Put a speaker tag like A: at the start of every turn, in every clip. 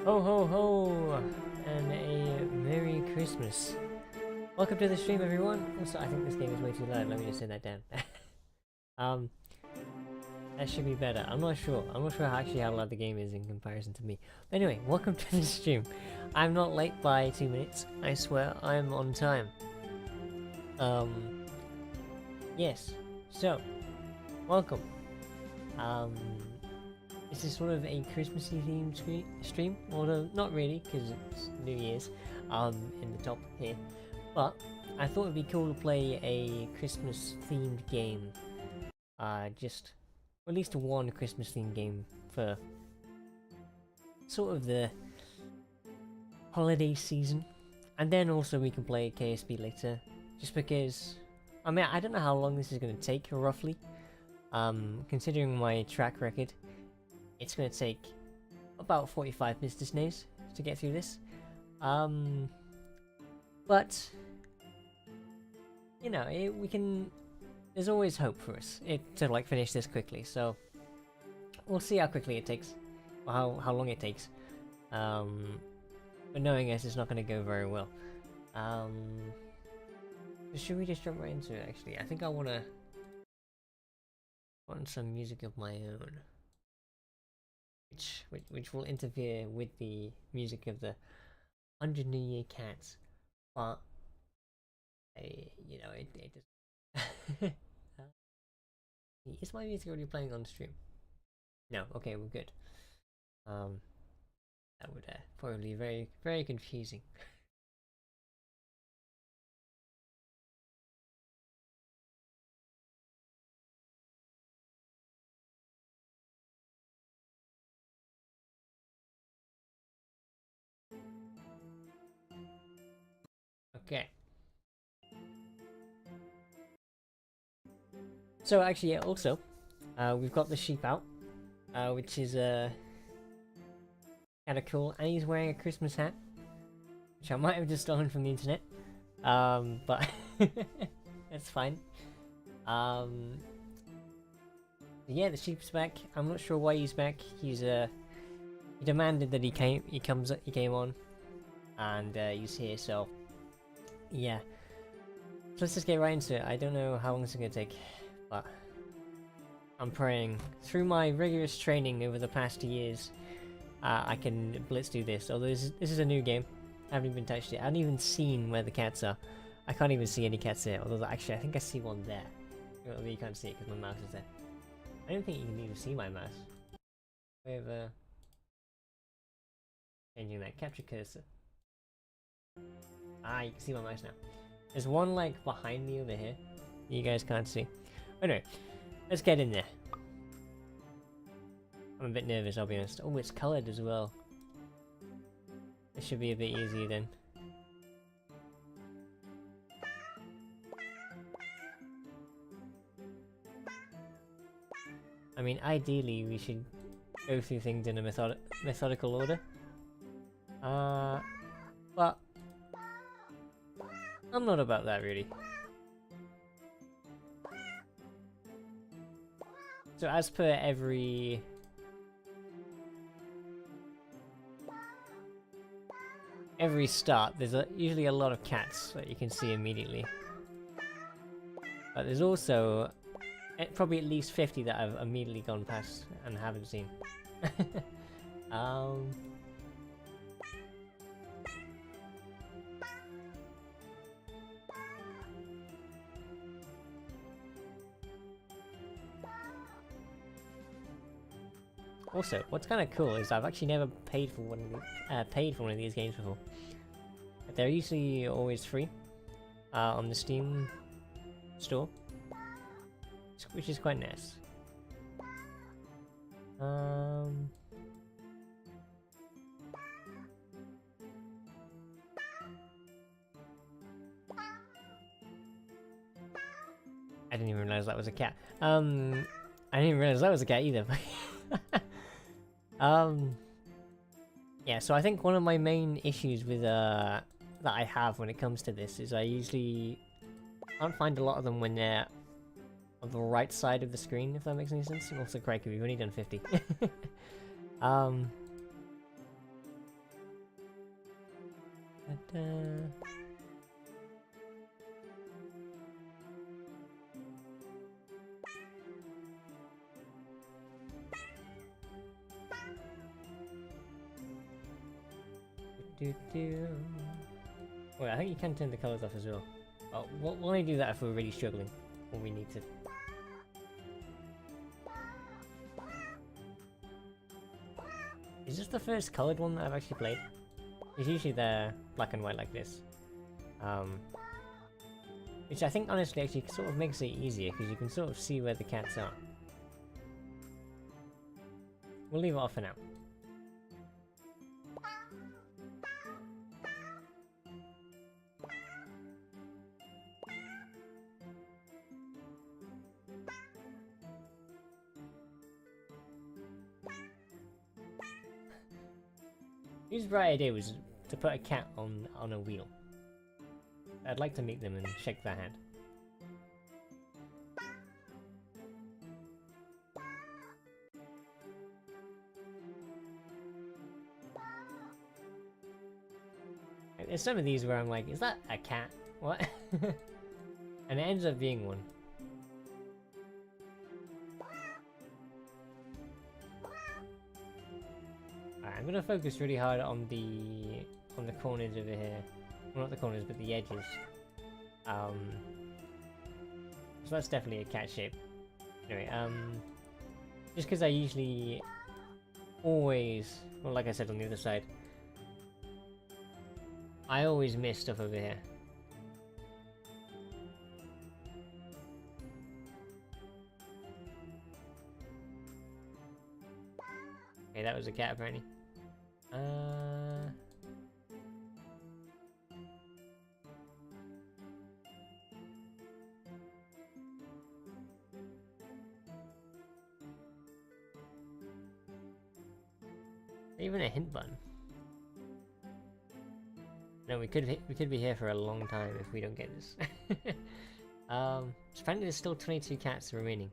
A: Ho ho ho! And a Merry Christmas. Welcome to the stream, everyone. Also, I think this game is way too loud. Let me just say that down. um, that should be better. I'm not sure. I'm not sure how loud the game is in comparison to me. But anyway, welcome to the stream. I'm not late by 2 minutes. I swear, I'm on time. Yes. So, welcome. This is sort of a Christmassy themed stream, although not really, because it's New Year's, in the top here. But I thought it'd be cool to play a Christmas themed game. Or at least one Christmas themed game for sort of the holiday season. And then also we can play KSP later, just because, I mean, I don't know how long this is going to take, roughly. Considering my track record, it's going to take about 45 business days to get through this. But, you know, we can... There's always hope for us to, like, finish this quickly, so... We'll see how quickly it takes, or how long it takes. But knowing us, it's not going to go very well. Should we just jump right into it, actually? I think I want some music of my own. Which will interfere with the music of the 100 New Year Cats, but you know, it does. Is my music already playing on stream? No. Okay, we're good. That would probably be very, very confusing. Okay. So actually, yeah, also, we've got the sheep out, which is kind of cool, and he's wearing a Christmas hat, which I might have just stolen from the internet, but that's fine. Yeah, the sheep's back. I'm not sure why he's back. He demanded that he came on, and he's here. So yeah, so let's just get right into it. I don't know how long it's gonna take, but I'm praying through my rigorous training over the past years, I can blitz do this. Although this is a new game, I haven't even touched it. I haven't even seen where the cats are. I can't even see any cats there. Although actually, I think I see one there. Well, you can't see it because my mouse is there. I don't think you can even see my mouse. Way of changing that capture cursor. Ah, you can see my mouse now. There's one like behind me over here. You guys can't see. Anyway, let's get in there. I'm a bit nervous, I'll be honest. Oh, it's coloured as well. This should be a bit easier then. I mean, ideally we should go through things in a methodical order. But I'm not about that really. So as per every start, there's usually a lot of cats that you can see immediately. But there's also probably at least 50 that I've immediately gone past and haven't seen. Also, what's kind of cool is I've actually never paid for one of these games before. They're usually always free on the Steam store, which is quite nice. I didn't even realize that was a cat. I didn't even realize that was a cat either. Yeah, so I think one of my main issues with that I have when it comes to this is I usually can't find a lot of them when they're on the right side of the screen, if that makes any sense. And also, crikey, we've only done 50. Wait, I think you can turn the colours off as well. Oh, we'll only do that if we're really struggling, or we need to. Is this the first coloured one that I've actually played? Because usually they're black and white like this. Which I think honestly actually sort of makes it easier, because you can sort of see where the cats are. We'll leave it off for now. Whose bright idea was to put a cat on a wheel? I'd like to meet them and shake their hand. There's some of these where I'm like, is that a cat? What? And it ends up being one. Alright, I'm gonna focus really hard on the corners over here. Well, not the corners, but the edges. So that's definitely a cat shape. Anyway, just because I usually always, well, like I said on the other side, I always miss stuff over here. Okay, that was a cat apparently. Even a hint button. No, we could be here for a long time if we don't get this. Apparently there's still 22 cats remaining,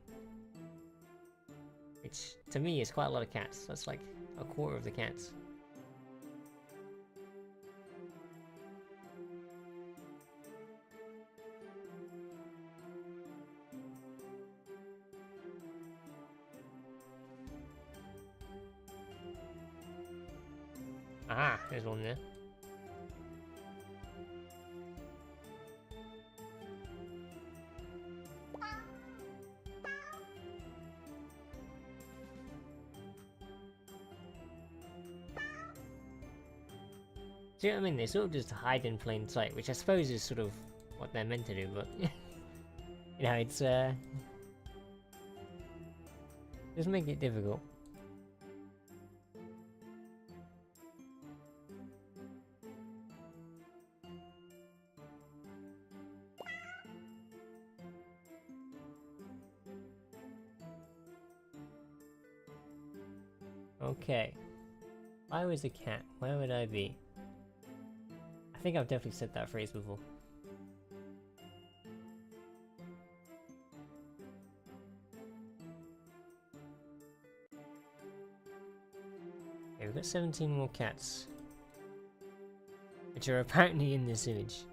A: which to me is quite a lot of cats. That's like a quarter of the cats. Aha, there's one there. See what I mean? They sort of just hide in plain sight, which I suppose is sort of what they're meant to do, but you know, it's does make it difficult. Okay. If I was a cat, where would I be? I think I've definitely said that phrase before. Okay, we've got 17 more cats, which are apparently in this image.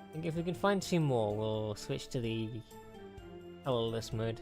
A: I think if we can find 2 more, we'll switch to the colorless mode.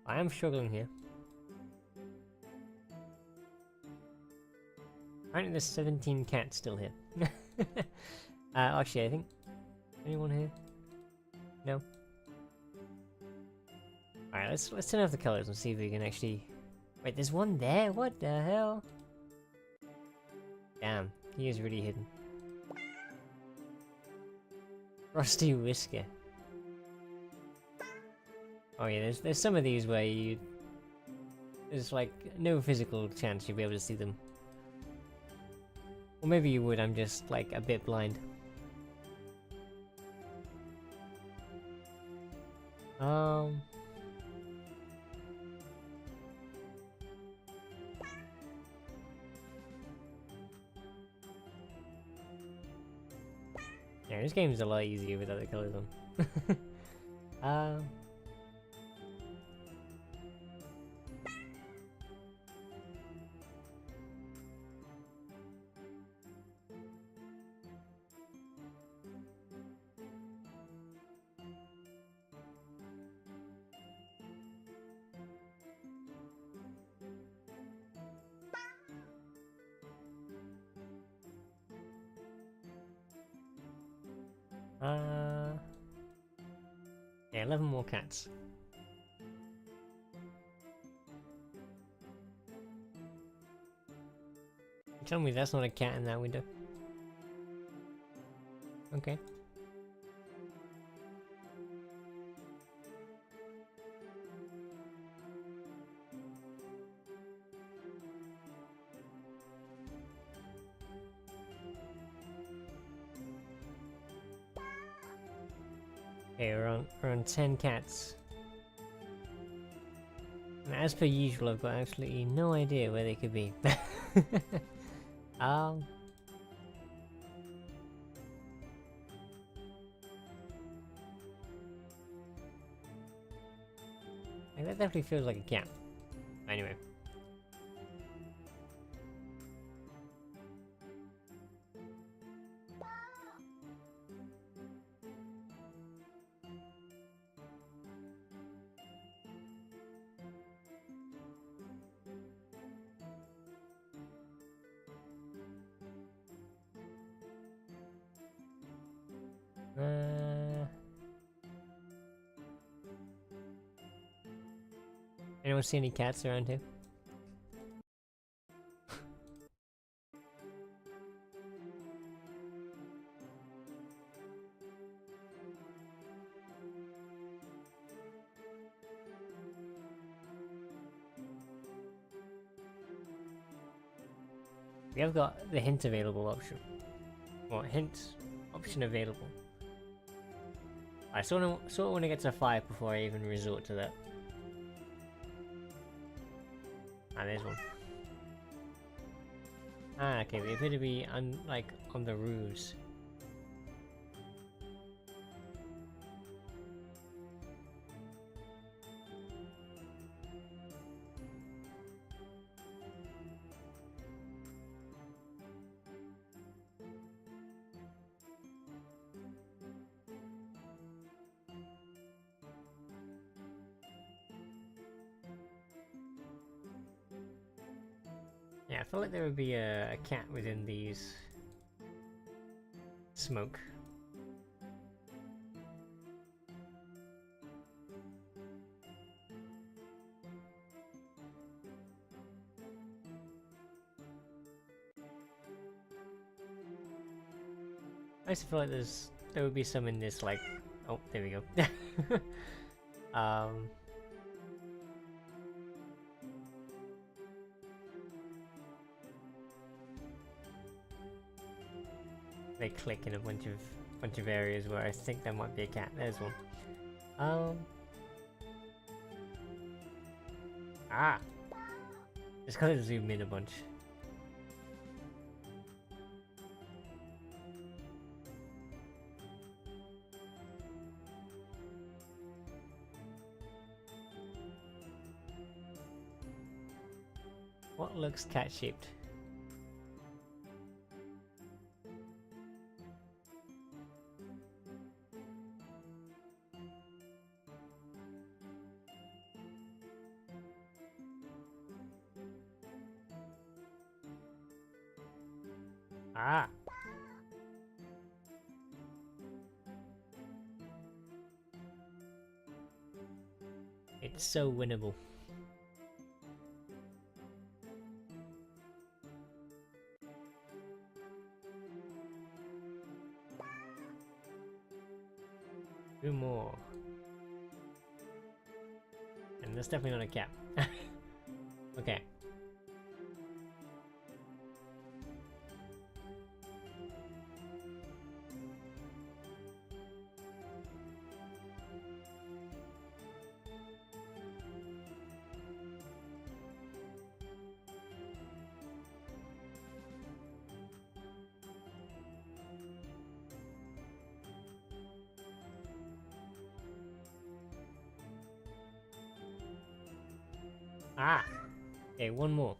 A: I am struggling here. Apparently there's 17 cats still here. Actually, I think... Anyone here? No? Alright, let's turn off the colours and see if we can actually... Wait, there's one there? What the hell? Damn, he is really hidden. Rusty Whisker. Oh yeah, there's some of these where there's like no physical chance you'll be able to see them. Or maybe you would, I'm just like a bit blind. Yeah, this game is a lot easier with other colours on. um... Yeah, 11 more cats. Tell me that's not a cat in that window. Okay. Okay, we're on 10 cats. And as per usual, I've got absolutely no idea where they could be. um... Like, that definitely feels like a cat. Anyway. Anyone see any cats around here? We have got the hint available option. Well, hint option available. I sort of want to get to 5 before I even resort to that. Ah, there's one. Ah, okay, they appear to be on the roofs. Yeah, I feel like there would be a cat within these smoke. I just feel like there would be some in this, like, oh, there we go. They click in a bunch of areas where I think there might be a cat. There's one. Ah! Just gotta zoom in a bunch. What looks cat-shaped? Ah! It's so winnable. 2 more. And that's definitely not a cap. Okay. Ah! Okay, 1 more.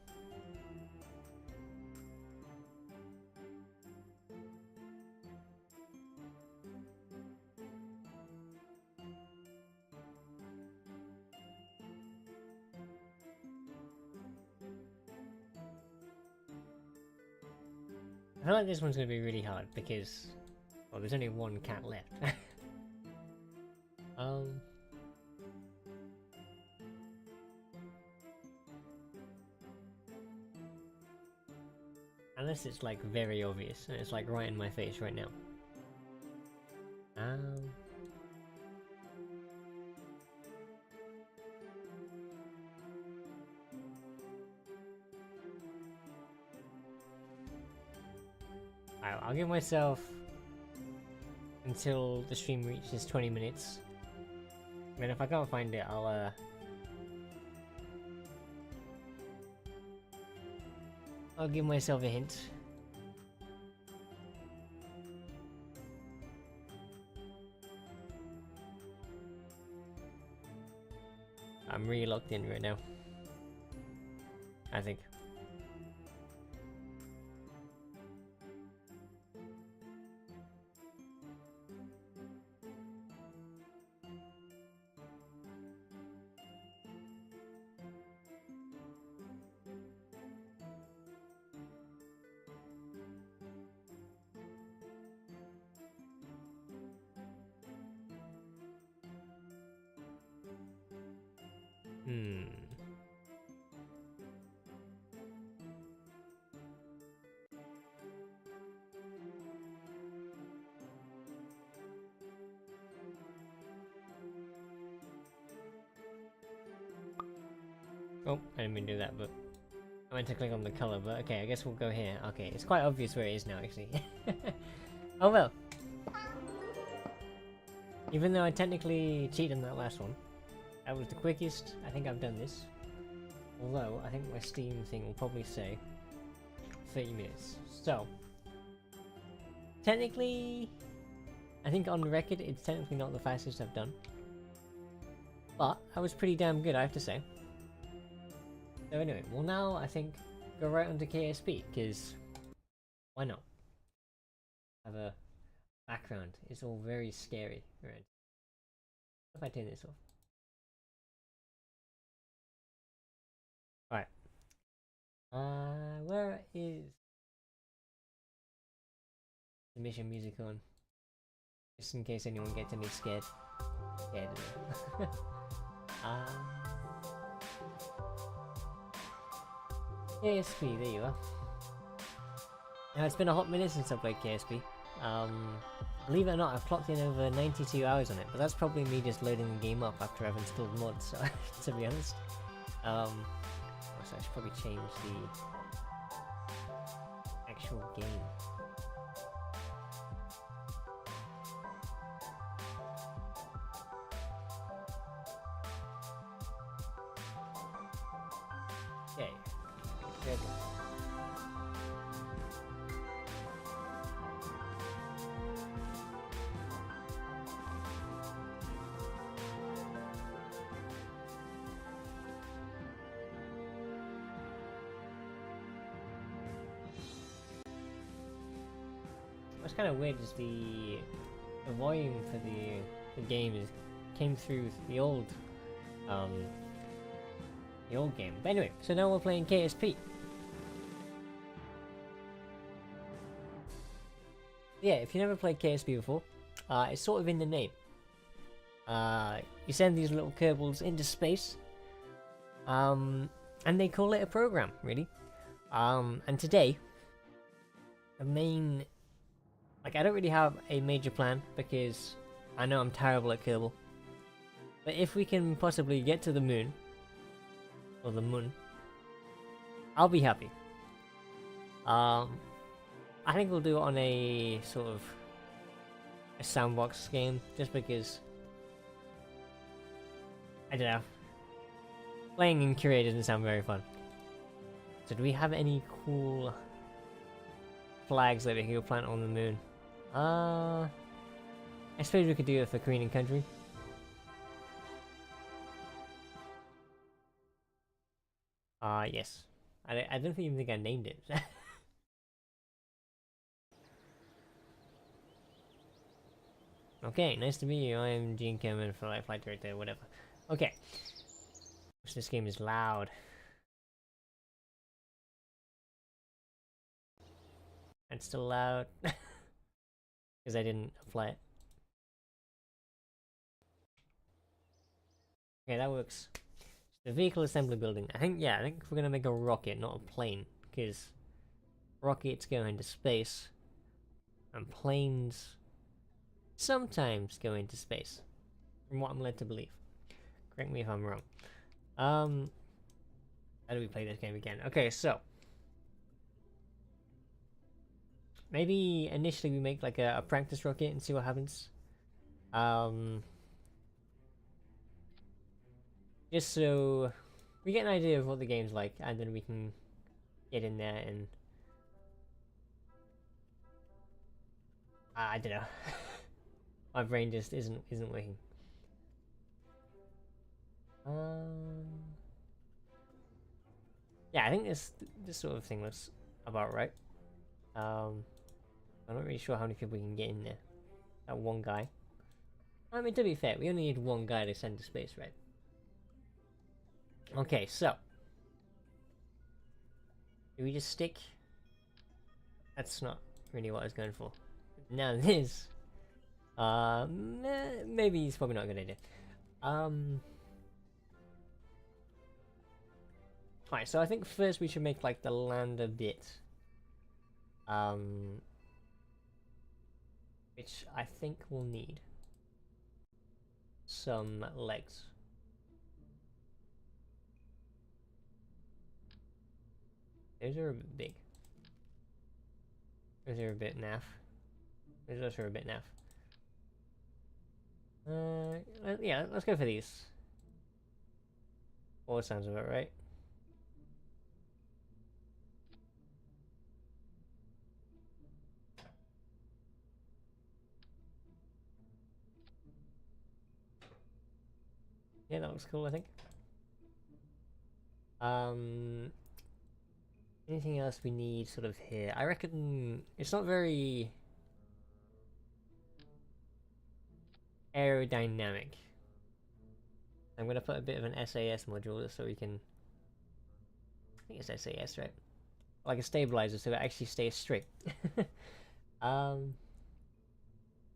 A: I feel like this one's gonna be really hard because, well, there's only 1 cat left. um. Unless it's like very obvious and it's like right in my face right now. I'll give myself until the stream reaches 20 minutes. And if I can't find it, I'll give myself a hint. I'm really locked in right now, I think. Oh, I didn't mean to do that, but I meant to click on the color, but okay, I guess we'll go here. Okay, it's quite obvious where it is now, actually. Oh well. Even though I technically cheated on that last one, that was the quickest I think I've done this. Although, I think my Steam thing will probably say 30 minutes. So, technically, I think on record, it's technically not the fastest I've done. But, I was pretty damn good, I have to say. So anyway, well now, I think, go right onto KSP, because why not? Have a background. It's all very scary, right? What if I turn this off? Alright. Where is the mission music on? Just in case anyone gets any scared. Scared of me. KSP, there you are. Now it's been a hot minute since I played KSP. Believe it or not, I've clocked in over 92 hours on it, but that's probably me just loading the game up after I've installed mods, so, to be honest. So I should probably change the actual game. Okay. Good. What's kind of weird is the volume for the game came through the old game. But anyway, so now we're playing KSP. Yeah, if you never played KSP before, it's sort of in the name. You send these little Kerbals into space, and they call it a program, really. And today, the main... Like, I don't really have a major plan, because I know I'm terrible at Kerbal. But if we can possibly get to the moon, or the moon, I'll be happy. I think we'll do it on a sort of a sandbox game, just because I don't know. Playing in Korea doesn't sound very fun. So do we have any cool flags that we can go plant on the moon? I suppose we could do it for Korean country. Yes. I don't even think I named it. Okay, nice to meet you. I'm Gene Cameron for Flight Director, whatever. Okay. This game is loud. It's still loud. Because I didn't apply it. Okay, that works. The vehicle assembly building. I think we're gonna make a rocket, not a plane. Because rockets go into space. And planes sometimes go into space. From what I'm led to believe. Correct me if I'm wrong. How do we play this game again? Okay, so maybe initially we make like a practice rocket and see what happens. Just so we get an idea of what the game's like, and then we can get in there and I don't know. My brain just isn't working. Yeah, I think this sort of thing looks about right. I'm not really sure how many people we can get in there. That one guy. I mean, to be fair, we only need one guy to send to space, right? Okay, so do we just stick? That's not really what I was going for. Now this, maybe it's probably not a good idea. Alright, so I think first we should make like the lander bit. Which I think we'll need some legs. Those are a bit big. Those are a bit naff. Those also are a bit naff. Yeah, let's go for these. All sounds about right. Yeah, that looks cool, I think. Anything else we need sort of here? I reckon it's not very aerodynamic. I'm gonna put a bit of an SAS module so we can. I think it's SAS, right? Like a stabilizer, so it actually stays straight. I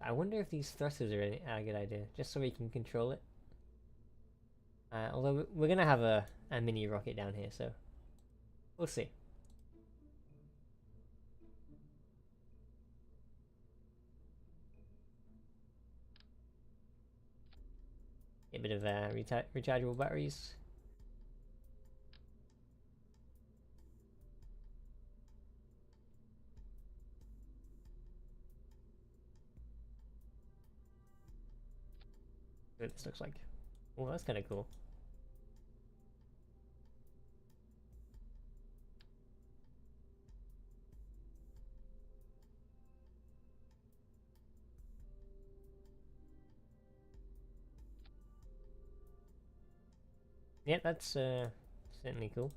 A: wonder if these thrusters are a good idea, just so we can control it. Although we're gonna have a mini rocket down here, so we'll see. Get a bit of rechargeable batteries. What this looks like. Oh, that's kind of cool. Yeah, that's certainly cool.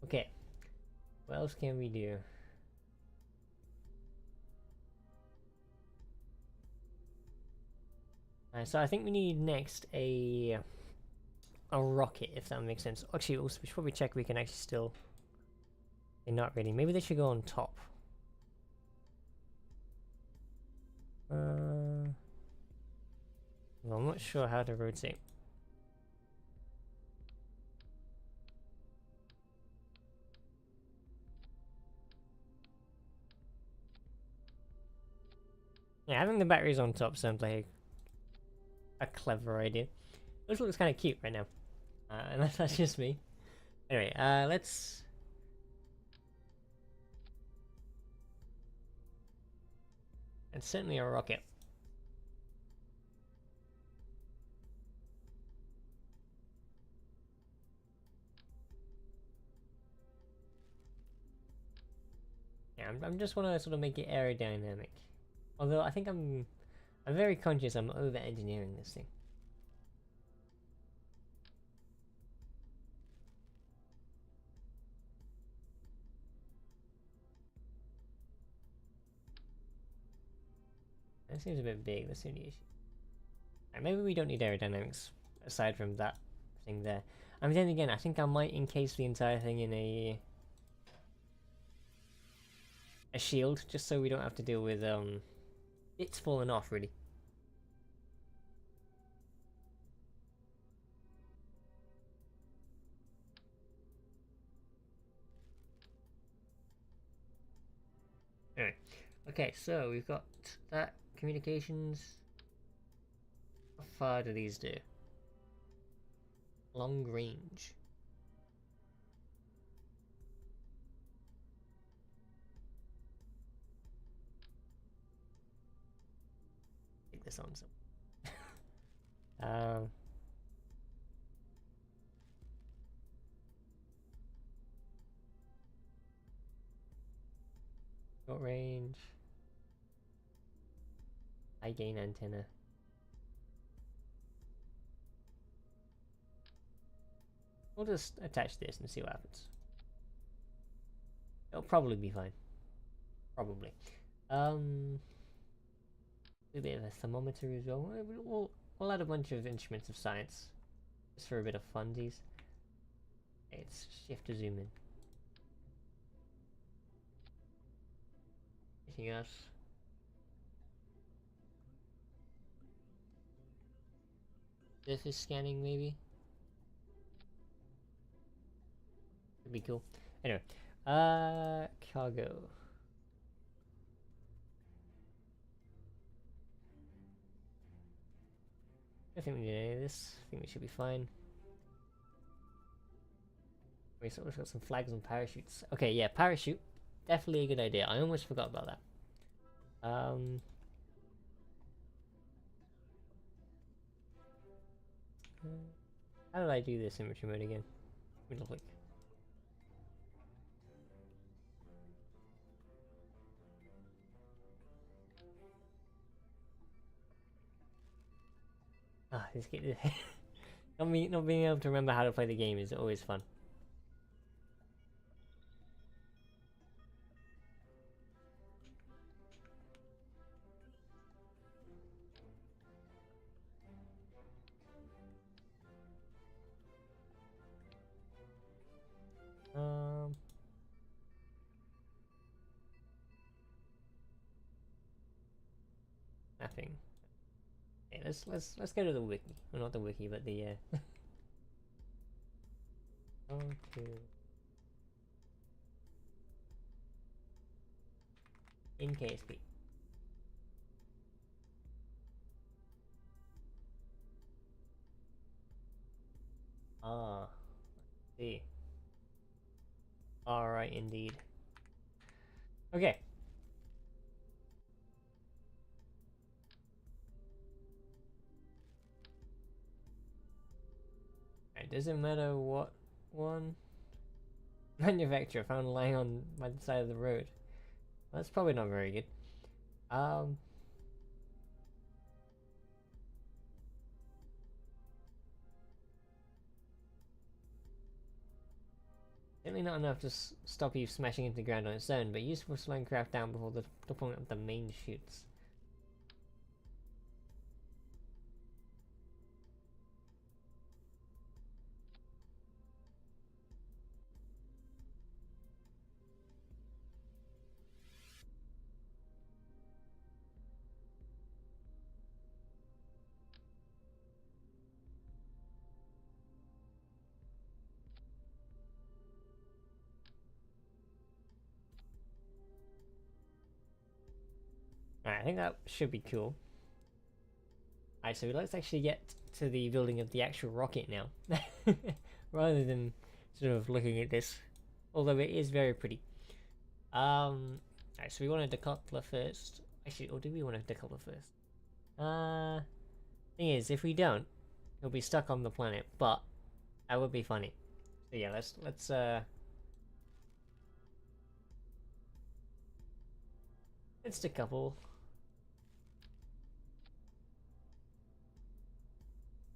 A: Okay, what else can we do? So I think we need next a rocket, if that makes sense. Actually, also we should probably check we can actually still. They're not really. Maybe they should go on top. Well, I'm not sure how to rotate. Yeah, having the batteries on top sounds like a clever idea. This looks kind of cute right now. Unless that's just me. Anyway, let's... It's certainly a rocket. Yeah, I'm just want to sort of make it aerodynamic. Although I think I'm very conscious I'm over-engineering this thing. That seems a bit big, that's the only issue. Right, maybe we don't need aerodynamics aside from that thing there. I mean, then again, I think I might encase the entire thing in a shield, just so we don't have to deal with bits falling off, really. Anyway, okay, so we've got that communications. How far do these do? Long range. Take this on some. um. Short range. High gain antenna. We'll just attach this and see what happens. It'll probably be fine. Probably. A bit of a thermometer as well. We'll add a bunch of instruments of science. Just for a bit of funsies. Okay, let's shift to zoom in. Anything else? Surface scanning, maybe? Would be cool. Anyway, cargo. I don't think we need any of this. I think we should be fine. We sort of got some flags and parachutes. Okay, yeah, parachute. Definitely a good idea. I almost forgot about that. How did I do this in inventory mode again? Middle click. Ah, this game. Not being able to remember how to play the game is always fun. Nothing. Okay, let's go to the wiki. Well, not the wiki, but the okay. In KSP. Ah, see. Alright, indeed. Okay. It doesn't matter what one. Manufacturer found lying on by the side of the road. Well, that's probably not very good. Certainly not enough to stop you smashing into the ground on its own, but useful for slowing craft down before the deployment of the main chutes. Alright, I think that should be cool. Alright, so let's actually get to the building of the actual rocket now. Rather than sort of looking at this. Although it is very pretty. Alright, so we want a decoupler first. Actually, or do we want a decoupler first? Thing is, if we don't, he'll be stuck on the planet, but that would be funny. So yeah, let's decouple.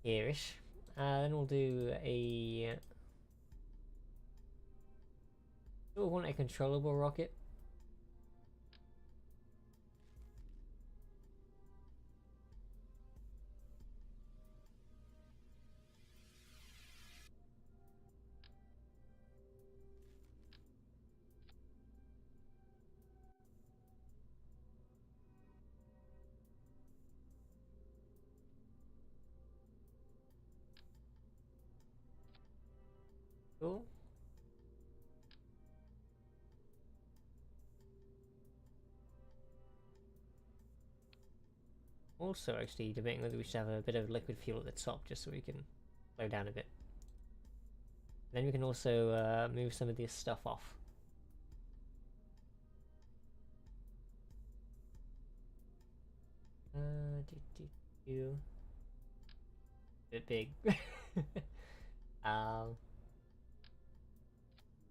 A: Here-ish. Then we'll do a... Do we want a controllable rocket? Cool. Also, actually, debating whether we should have a bit of liquid fuel at the top just so we can slow down a bit. Then we can also move some of this stuff off. Bit big.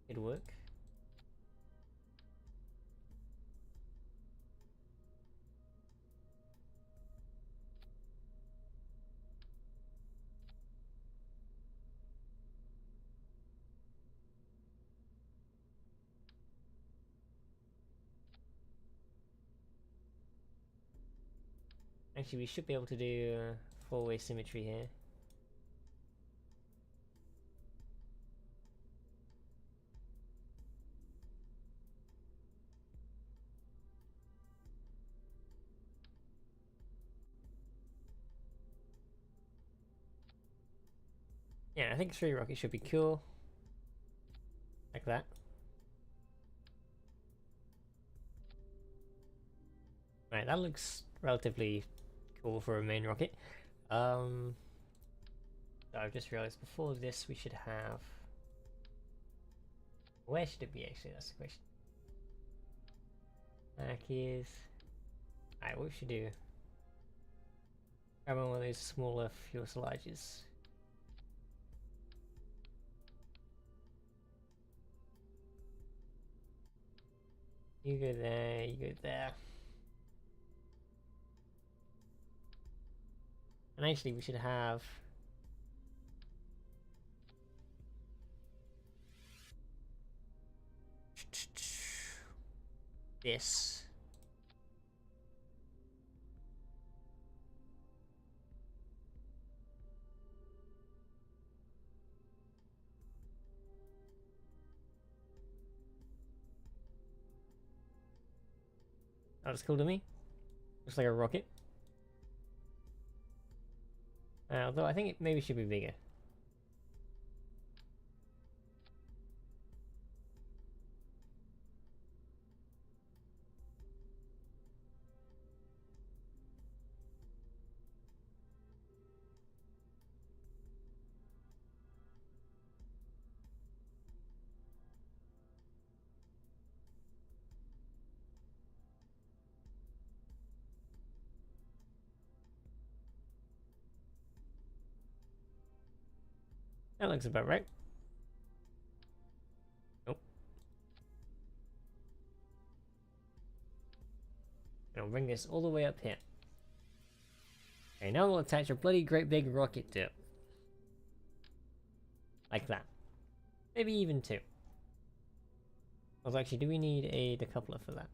A: It'd work. Actually, we should be able to do four-way symmetry here. Yeah, I think 3 rockets should be cool. Like that. Right, that looks relatively cool for a main rocket. So I've just realized before this we should have... Where should it be actually? That's the question. Back is... Alright, what we should do... Grab one of those smaller fuselages. You go there, you go there. And actually we should have... this. That looks cool to me. Looks like a rocket. Although I think it maybe should be bigger. That looks about right. Nope. I'll bring this all the way up here. Okay, now we'll attach a bloody great big rocket to it. Like that. Maybe even 2. Although actually, do we need a decoupler for that?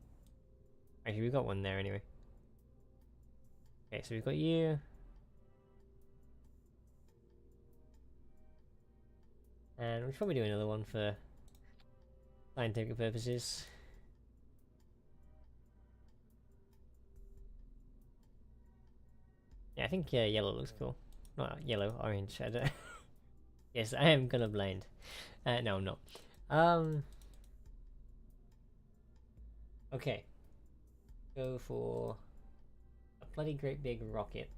A: Actually, we've got one there anyway. Okay, so we've got you. And we should probably do another one for scientific purposes. Yeah, I think yellow looks cool. Not yellow, orange. I don't yes, I am colorblind. No, I'm not. Okay. Go for bloody great big rocket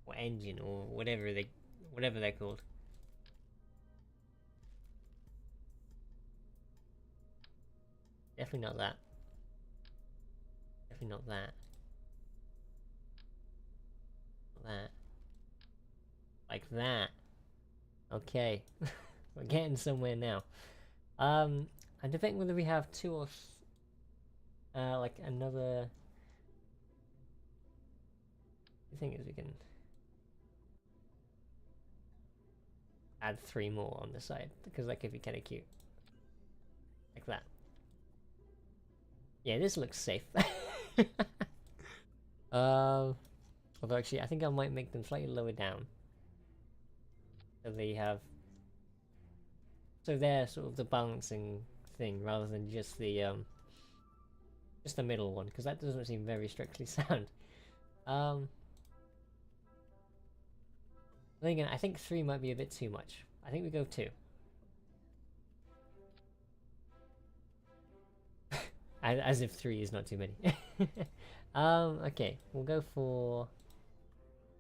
A: or engine or whatever they're called. Definitely not that. Definitely not that. Not that. Like that. Okay. We're getting somewhere now. I'm debating whether we have two or like another. The thing is, we can add 3 more on the side because that could be kind of cute, like that. Yeah, this looks safe. Although actually, I think I might make them slightly lower down, so they have. So they're sort of the balancing thing rather than just the middle one, because that doesn't seem very strictly sound. Then again, I think 3 might be a bit too much. I think we go 2. As if 3 is not too many. Okay, we'll go for...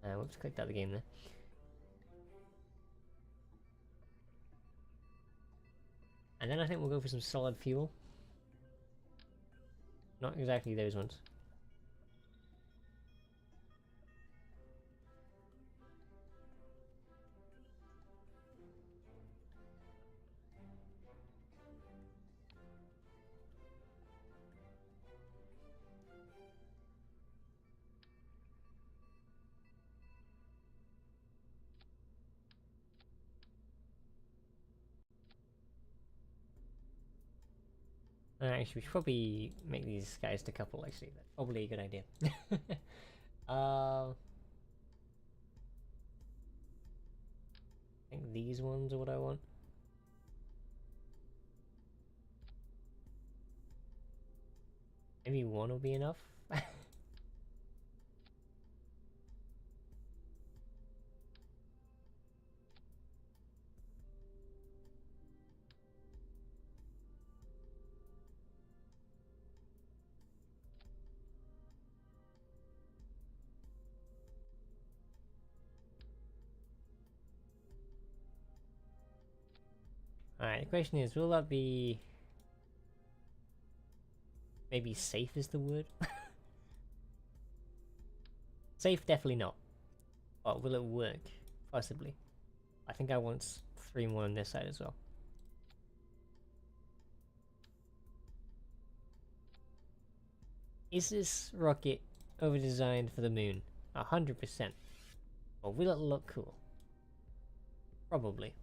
A: whoops, clicked out the game there. And then I think we'll go for some solid fuel. Not exactly those ones. Actually, we should probably make these guys to couple, actually. That's probably a good idea. I think these ones are what I want. Maybe 1 will be enough? Alright, the question is, will that be... Maybe safe is the word? Safe, definitely not. But will it work? Possibly. I think I want 3 more on this side as well. Is this rocket over-designed for the moon? 100%. Or will it look cool? Probably.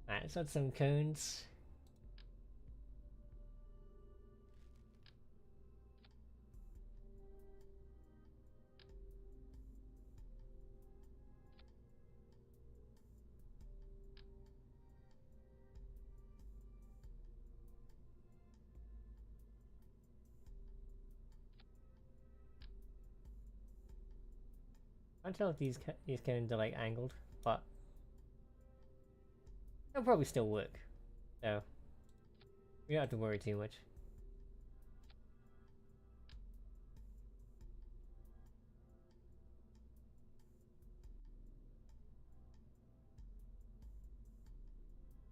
A: Alright, let's add some cones. I can't tell if these cones are like angled, but they'll probably still work. So we don't have to worry too much.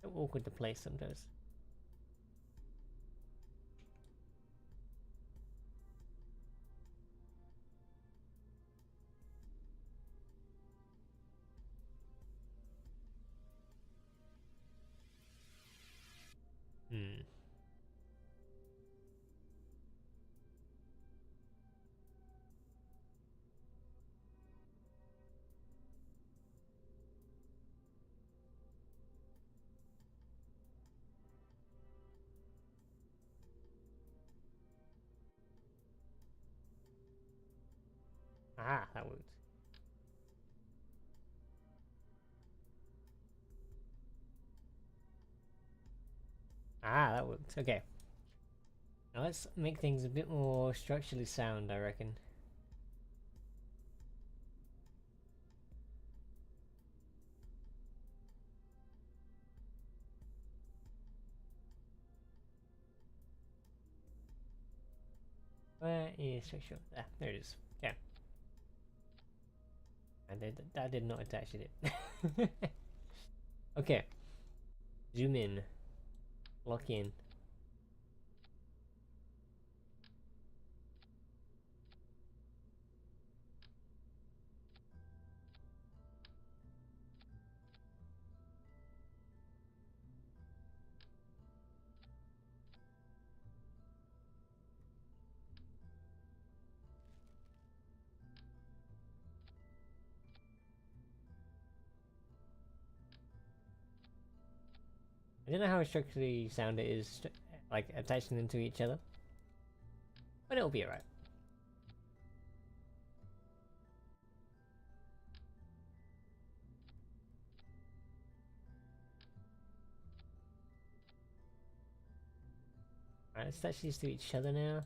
A: So awkward to place sometimes. Hmm. Ah, that worked. Ah, that worked. Okay. Now let's make things a bit more structurally sound, I reckon. Where is structure? There it is. Yeah. And that did not attach, did it? Okay. Zoom in. Lock in. I don't know how structurally sound it is, like attaching them to each other, but it'll be alright. Alright, let's attach these to each other now.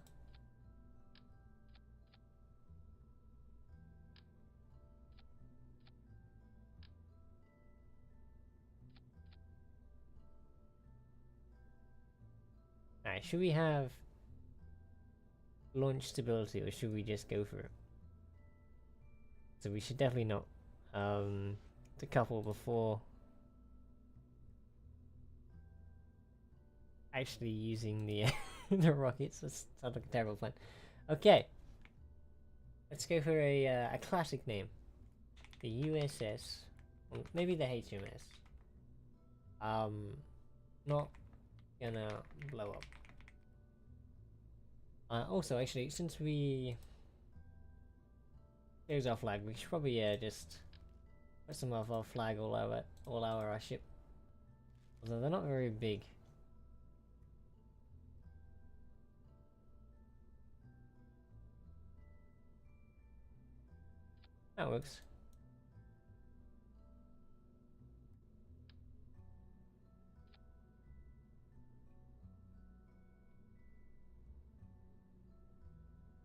A: Alright, should we have launch stability or should we just go for it? So we should definitely not decouple before actually using the the rockets. That sounds like a terrible plan. Okay, let's go for a classic name, the USS, or maybe the HMS. Not gonna blow up. Also, actually, since we there's our flag, we should probably just put some of our flag all over our ship. Although they're not very big. That works.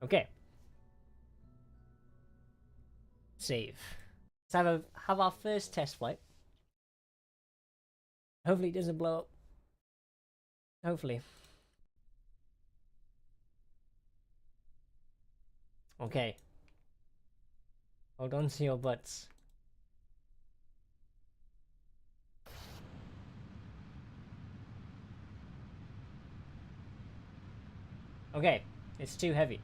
A: Okay. Save. Let's have our first test flight. Hopefully it doesn't blow up. Hopefully. Okay. Hold on to your butts. Okay, it's too heavy.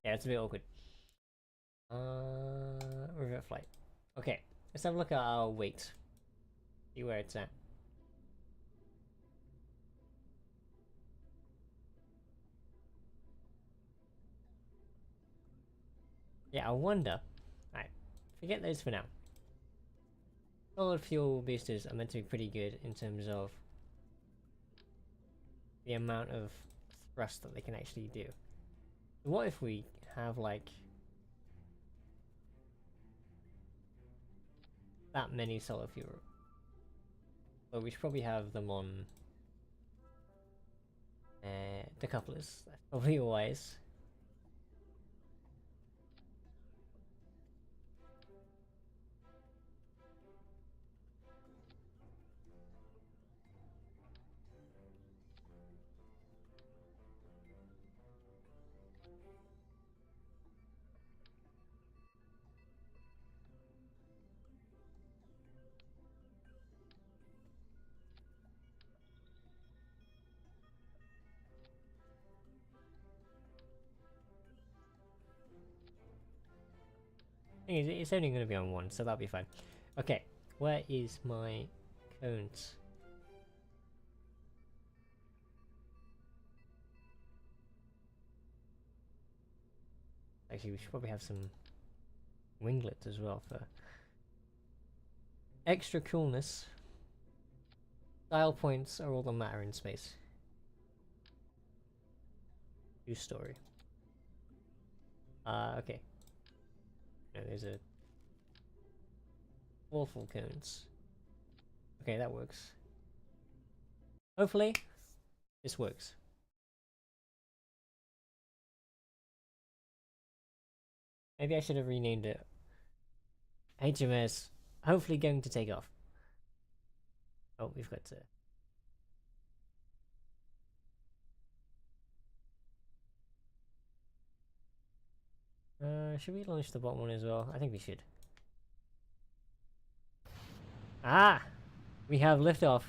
A: Yeah, it's a bit awkward. Revert flight. Okay, let's have a look at our weight. See where it's at. Yeah, I wonder. Alright, forget those for now. Solid fuel boosters are meant to be pretty good in terms of the amount of thrust that they can actually do. What if we have like that many solid fuel? Well, we should probably have them on decouplers. That's probably wise. It's only going to be on one, so that'll be fine. Okay, where is my cones? Actually, we should probably have some winglets as well for extra coolness. Dial points are all that matter in space. True story. Okay. No, there's a waffle cones. Okay, that works. Hopefully, this works. Maybe I should have renamed it HMS. Hopefully, going to take off. Oh, we've got to. Should we launch the bottom one as well? I think we should. Ah! We have liftoff.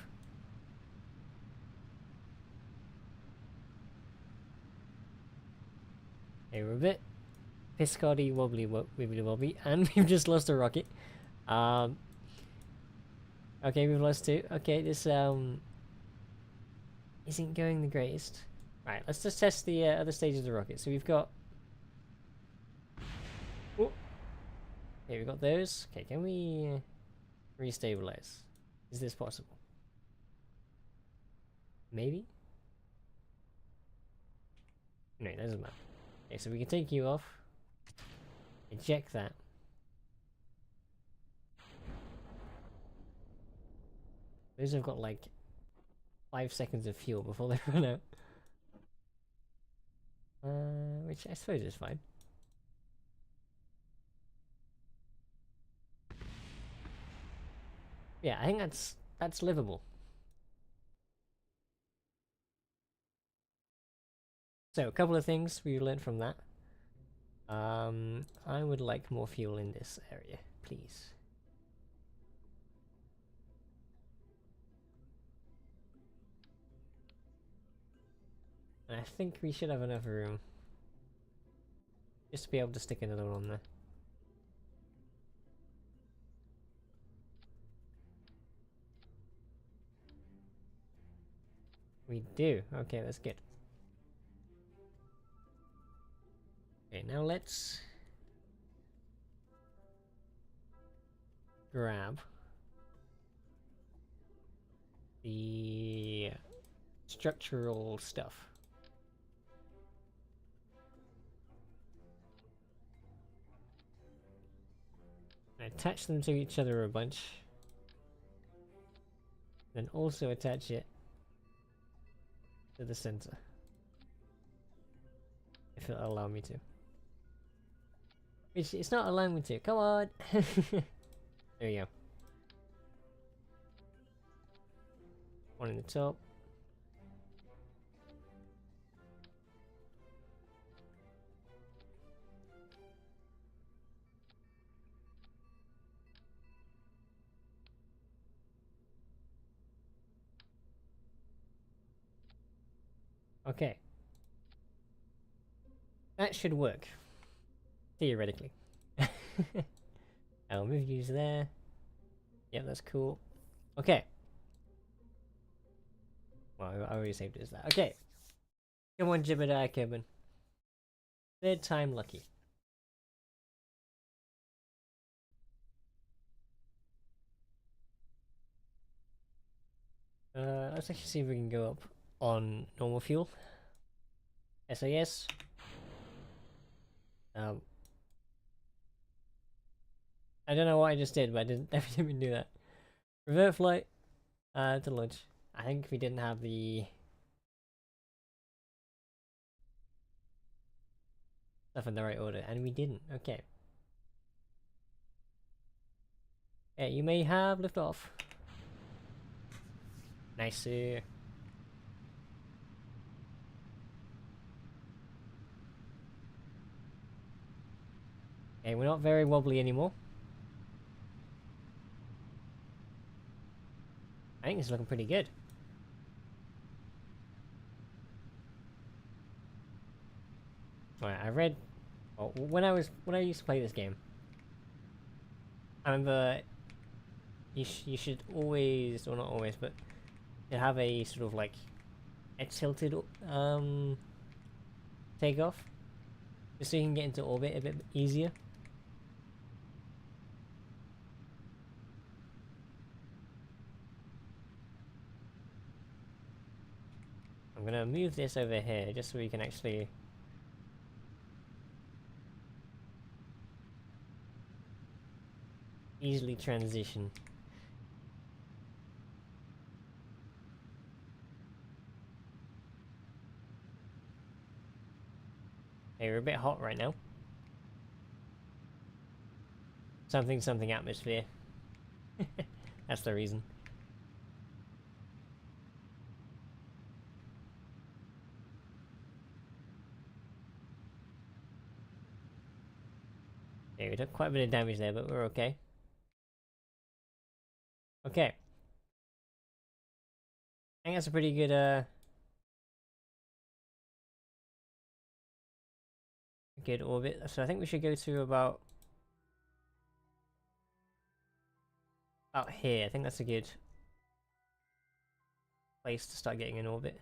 A: Hey, we're a bit piscotty wobbly wibbly wobbly, and we've just lost a rocket. Okay, we've lost two. Okay, this isn't going the greatest. Right, let's just test the other stages of the rocket. So we've got... Oh. Okay, we've got those. Okay, can we restabilize? Is this possible? Maybe? No, it doesn't matter. Okay, so we can take you off. Eject that. Those have got like 5 seconds of fuel before they run out. Which I suppose is fine. Yeah, I think that's livable. So, a couple of things we learned from that. I would like more fuel in this area, please. And I think we should have enough room. Just to be able to stick another one on there. We do. Okay, that's good. Okay, now let's grab the structural stuff. And attach them to each other a bunch. Then also attach it to the center. If it'll allow me to. Which it's not allowing me to. Come on! There you go. One in the top. Okay. That should work. Theoretically. I'll move you there. Yeah, that's cool. Okay. Well, I already saved it as that. Okay. Come on, Jebediah Kevin. Third time lucky. Let's actually see if we can go up on normal fuel. SAS. I don't know what I just did, but I didn't even do that. Revert flight to launch. I think we didn't have the stuff in the right order, and we didn't. Okay. Yeah, you may have liftoff. Nice. Okay, we're not very wobbly anymore. I think it's looking pretty good. Right, I read when I used to play this game. I remember you should always, or not always, but to have a sort of like a tilted takeoff, just so you can get into orbit a bit easier. I'm gonna move this over here just so we can actually easily transition. Hey, we're a bit hot right now. Something atmosphere. That's the reason. Okay, we took quite a bit of damage there, but we're okay. Okay. I think that's a pretty good orbit. So I think we should go to about out here. I think that's a good place to start getting in orbit.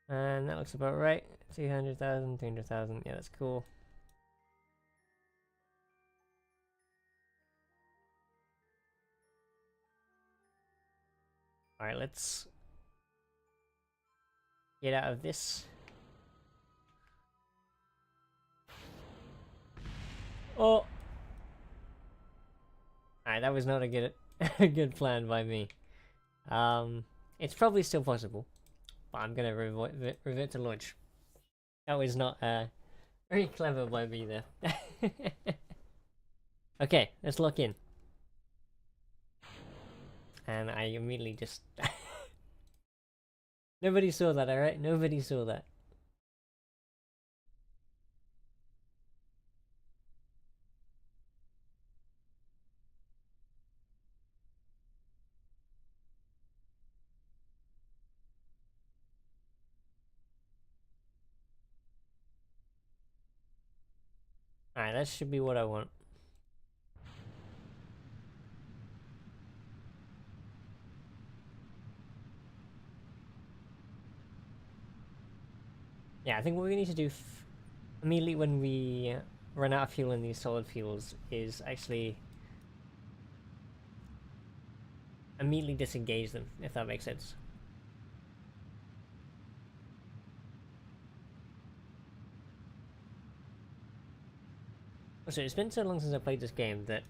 A: And that looks about right. 200,000, 300,000. Yeah, that's cool. Alright, let's get out of this. Oh! Alright, that was not a good a good plan by me. It's probably still possible, but I'm gonna revert to launch. That was not very clever by me there. Okay, let's lock in. And I immediately just... Nobody saw that, alright? Nobody saw that. Alright, that should be what I want. Yeah, I think what we need to do immediately when we run out of fuel in these solid fuels is actually immediately disengage them, if that makes sense. Also, it's been so long since I played this game that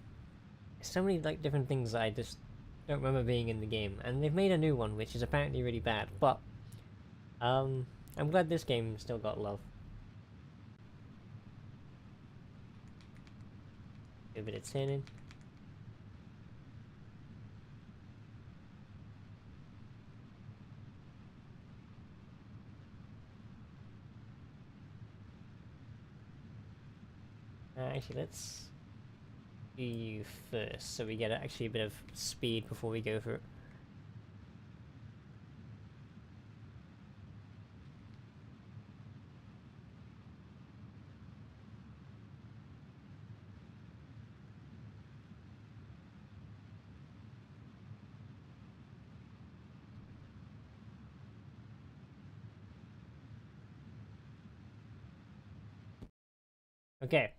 A: there's so many like different things that I just don't remember being in the game, and they've made a new one which is apparently really bad, but I'm glad this game still got love. Do a bit of turning. Actually, let's do you first, so we get actually a bit of speed before we go for it. Okay.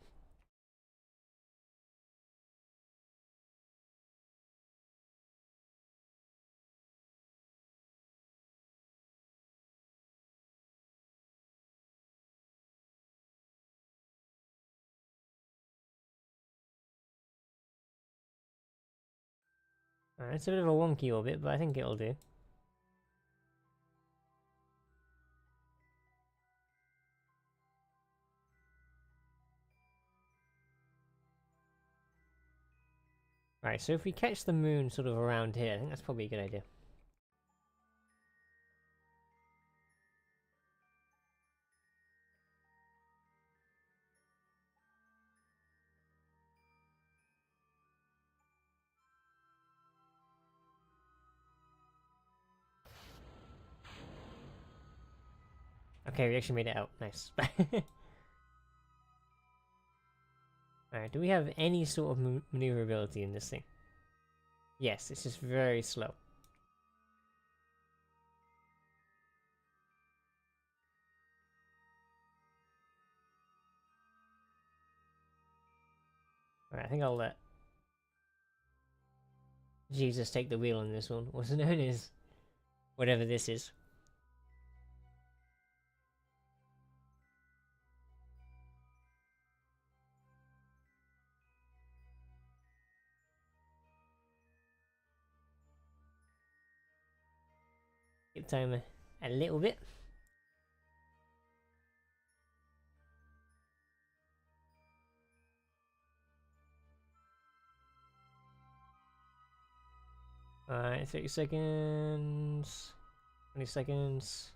A: Alright, it's a bit of a wonky orbit, but I think it'll do. Right, so if we catch the moon sort of around here, I think that's probably a good idea. Okay, we actually made it out. Nice. Alright, do we have any sort of maneuverability in this thing? Yes, it's just very slow. Alright, I think I'll let Jesus take the wheel on this one. What's known as whatever this is. Skip time a little bit. Alright, 30 seconds. 20 seconds.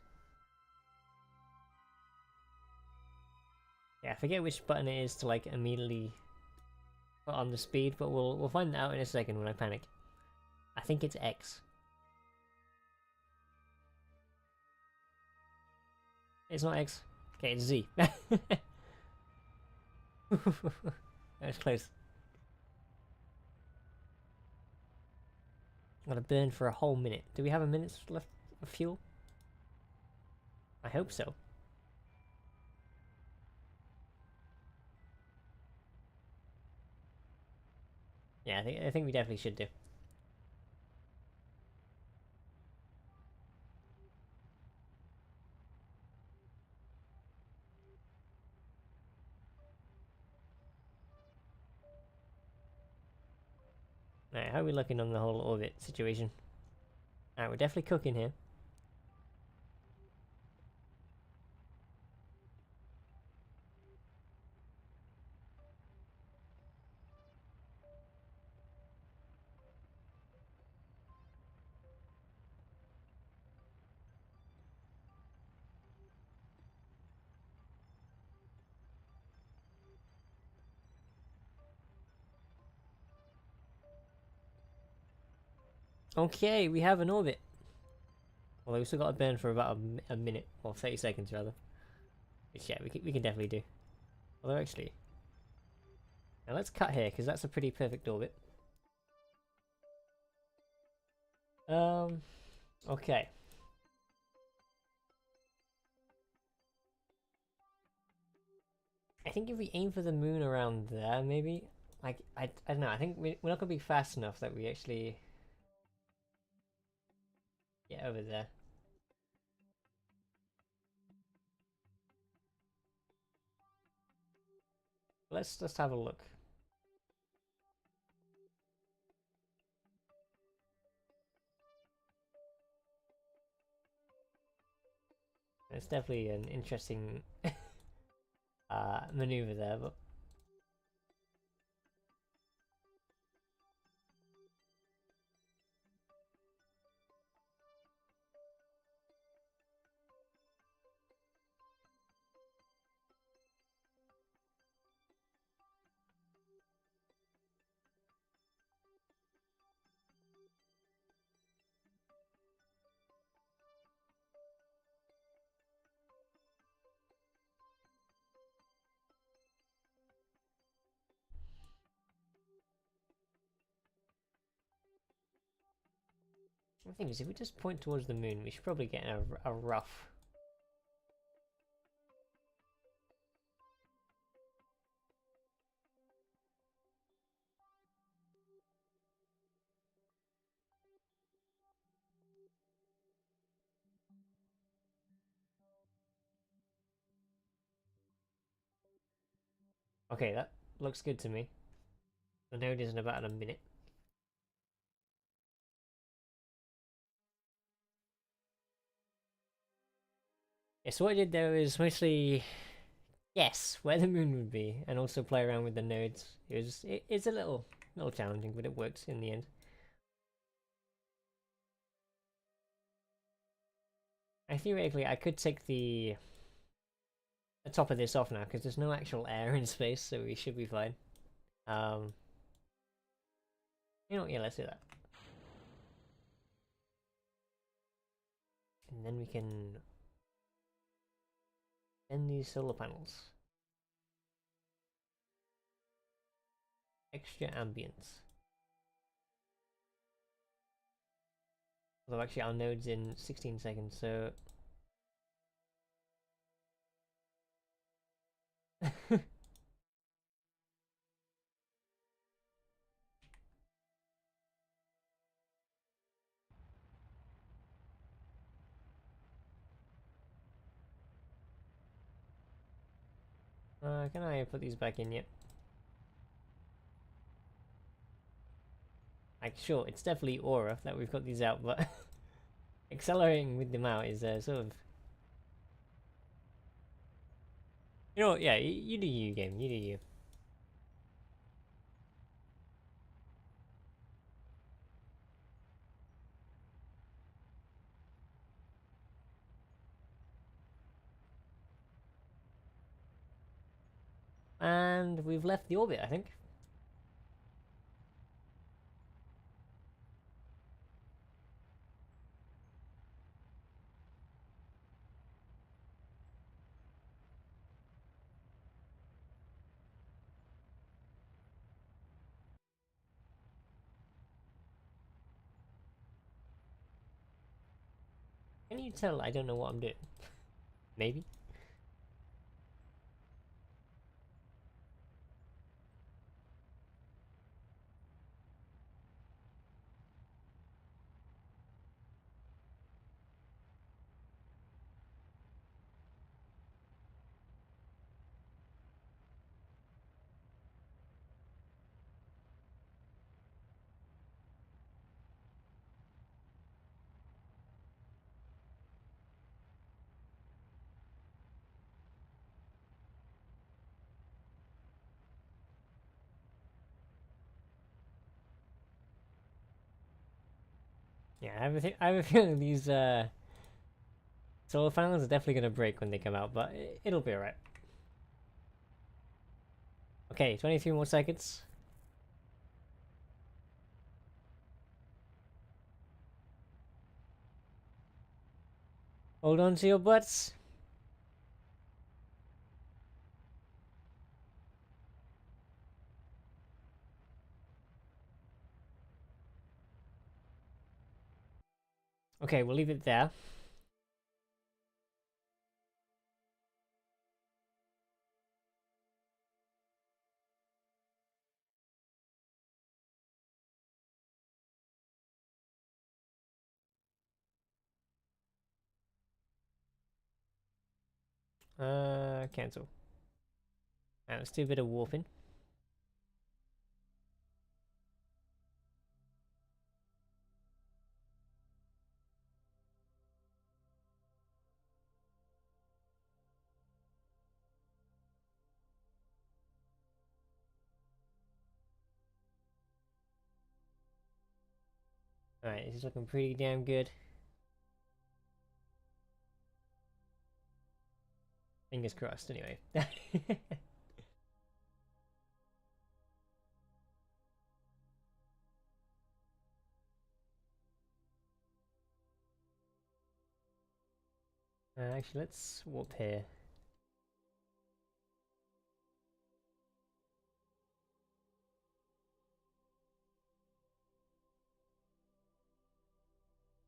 A: Yeah, I forget which button it is to like immediately put on the speed, but we'll find out in a second when I panic. I think it's X. It's not X. Okay, it's Z. That's close. Gotta burn for a whole minute. Do we have a minute left of fuel? I hope so. Yeah, I think we definitely should do. Alright, how are we looking on the whole orbit situation? Alright, we're definitely cooking here. Okay, we have an orbit. Although we still got to burn for about a minute, or 30 seconds rather. Which yeah, we can definitely do. Although actually... Now let's cut here, because that's a pretty perfect orbit. Okay. I think if we aim for the moon around there, maybe... Like, I don't know, I think we're not going to be fast enough that we actually... get over there. Let's just have a look. It's definitely an interesting maneuver there, but... The thing is, if we just point towards the moon, we should probably get a rough... Okay, that looks good to me. The node is in about a minute. Yeah, so what I did there is mostly guess where the moon would be, and also play around with the nodes. It's a little challenging, but it works in the end. And theoretically, I could take the top of this off now because there's no actual air in space, so we should be fine. You know what? Yeah, let's do that. And then we can end these solar panels. Extra ambience. Although actually our node's in 16 seconds, so... can I put these back in yet? Like, sure, it's definitely aura that we've got these out, but accelerating with them out is sort of... You know what, yeah, you do you, game, you do you. And we've left the orbit, I think. Can you tell I don't know what I'm doing? Maybe? Yeah, I have a feeling these solar panels are definitely gonna break when they come out, but it'll be alright. Okay, 23 more seconds. Hold on to your butts. Okay, we'll leave it there. Cancel. Alright, let's do a bit of warping. Alright, this is looking pretty damn good. Fingers crossed, anyway. Actually, let's warp here.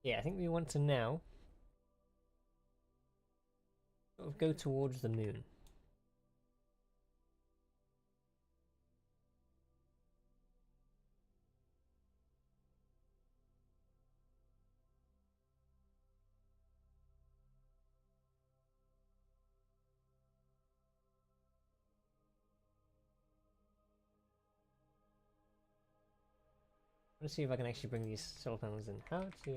A: Yeah, I think we want to now sort of go towards the moon. Let's see if I can actually bring these solar panels in. How to...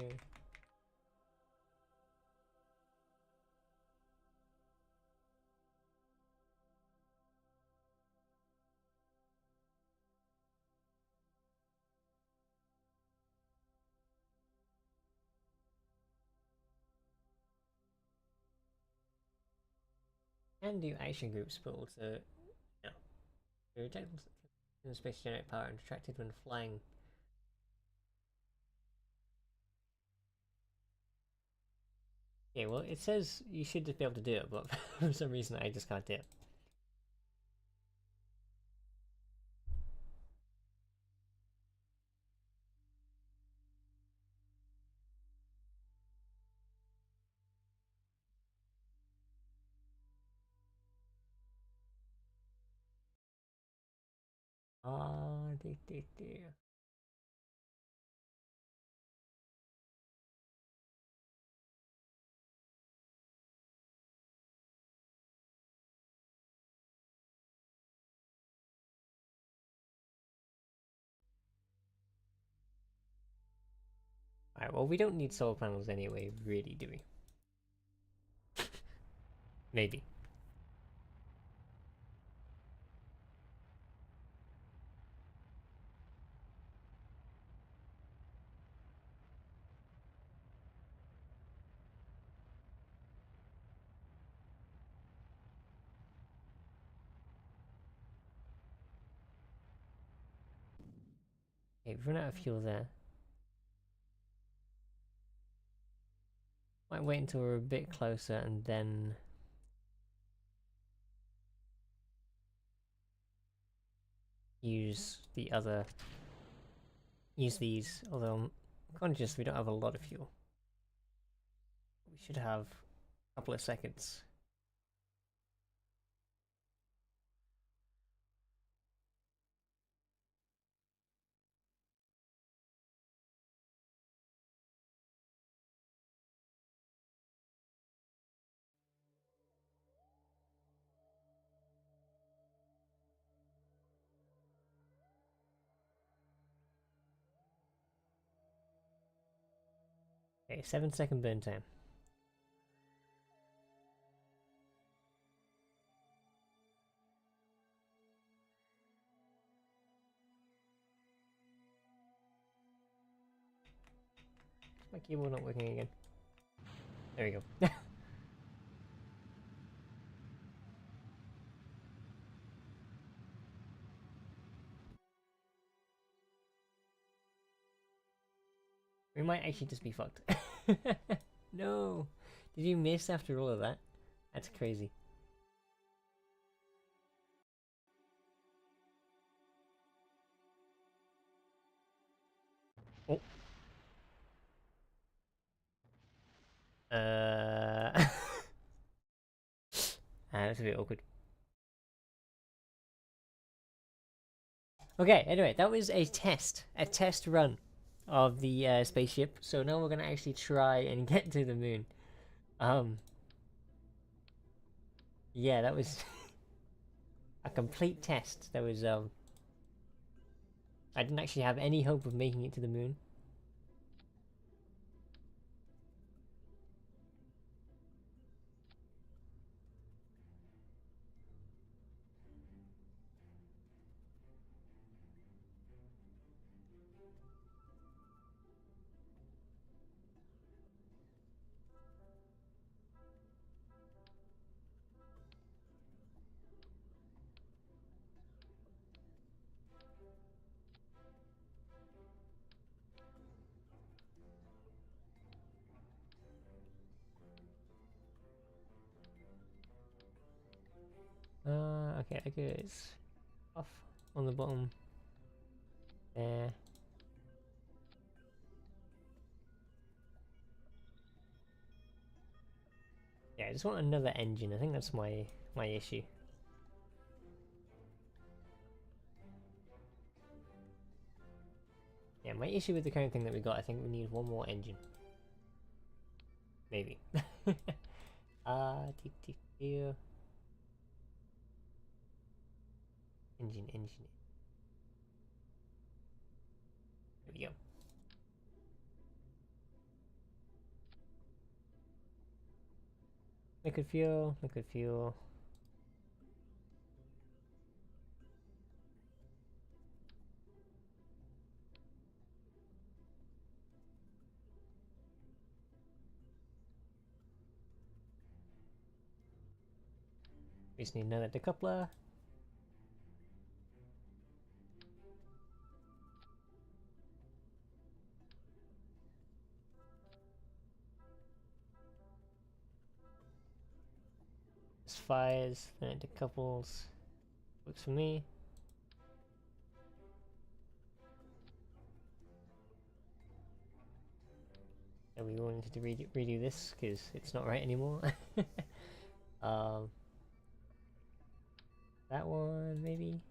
A: And do action groups, but also... No. The rejectable in space generate power and retracted when flying. Yeah, well, it says you should just be able to do it, but for some reason I just can't do it. Ah, dear. Alright, well, we don't need solar panels anyway, really, do we? Maybe. Okay, we've run out of fuel there. Might wait until we're a bit closer and then... use the other... use these, although I'm conscious we don't have a lot of fuel. We should have a couple of seconds. Okay, 7-second burn time. Is my keyboard not working again? There we go. We might actually just be fucked. No! Did you miss after all of that? That's crazy. Oh. That's a bit awkward. Okay, anyway, that was a test run of the spaceship. So now we're gonna actually try and get to the moon. Yeah, that was a complete test. That was I didn't actually have any hope of making it to the moon. Okay, I guess off on the bottom there. Yeah, I just want another engine. I think that's my issue. Yeah, my issue with the current thing that we got, I think we need one more engine. Maybe. Here. Engine. There we go. Liquid fuel. We just need another decoupler. This fires, then it decouples. Works for me. Are we going to redo this because it's not right anymore? um, that one maybe.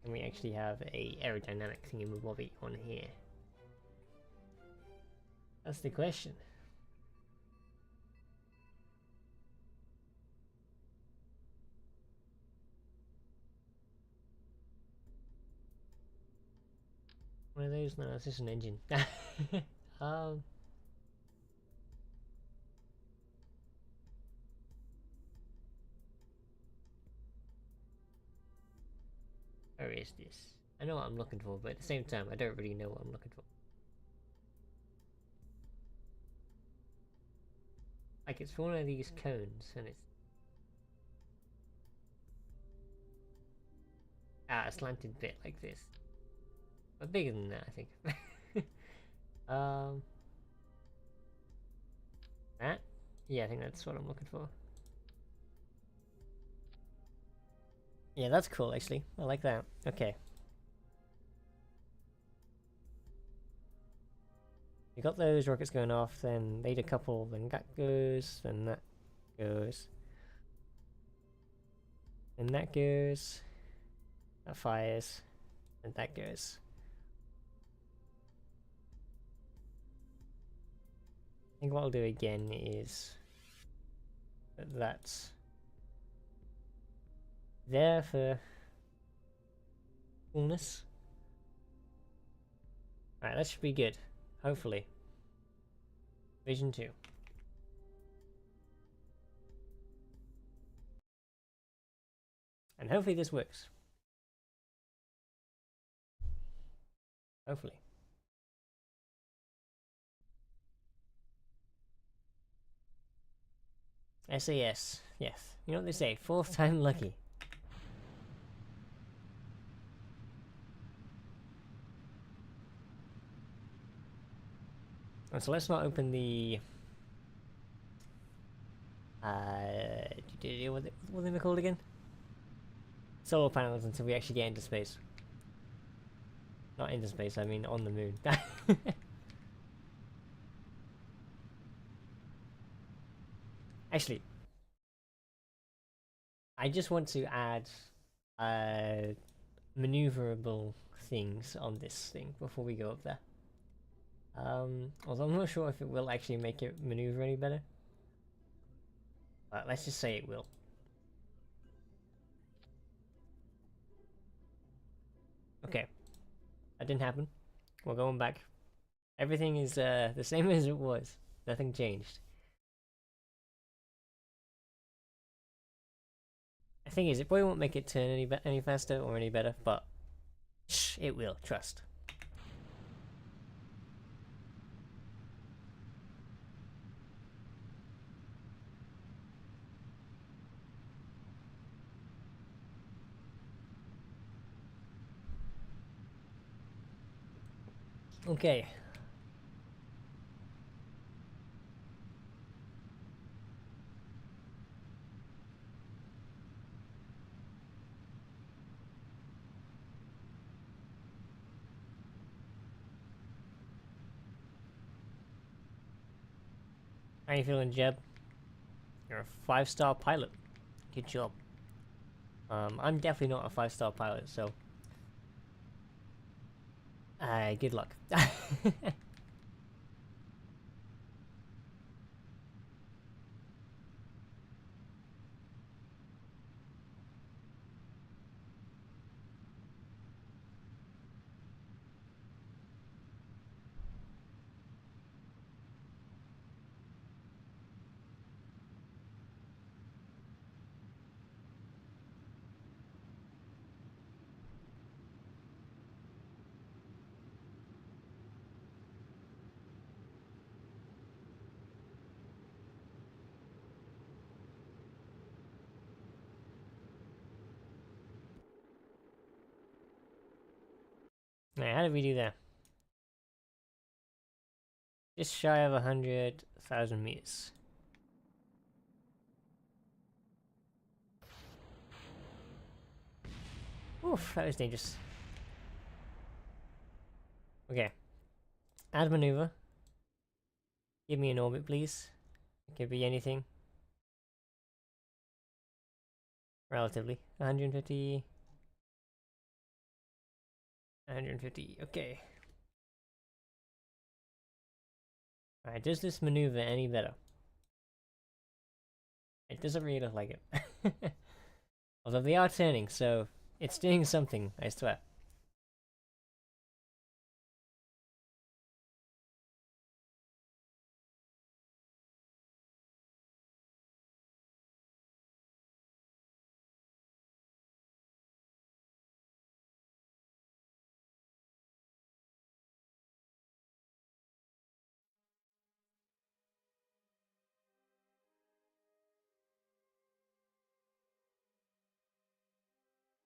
A: And we actually have a aerodynamic thingy-mabobby on here. That's the question. One of those? No, it's just an engine. um, where is this? I know what I'm looking for, but at the same time, I don't really know what I'm looking for. Like it's one of these cones, and it's a slanted bit like this. But bigger than that, I think. um, that? Yeah, I think that's what I'm looking for. Yeah, that's cool, actually. I like that. Okay. You got those rockets going off, then made a couple, then that goes, then that goes. Then that goes. That fires. And that goes. I think what I'll do again is that's there for coolness. Alright, that should be good. Hopefully. Vision 2. And hopefully this works. Hopefully. SAS. Yes. You know what they say, 4th time lucky. And so let's not open the... what are they called again? Solar panels until we actually get into space. Not into space, I mean on the moon. Actually, I just want to add maneuverable things on this thing before we go up there. Although I'm not sure if it will actually make it maneuver any better. But let's just say it will. Okay. That didn't happen. We're going back. Everything is the same as it was. Nothing changed. The thing is, it probably won't make it turn any faster or any better, but it will. Trust. Okay. How you feeling, Jeb? You're a 5-star pilot. Good job. I'm definitely not a 5-star pilot, so... good luck. Alright, how did we do there? Just shy of 100,000 meters. Oof, that was dangerous. Okay. Add maneuver. Give me an orbit, please. It could be anything. Relatively. 150. 150. Okay. Alright, does this maneuver any better? It doesn't really look like it. Although they are turning, so it's doing something, I swear.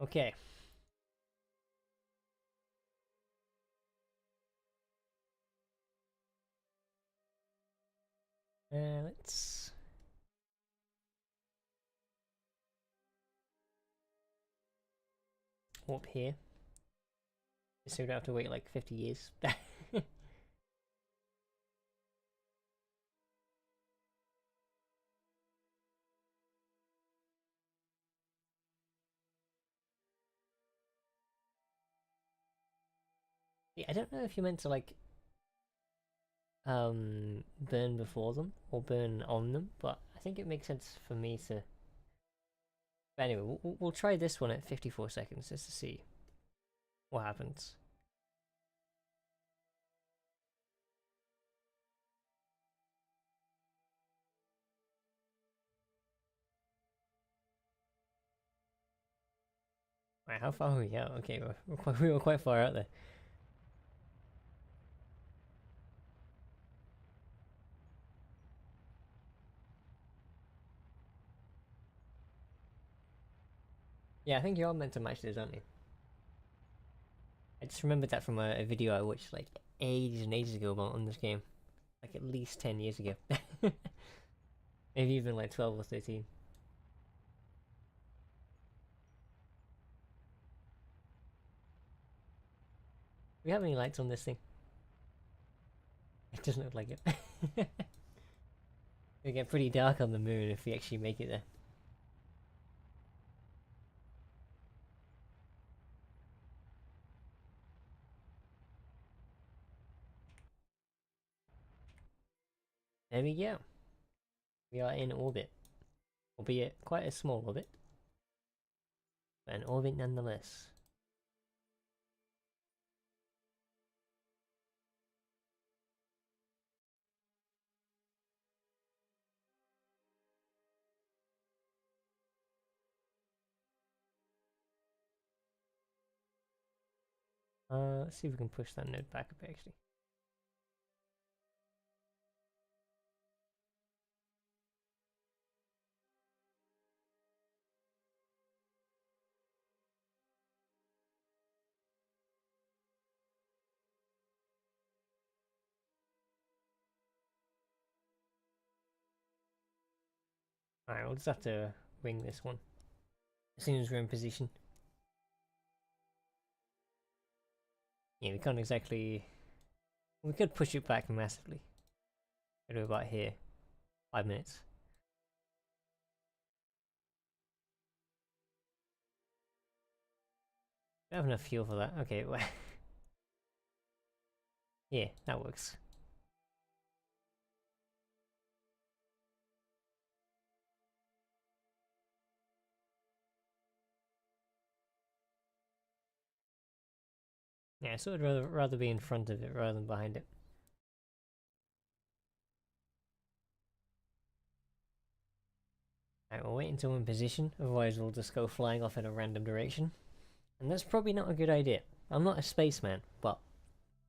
A: Okay. Let's... Up here. So we don't have to wait like 50 years. Yeah, I don't know if you're meant to like burn before them or burn on them, but I think it makes sense for me to. But anyway, we'll try this one at 54 seconds just to see what happens. Right, how far are we out? Okay, we were quite far out there. Yeah, I think you're all meant to match this, aren't you? I just remembered that from a video I watched like ages and ages ago about on this game. Like at least 10 years ago. Maybe even like 12 or 13. Do we have any lights on this thing? It doesn't look like it. It'll get pretty dark on the moon if we actually make it there. There we go. We are in orbit. Albeit quite a small orbit. But an orbit nonetheless. Let's see if we can push that node back a bit actually. Alright, we'll just have to wing this one. As soon as we're in position. Yeah, we can't exactly... We could push it back massively. Go to about here. 5 minutes. We have enough fuel for that. Okay, well... yeah, that works. Yeah, so I'd rather be in front of it rather than behind it. Alright, we'll wait until we're in position, otherwise we'll just go flying off in a random direction. And that's probably not a good idea. I'm not a spaceman, but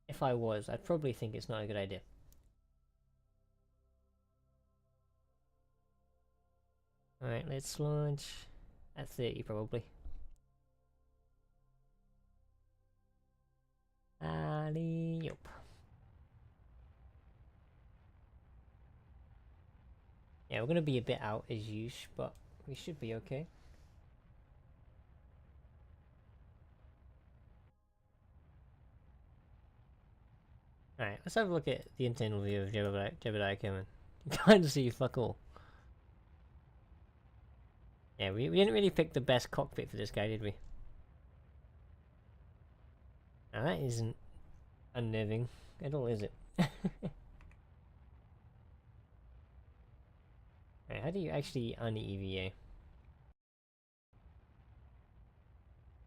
A: if I was, I'd probably think it's not a good idea. Alright, let's launch at 30 probably. Alley-oop. Yeah, we're gonna be a bit out as usual, but we should be okay. Alright, let's have a look at the internal view of Jebediah Cameron. You can't see fuck all. Yeah, we didn't really pick the best cockpit for this guy, did we? Now that isn't unnerving at all, is it? Right, how do you actually un-EVA?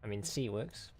A: I mean, C works.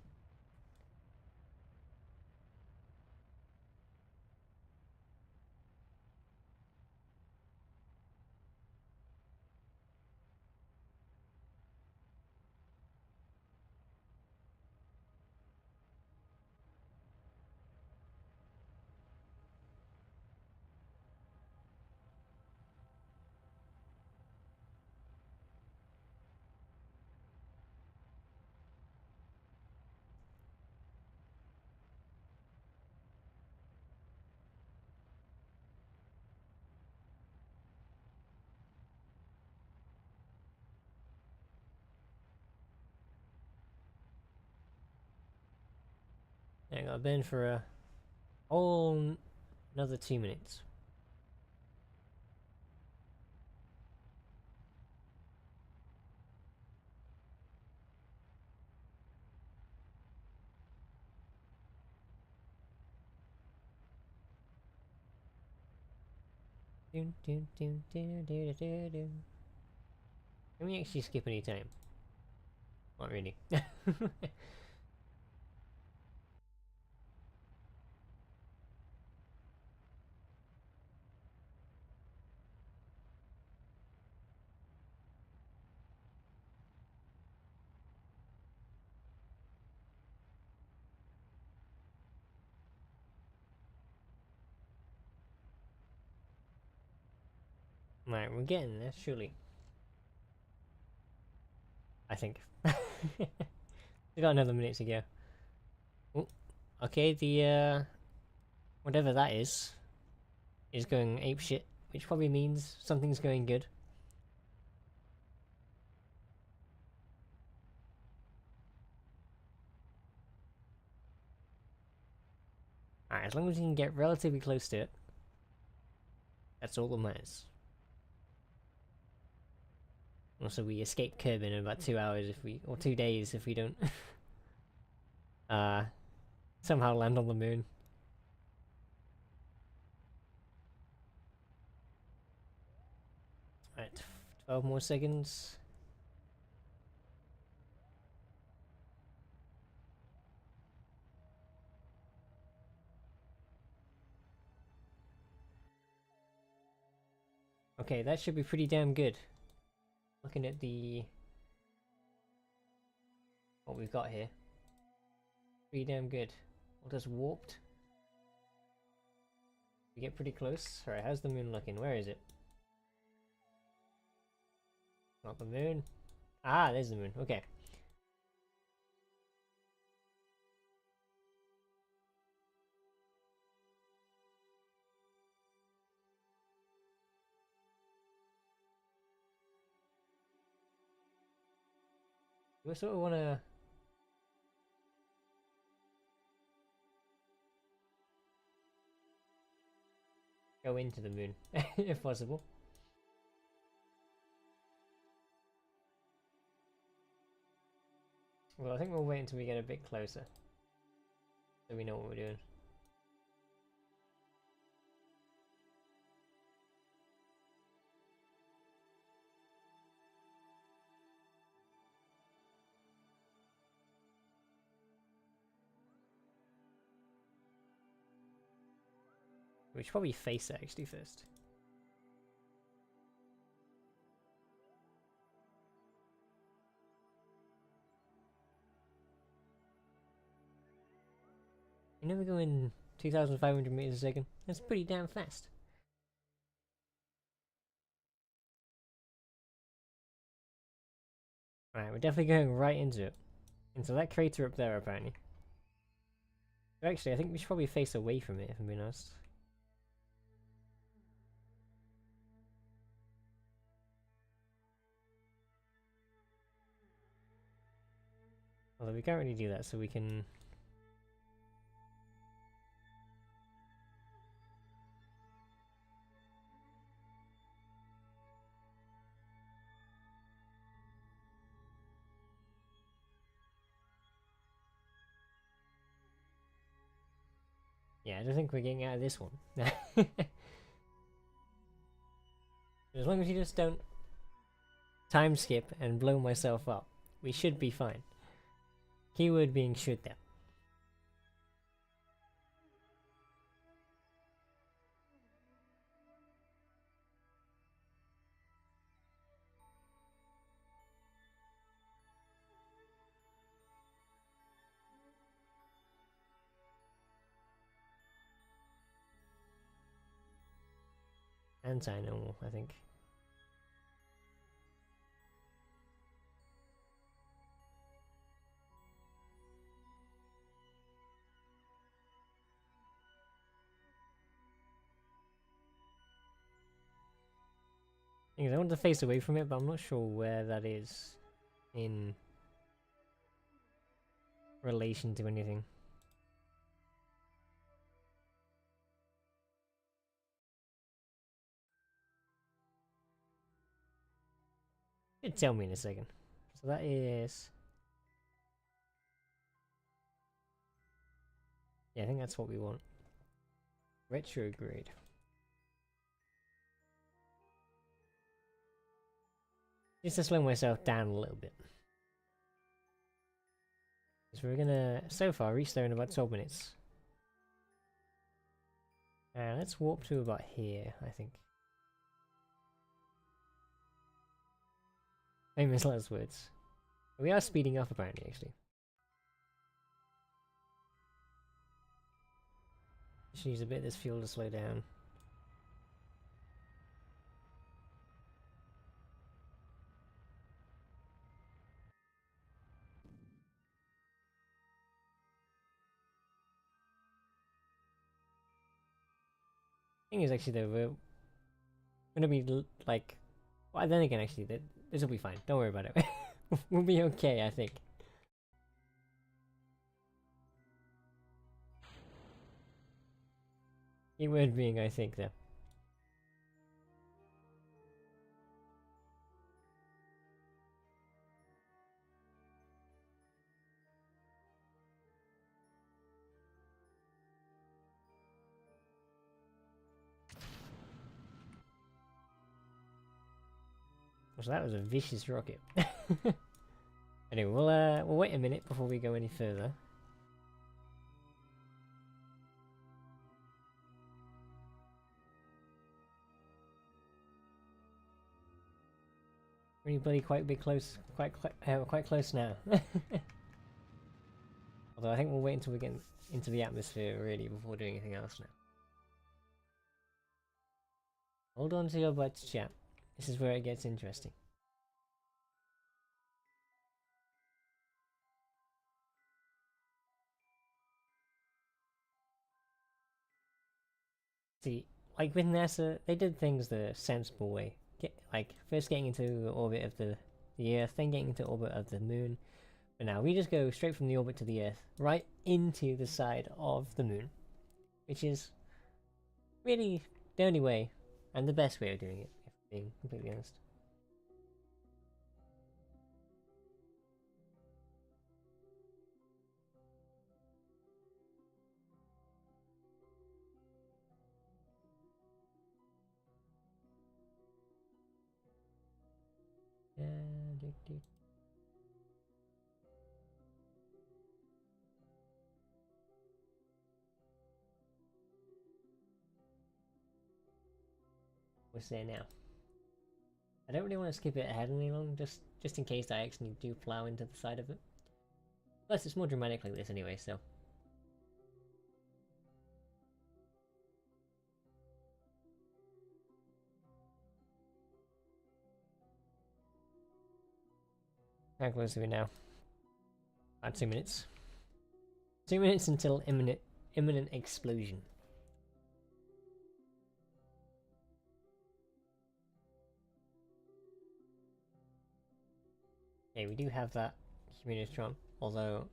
A: I got Ben for a whole another 2 minutes. Can we actually skip any time? Not really. Right, we're getting there, surely. I think. We got another minute to go. Oh, okay, the whatever that is going apeshit, which probably means something's going good. Alright, as long as you can get relatively close to it, that's all that matters. Also, we escape Curb in about 2 hours if we, or 2 days if we don't, somehow land on the moon. Alright, 12 more seconds. Okay, that should be pretty damn good. Looking at what we've got here. Pretty damn good. What does warped? We get pretty close. Alright, how's the moon looking? Where is it? Not the moon. Ah, there's the moon. Okay. We sort of want to go into the moon, if possible. Well, I think we'll wait until we get a bit closer, so we know what we're doing. We should probably face it actually first. You know we're going 2,500 meters a second. That's pretty damn fast. Right, we're definitely going right into it. Into that crater up there, apparently. So actually, I think we should probably face away from it, if I'm being honest. Although we can't really do that, so we can... Yeah, I don't think we're getting out of this one. As long as you just don't time skip and blow myself up, we should be fine. Keyword being should there. Anti-normal, I think. I want to face away from it, but I'm not sure where that is in relation to anything. It'll tell me in a second. So that is... Yeah, I think that's what we want. Retrograde. Just to slow myself down a little bit. So we're gonna, so far, reach there in about 12 minutes. Let's warp to about here, I think. Famous last words. We are speeding up apparently, actually. Just use a bit of this fuel to slow down. Thing is, actually, though, we're gonna be like, well, then again, actually, this will be fine. Don't worry about it. We'll be okay, I think. Keyword being, I think, though. So that was a vicious rocket. Anyway, we'll wait a minute before we go any further. Anybody quite close now. Although I think we'll wait until we get into the atmosphere really before doing anything else now. Hold on to your butts, chat. This is where it gets interesting. See, like with NASA, they did things the sensible way. Like, first getting into orbit of the Earth, then getting into orbit of the Moon. But now we just go straight from the orbit to the Earth, right into the side of the Moon. Which is really the only way, and the best way of doing it, if I'm being completely honest. What's there now? I don't really want to skip it ahead any long, just in case I actually do plow into the side of it. Plus, it's more dramatic like this anyway, so. How close are we now? About 2 minutes. 2 minutes until imminent explosion. Okay, we do have that Humanitron, although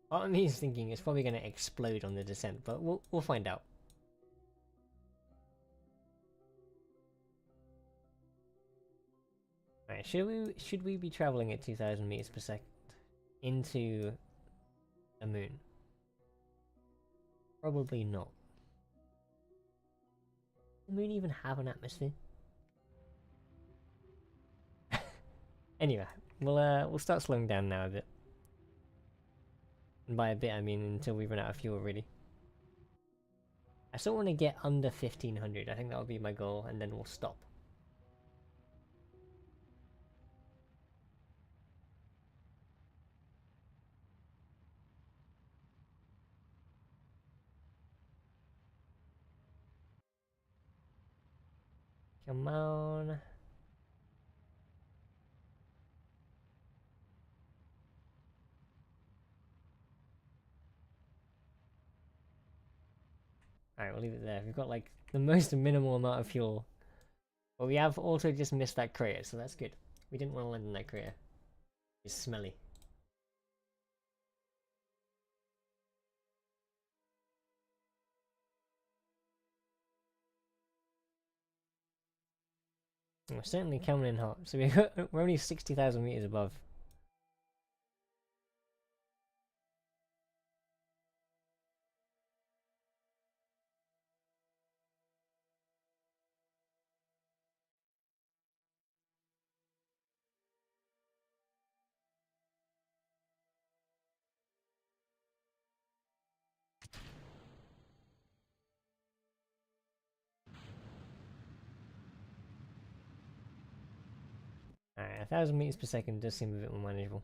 A: part of me is thinking it's probably going to explode on the descent, but we'll find out. Alright, should we be traveling at 2,000 meters per second into the Moon? Probably not. Does the Moon even have an atmosphere? Anyway, we'll start slowing down now a bit. And by a bit, I mean until we run out of fuel, really. I still want to get under 1,500. I think that would be my goal, and then we'll stop. Come on. Alright, we'll leave it there. We've got like the most minimal amount of fuel. But we have also just missed that crater, so that's good. We didn't want to land in that crater. It's smelly. We're certainly coming in hot. So we're only 60,000 meters above. Alright, 1,000 meters per second does seem a bit more manageable.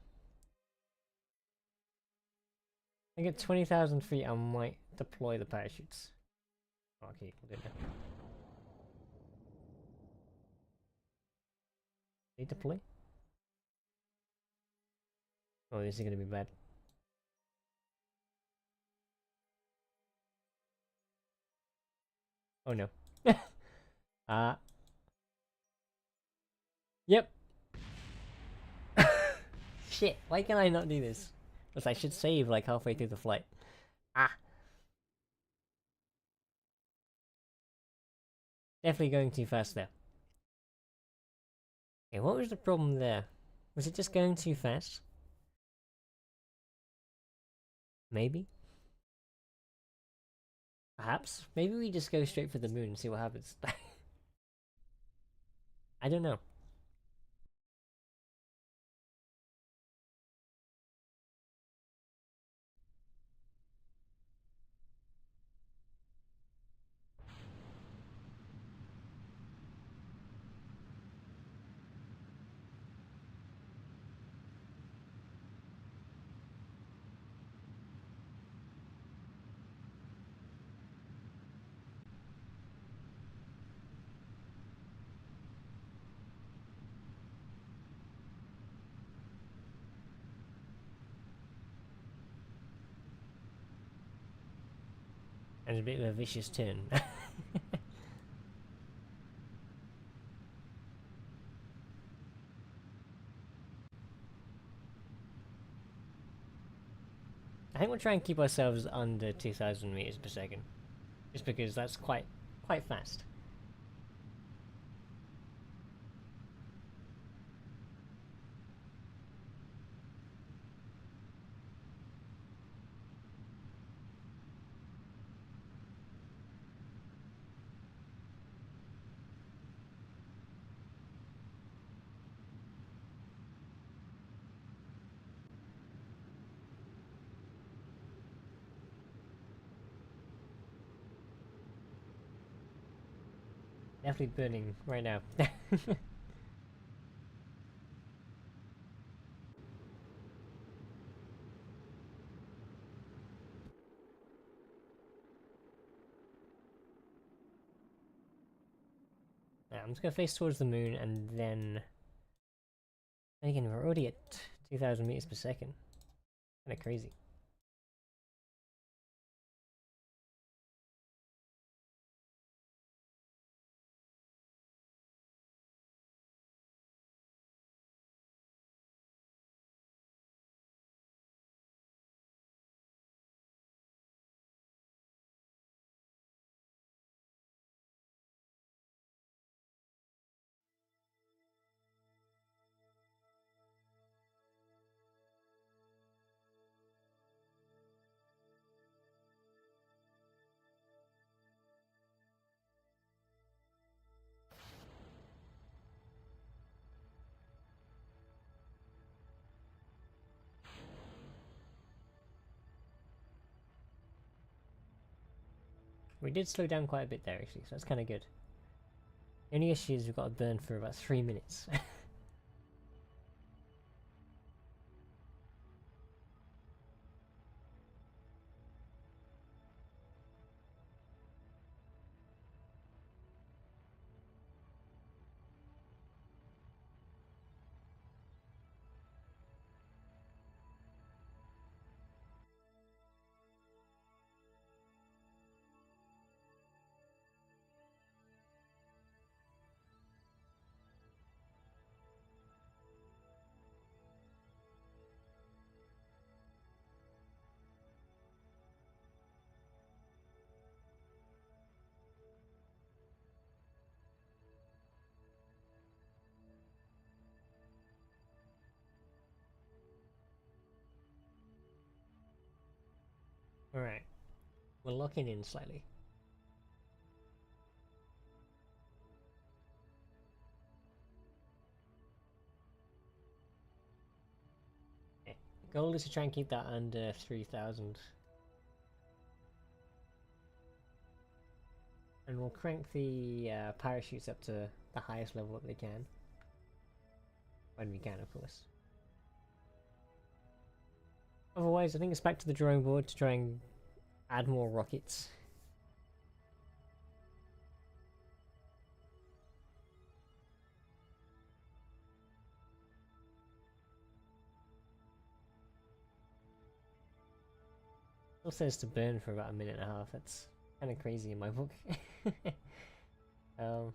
A: I get 20,000 feet, I might deploy the parachutes. Okay, we'll do it now. They deploy? Oh, this is gonna be bad. Oh no. Yep. Shit, why can I not do this? Because I should save like halfway through the flight. Ah. Definitely going too fast there. Okay, what was the problem there? Was it just going too fast? Maybe? Perhaps? Maybe we just go straight for the moon and see what happens. I don't know. And a bit of a vicious turn. I think we'll try and keep ourselves under 2,000 meters per second. Just because that's quite fast. Definitely burning right now. Yeah, I'm just gonna face towards the moon and then... Again, we're already at 2,000 meters per second. Kinda crazy. We did slow down quite a bit there actually, so that's kinda good. The only issue is we've got to burn for about 3 minutes. Alright, we're locking in slightly. Okay. The goal is to try and keep that under 3,000. And we'll crank the parachutes up to the highest level that they can. When we can, of course. Otherwise, I think it's back to the drawing board to try and add more rockets. It says to burn for about 1.5 minutes. That's kind of crazy in my book. um,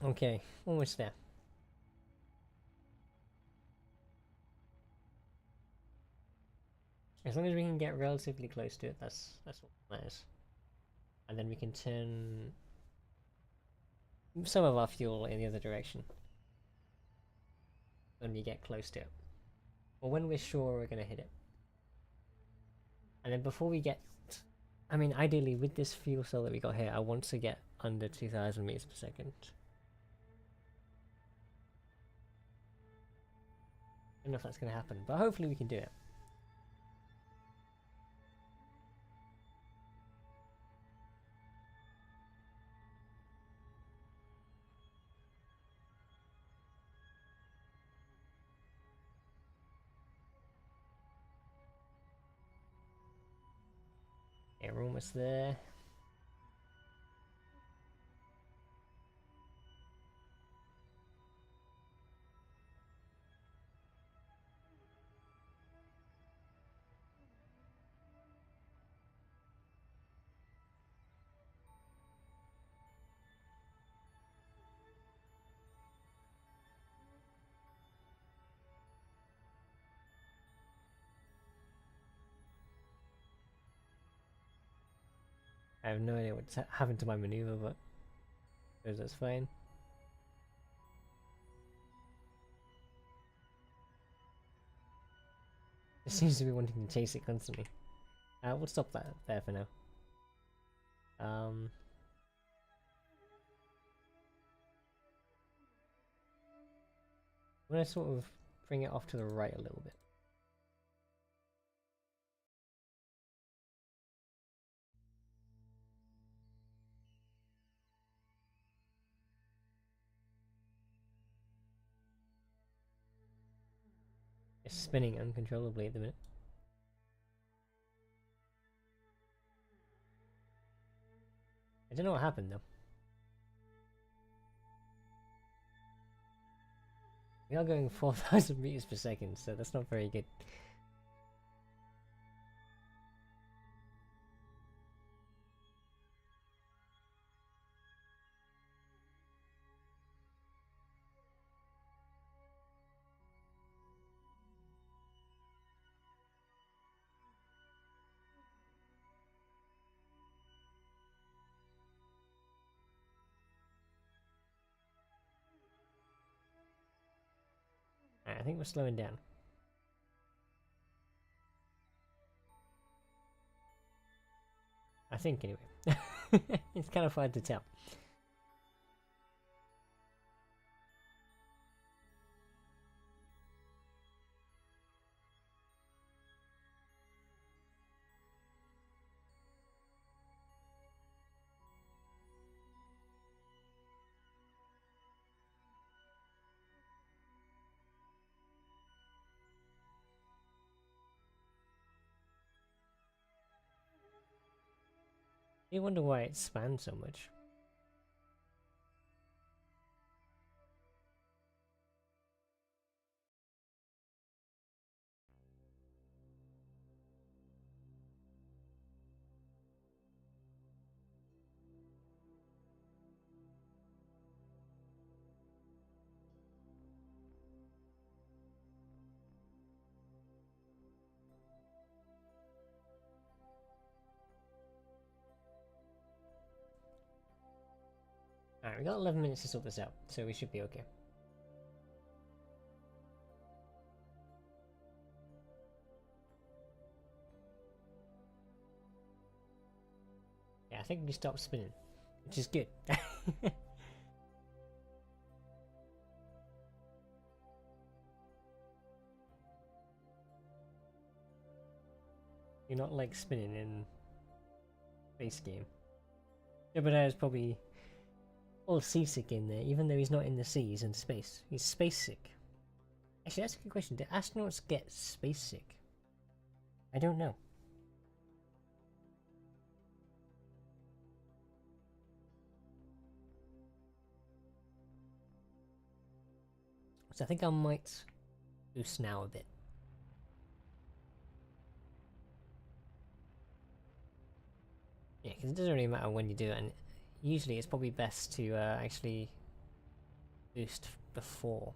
A: okay, almost there. As long as we can get relatively close to it, that's what matters. And then we can turn some of our fuel in the other direction when we get close to it. Or when we're sure we're going to hit it. And then before we get... I mean, ideally, with this fuel cell that we got here, I want to get under 2,000 meters per second. I don't know if that's going to happen, but hopefully we can do it. Yeah, we're almost there. I have no idea what's happened to my maneuver, but that's fine. It seems to be wanting to chase it constantly. We'll stop that there for now. I'm gonna sort of bring it off to the right a little bit. It's spinning uncontrollably at the minute. I don't know what happened though. We are going 4,000 meters per second, so that's not very good. I think we're slowing down. I think anyway. It's kind of hard to tell. You wonder why it spanned so much. we got 11 minutes to sort this out, so we should be okay. Yeah, I think we stopped spinning, which is good. You're not like spinning in base game. Jebediah is probably all seasick in there, even though he's not in the sea, he's in space. He's space sick. Actually, that's a good question. Do astronauts get space sick? I don't know. So I think I might boost now a bit. Yeah, because it doesn't really matter when you do it, and usually it's probably best to actually boost before.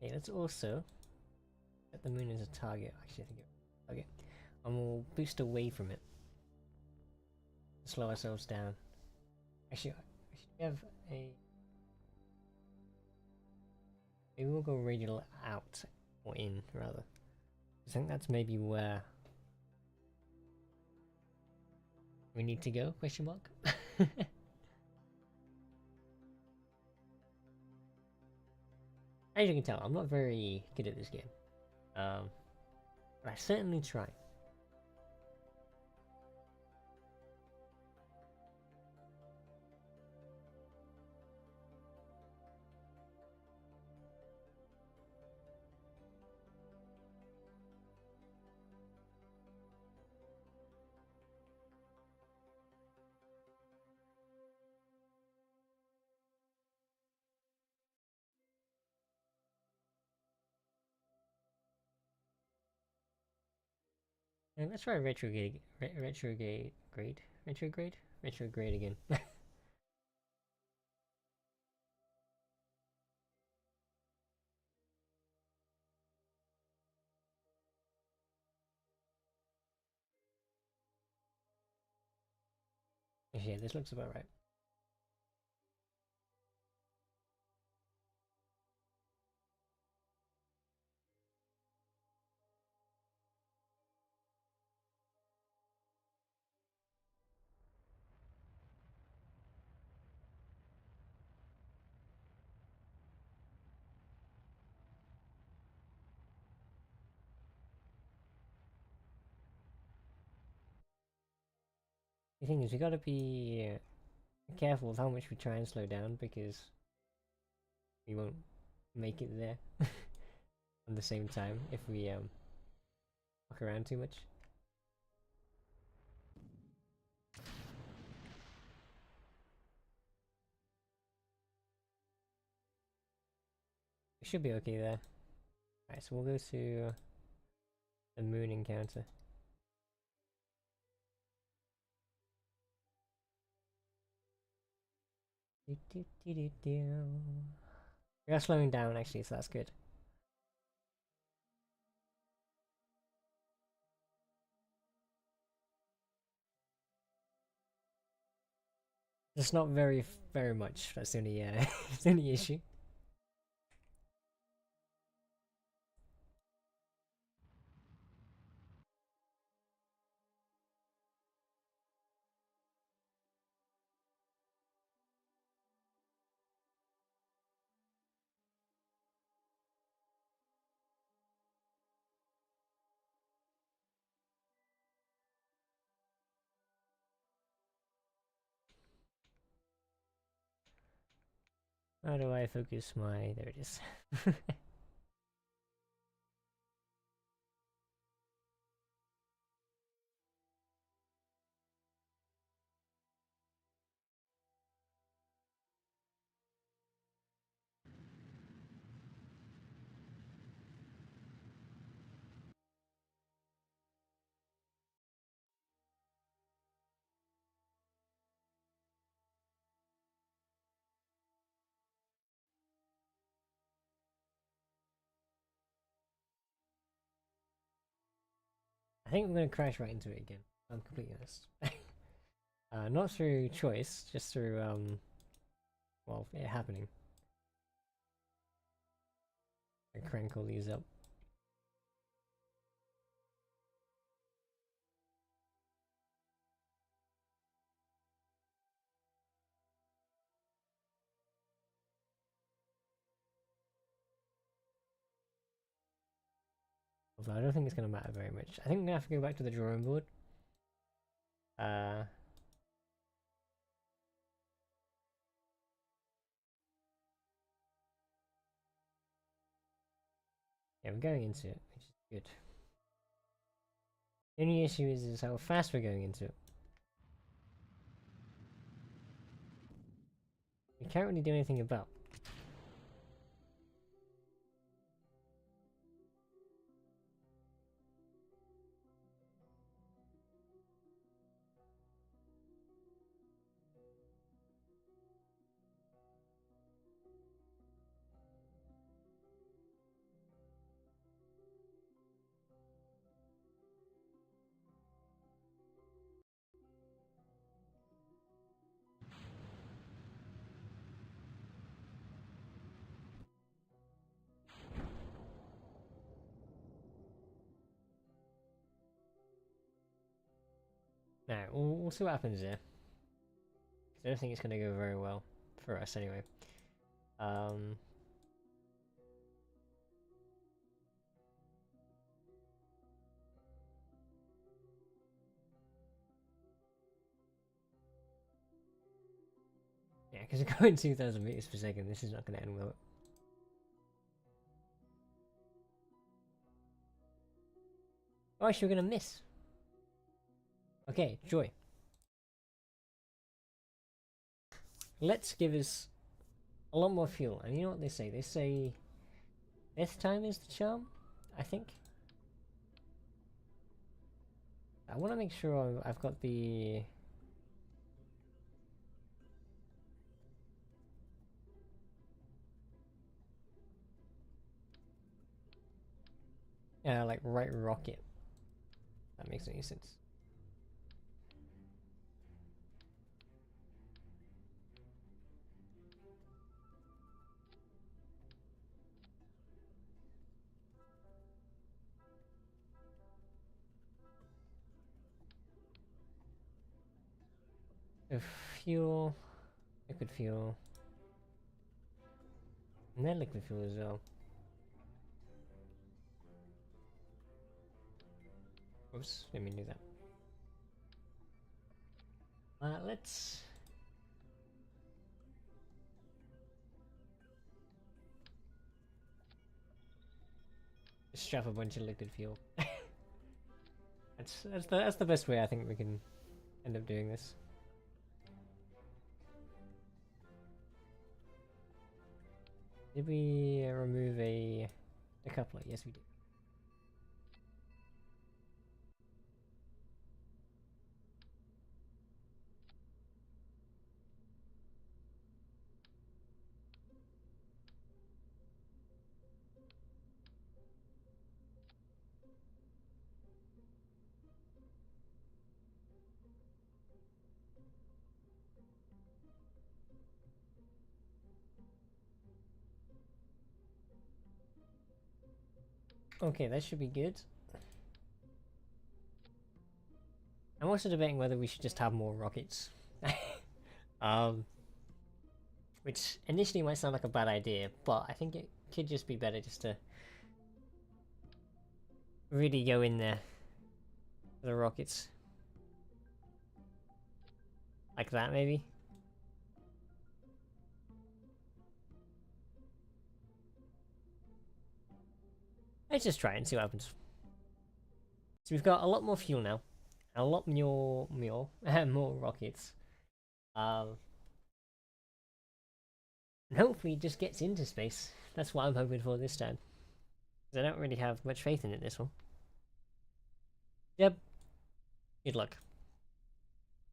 A: Okay, let's also set the moon as a target. Actually, I think it's a target. And we'll boost away from it. Slow ourselves down. Actually, we have a... Maybe we'll go radial out, or in, rather. I think that's maybe where we need to go, question mark? As you can tell, I'm not very good at this game. But I certainly try. And let's try retrograde again. Yeah, this looks about right. The thing is, we gotta be careful with how much we try and slow down, because we won't make it there at the same time if we walk around too much. We should be okay there. Alright, so we'll go to the moon encounter. We are slowing down actually, so that's good. Just not very much. That's the only that's the only issue. How do I focus my... There it is. I think I'm gonna crash right into it again. I'm completely honest. Not through choice, just through well, it happening. I crank all these up. Although I don't think it's gonna matter very much. I think I'm gonna have to go back to the drawing board. Uh, yeah, we're going into it, which is good. The only issue is how fast we're going into it. We can't really do anything about. Now, we'll see what happens there. I don't think it's gonna go very well for us anyway. Um, yeah, because we're going 2,000 meters per second. This is not gonna end well. Oh, actually, we're gonna miss. Okay, joy. Let's give us a lot more fuel. And you know what they say? They say this time is the charm, I think. I want to make sure I've got the... like right rocket. That makes any sense. So fuel, liquid fuel, and then liquid fuel as well. Oops, didn't mean to do that. Let's... strap a bunch of liquid fuel. That's the best way I think we can end up doing this. Did we remove a coupler? Yes, we did. Okay, that should be good. I'm also debating whether we should just have more rockets. um, which initially might sound like a bad idea, but I think it could just be better just to really go in there for the rockets. Like that, maybe? Let's just try it and see what happens. So we've got a lot more fuel now. A lot more rockets. And hopefully it just gets into space. That's what I'm hoping for this time. Because I don't really have much faith in it this one. Yep. Good luck.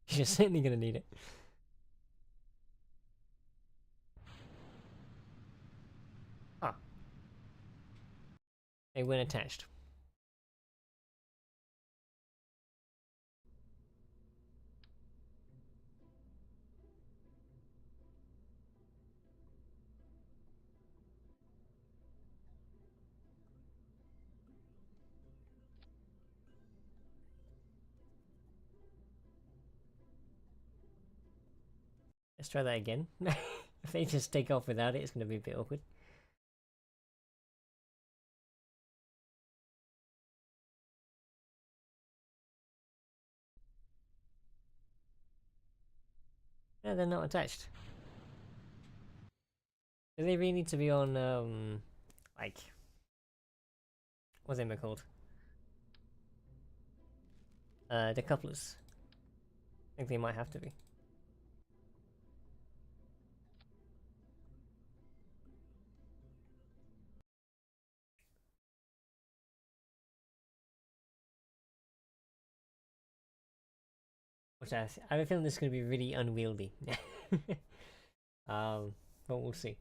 A: You're certainly gonna need it. Ah. They weren't attached. Let's try that again. If they just take off without it, it's going to be a bit awkward. No, they're not attached. Do they really need to be on, like, what's it called? The couplers. I think they might have to be. Which I have a feeling this is going to be really unwieldy. But we'll see.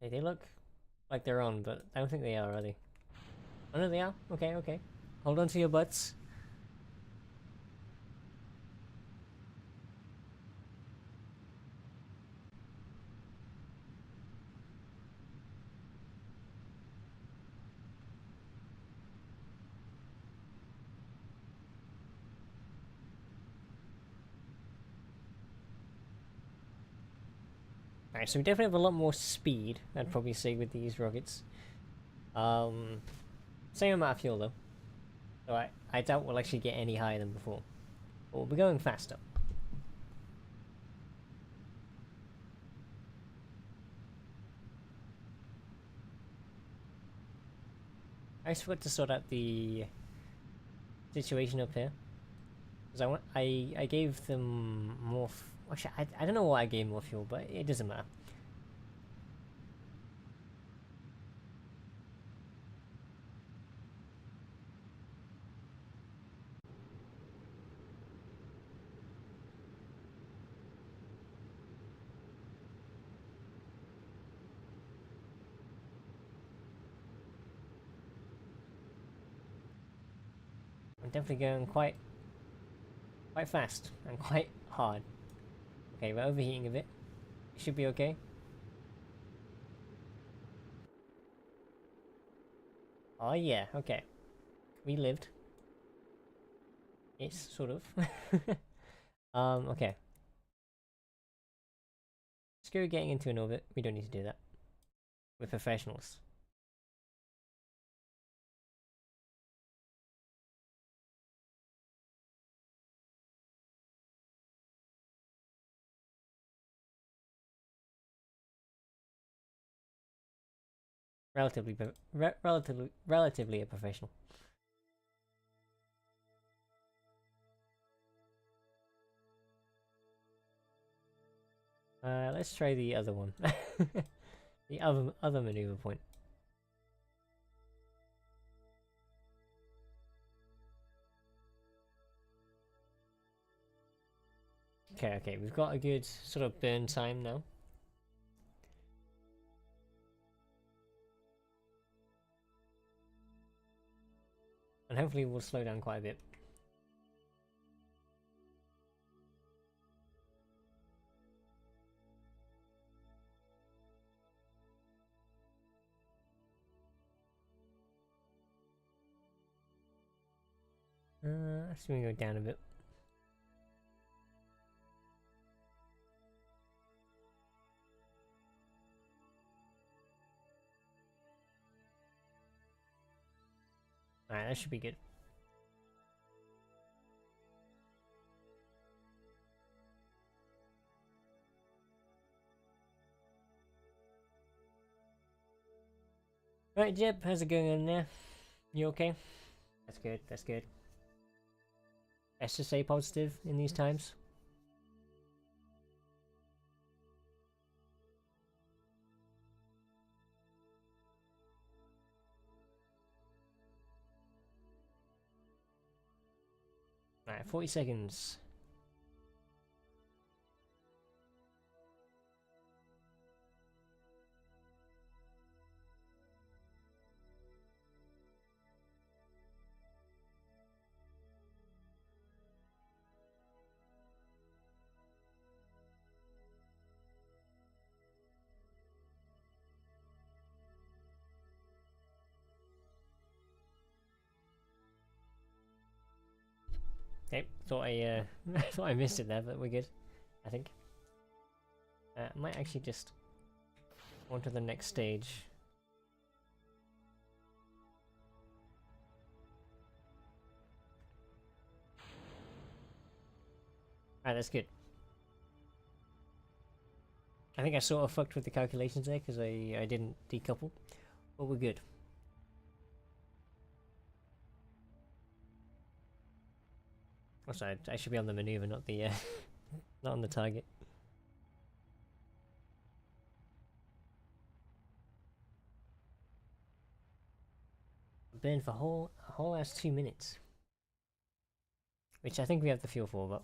A: They look like they're on, but I don't think they are they? Oh no, they are? Okay, okay. Hold on to your butts. Alright, so we definitely have a lot more speed, I'd probably say, with these rockets. Same amount of fuel though. So I doubt we'll actually get any higher than before. But we'll be going faster. I just forgot to sort out the situation up here. Because I gave them more... Actually, I don't know why I gave more fuel, but it doesn't matter. I'm definitely going quite fast and quite hard. Okay, we're overheating a bit. It should be okay. Oh yeah, okay. We lived. It's sort of. Okay. Screw getting into an orbit. We don't need to do that. We're professionals. Relatively a professional. Let's try the other one. The other maneuver point. Okay, we've got a good sort of burn time now. And hopefully we'll slow down quite a bit. Let's go down a bit. Alright, that should be good. Right, Jeb, how's it going in there? You okay? That's good, that's good. Best to stay positive in these times. Alright, 40 seconds. Okay, thought I thought I missed it there, but we're good. I think. I might actually just on to the next stage. Alright, that's good. I think I sort of fucked with the calculations there because I didn't decouple, but we're good. Also, I should be on the maneuver, not the not on the target. Burned for a whole ass 2 minutes, which I think we have the fuel for, but.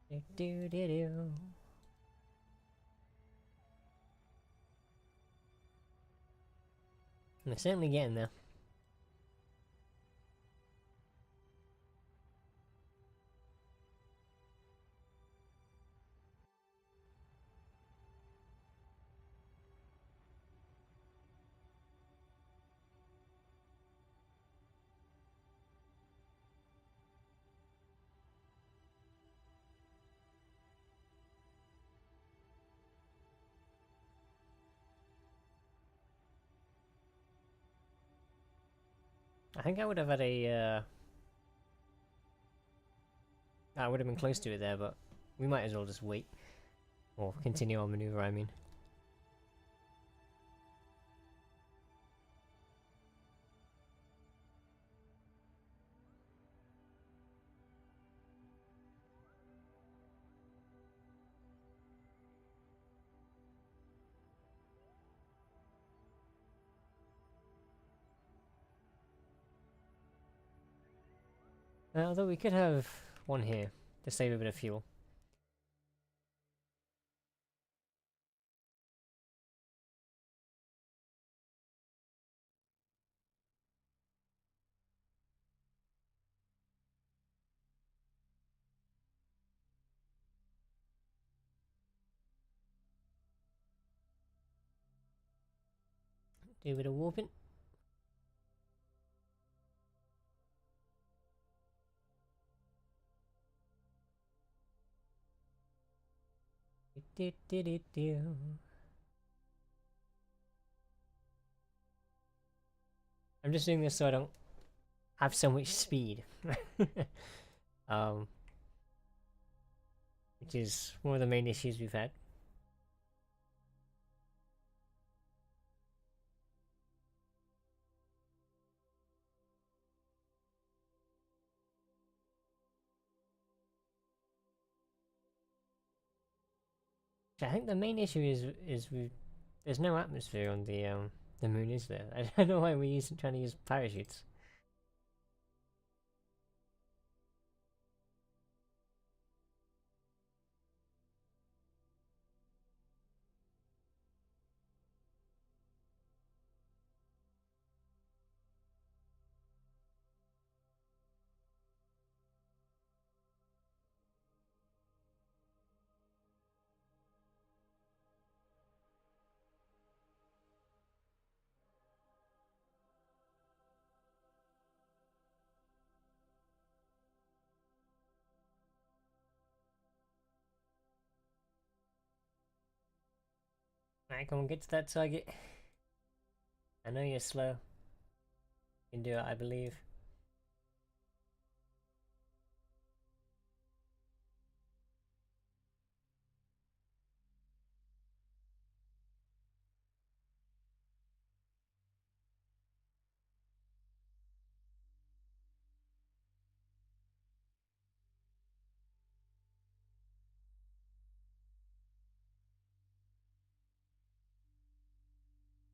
A: Do do do do. We're certainly getting there. I think I would have had a. I would have been close to it there, but we might as well just wait. Or continue our maneuver, I mean. Although we could have one here to save a bit of fuel. Do a bit of warping. Do, do, do, do. I'm just doing this so I don't have so much speed. um, which is one of the main issues we've had. I think the main issue is there's no atmosphere on the moon, is there? I don't know why we're trying to use parachutes. Alright, come on, get to that target. I know you're slow. You can do it, I believe.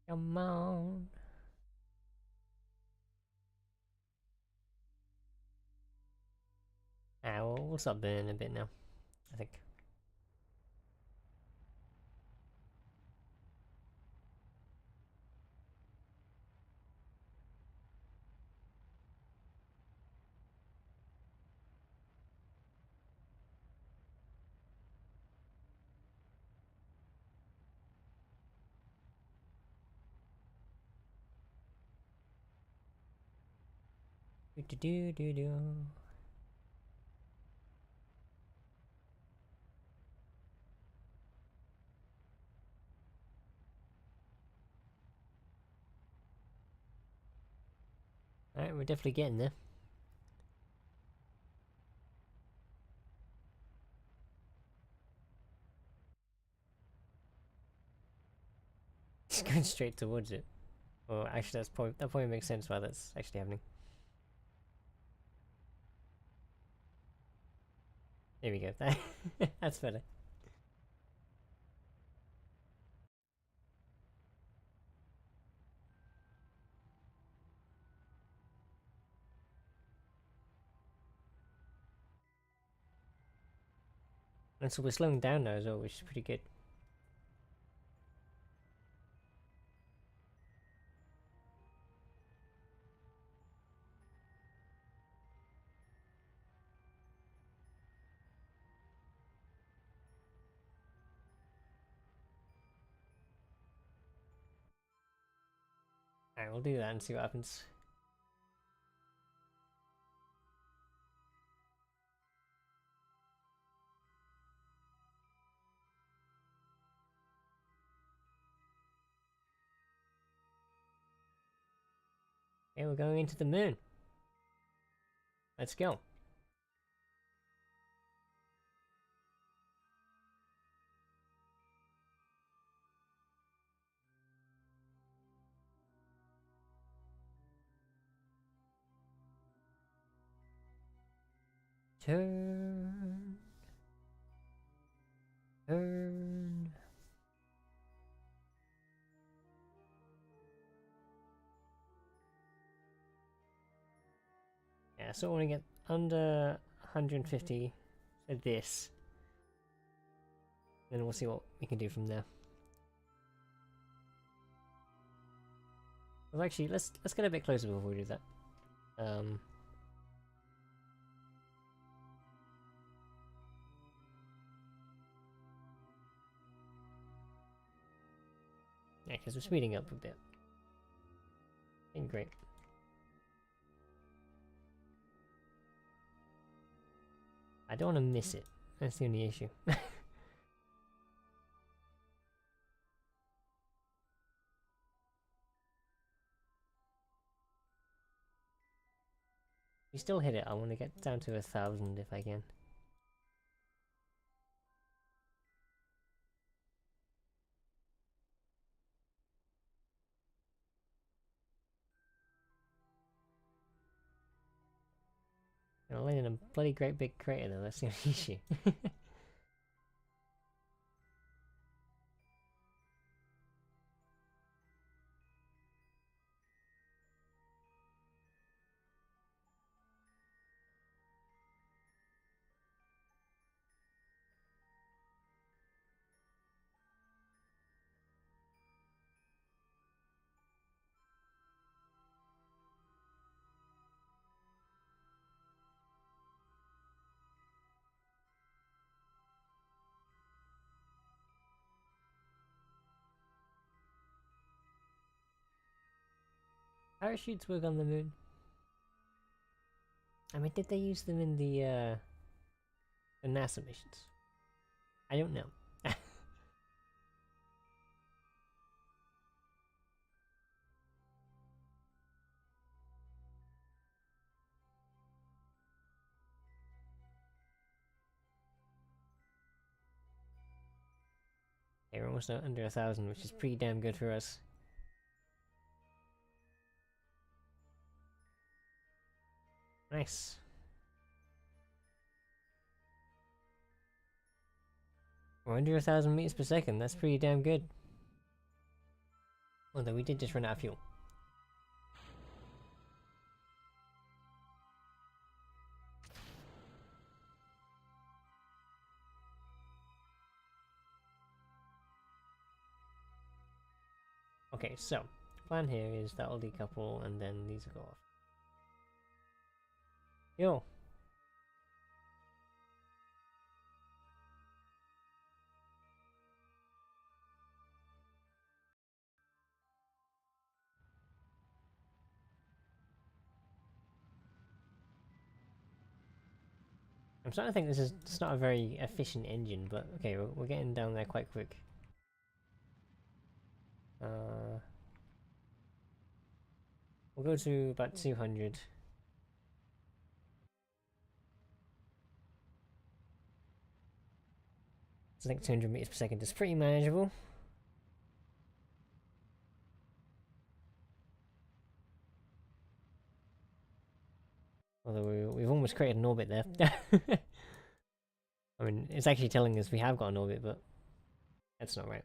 A: Come on. We'll stop burning a bit now, I think. Do do do do do. Alright, we're definitely getting there. Just going straight towards it. Well, actually, that probably makes sense why that's actually happening. There we go. That's better. And so we're slowing down now as well, which is pretty good. Alright, we'll do that and see what happens. Okay, we're going into the moon. Let's go. Turn. Turn. Yeah, so I want to get under 150 at this. Then we'll see what we can do from there. Well, actually, let's get a bit closer before we do that. Yeah, because we're speeding up a bit. Great. I don't want to miss it. That's the only issue. We still hit it. I want to get down to 1,000 if I can. And I'll land in a bloody great big crater though, that's the only issue. Parachutes work on the moon. I mean, did they use them in the NASA missions? I don't know. Okay, we're almost under 1,000, which is pretty damn good for us. Nice. We're under 1,000 meters per second, that's pretty damn good. Although we did just run out of fuel. Okay, so, the plan here is that I'll decouple and then these will go off. Yo! I'm starting to think this is it's not a very efficient engine, but okay, we're getting down there quite quick. We'll go to about 200. I think 200 meters per second is pretty manageable. Although we've almost created an orbit there. I mean, it's actually telling us we have got an orbit, but that's not right.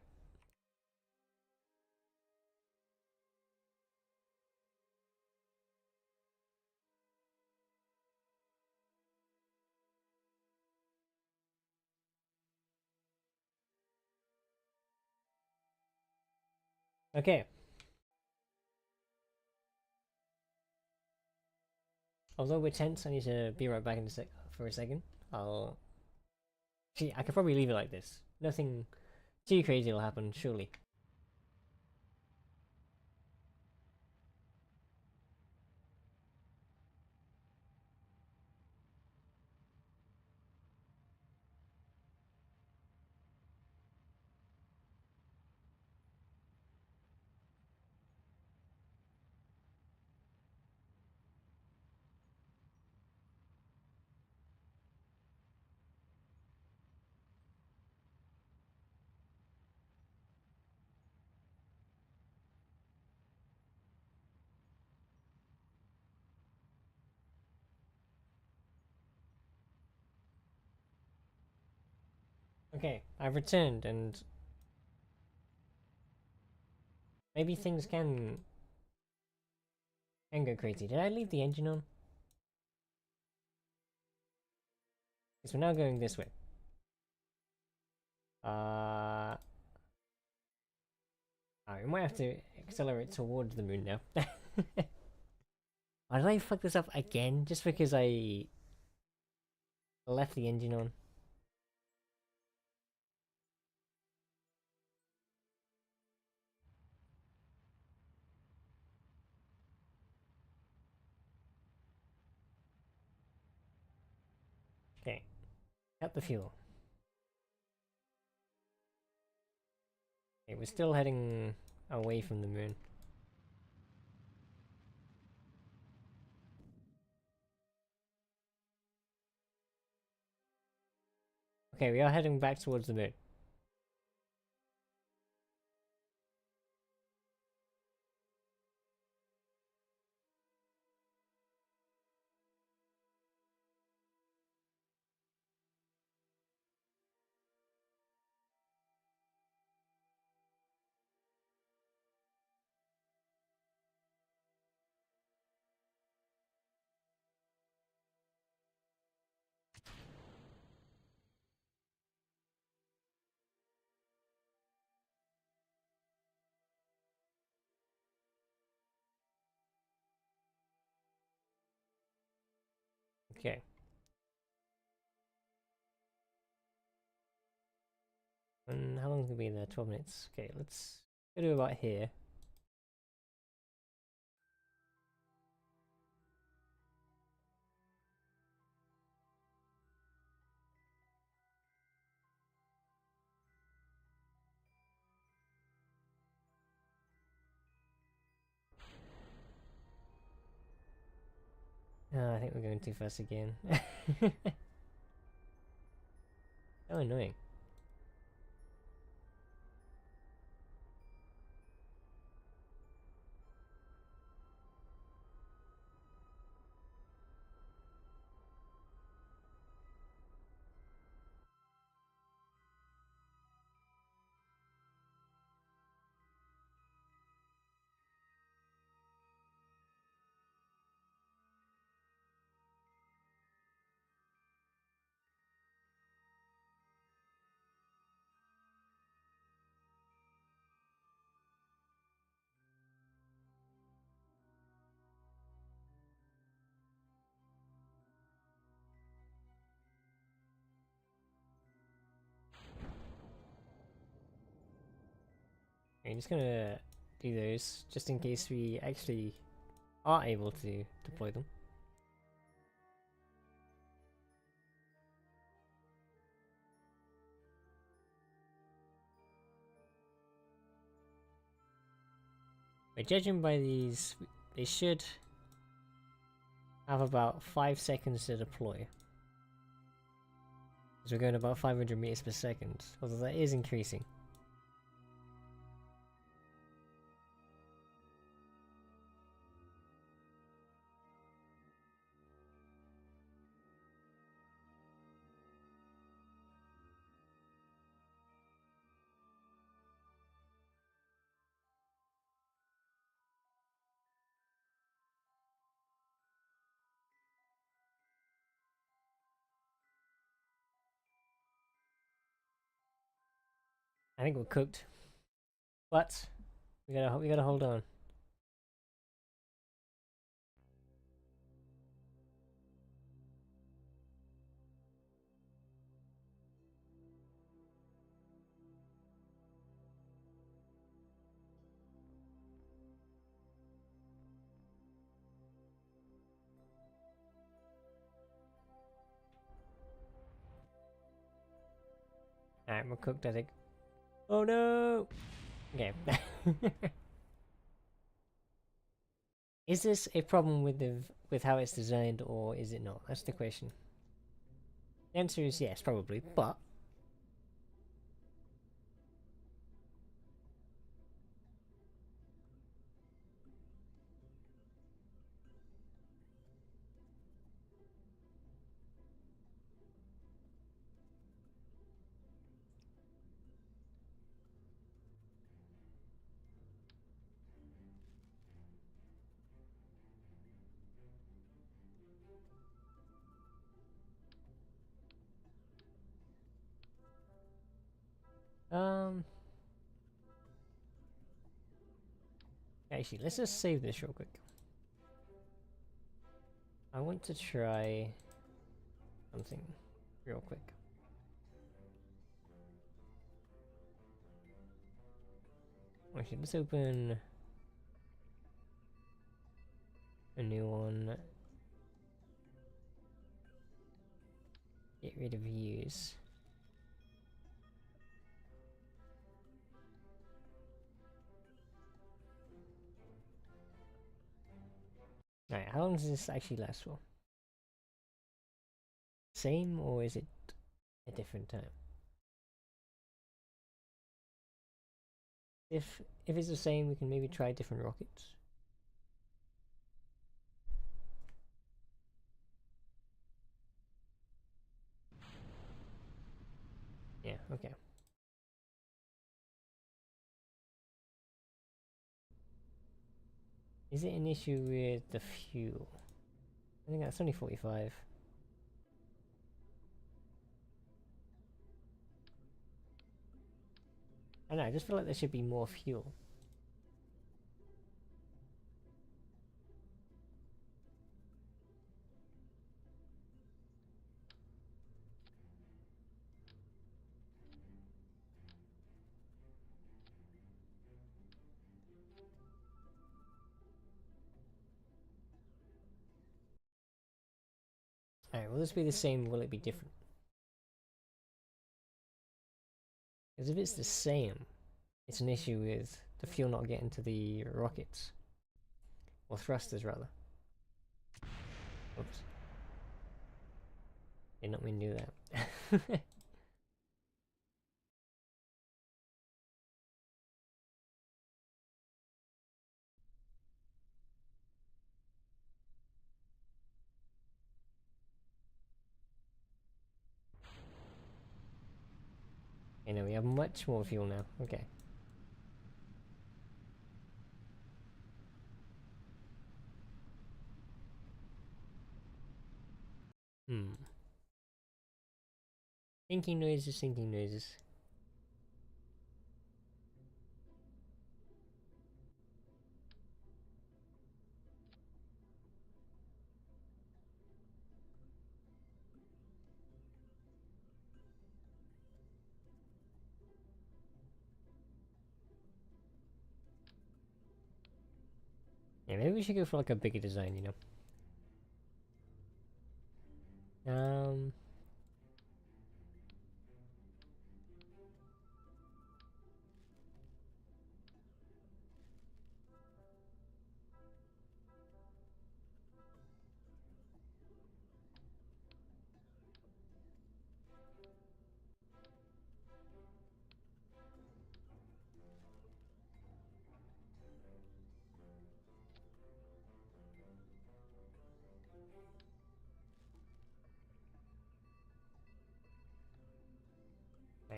A: Okay. Although we're tense, I need to be right back in for a second. See, I could probably leave it like this. Nothing too crazy will happen, surely. Okay, I've returned, and maybe things can go crazy. Did I leave the engine on? Because we're now going this way. We might have to accelerate towards the moon now. Why did I fuck this up again? Just because I left the engine on? Okay, cut the fuel. Okay, we're still heading away from the moon. Okay, we are heading back towards the moon. Okay. And how long will we be in there? 12 minutes. Okay, let's go to about here. I think we're going too fast again. So annoying. I'm just gonna do those just in case we actually are able to deploy them. But judging by these, they should have about 5 seconds to deploy. Because we're going about 500 meters per second, although that is increasing. I think we're cooked, but we gotta hold on. Alright, we're cooked, I think. Oh no! Okay. Is this a problem with how it's designed, or is it not? That's the question. The answer is yes, probably, but actually, let's just save this real quick. I want to try something real quick. Actually, let's open a new one. Get rid of views. Alright, how long does this actually last for? Same, or is it a different time? If it's the same, we can maybe try different rockets. Yeah, okay. Is it an issue with the fuel? I think that's only 45. I don't know, I just feel like there should be more fuel. Alright, will this be the same? Will it be different? Because if it's the same, it's an issue with the fuel not getting to the rockets. Or thrusters, rather. Oops. Did not mean to do that. You know, we have much more fuel now. Okay. Hmm. Sinking noises, sinking noises. Yeah, maybe we should go for like a bigger design, you know? Um...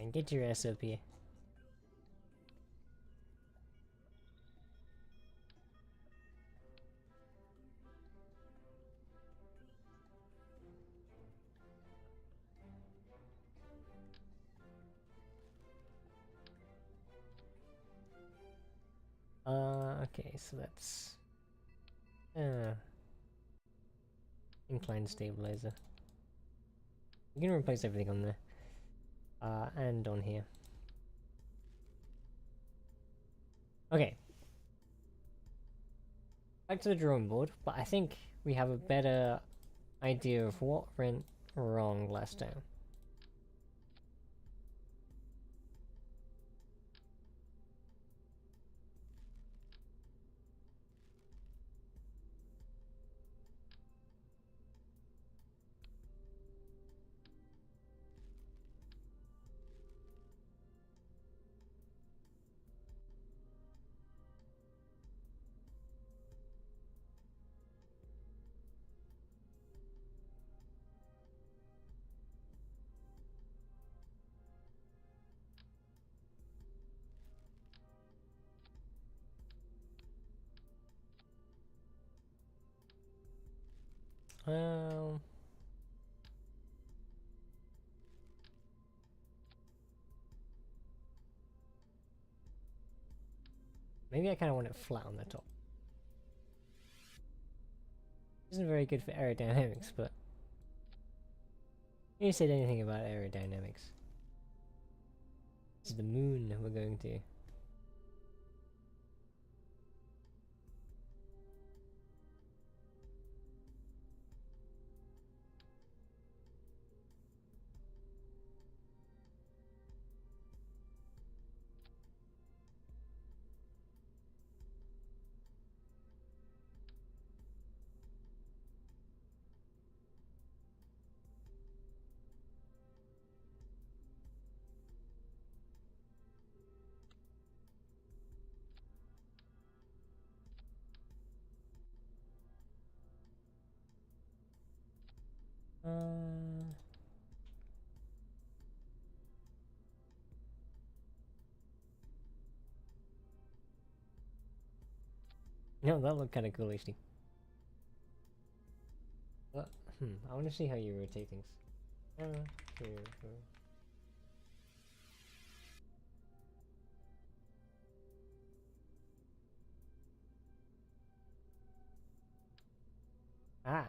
A: Alright, get your ass up here. Okay, so that's... incline stabilizer. We can replace everything on there. And on here. Okay. Back to the drawing board, but I think we have a better idea of what went wrong last time. Well... maybe I kind of want it flat on the top. Isn't very good for aerodynamics, but... who said anything about aerodynamics? This is the moon we're going to. No, that looked kind of cool actually. But, I want to see how you rotate things. Here. Ah!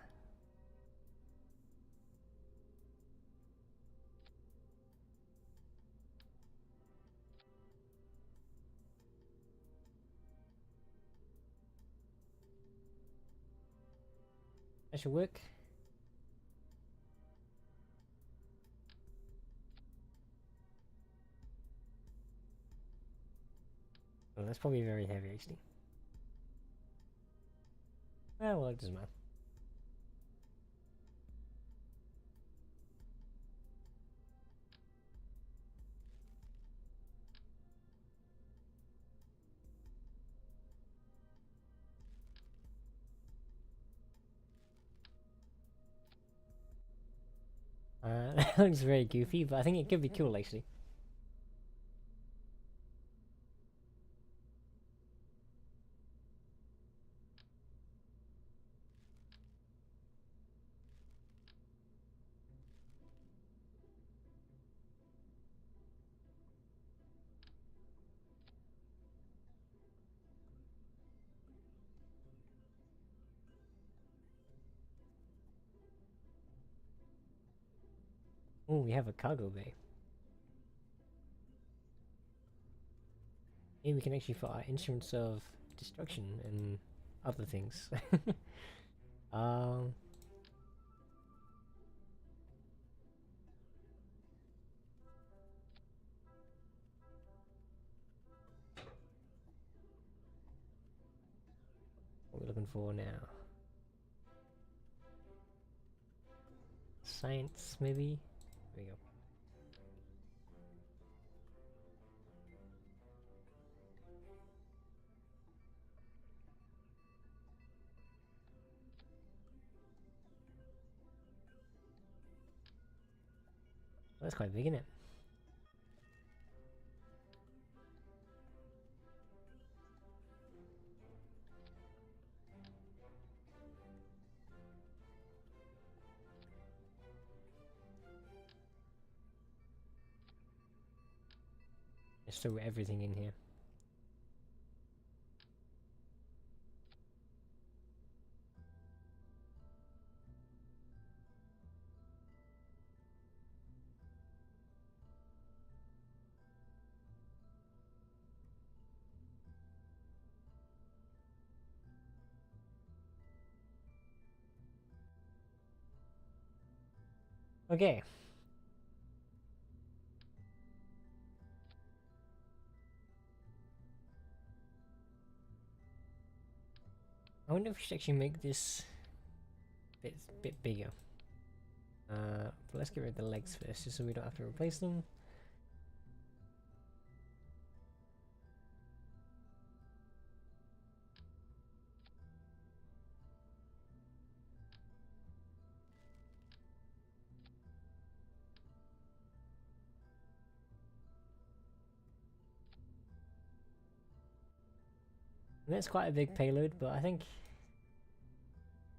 A: That should work. Oh, that's probably very heavy actually. Ah, well, it doesn't matter. That looks very goofy, but I think it could be cool actually. Oh, we have a cargo bay. Maybe we can actually put our instruments of destruction and other things. um... what are we looking for now? Science, maybe? There we go. That's quite big, isn't it? Just throw everything in here. Okay. I wonder if we should actually make this bit bigger. But let's get rid of the legs first, just so we don't have to replace them. And that's quite a big payload, but I think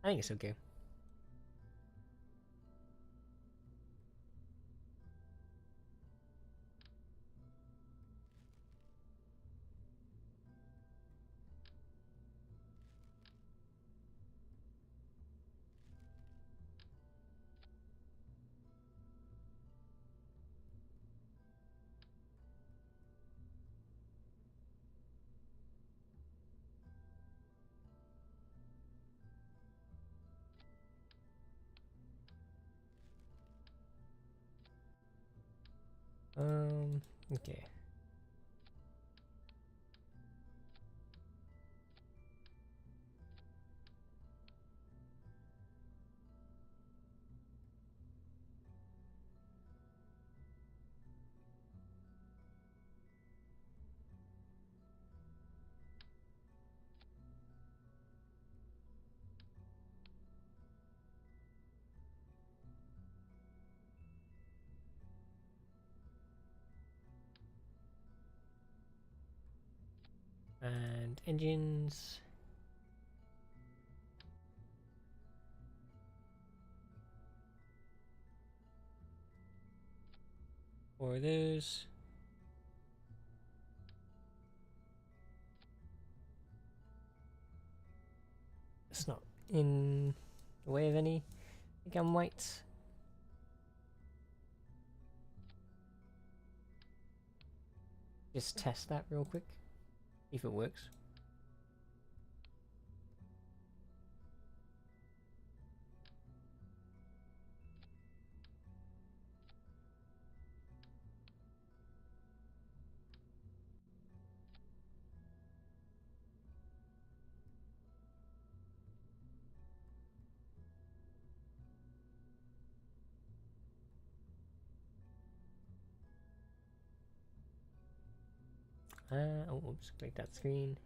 A: it's okay. Okay. And engines. Four of those. It's not in the way of any. I think I might just test that real quick, if it works. Oh, oops, click that screen.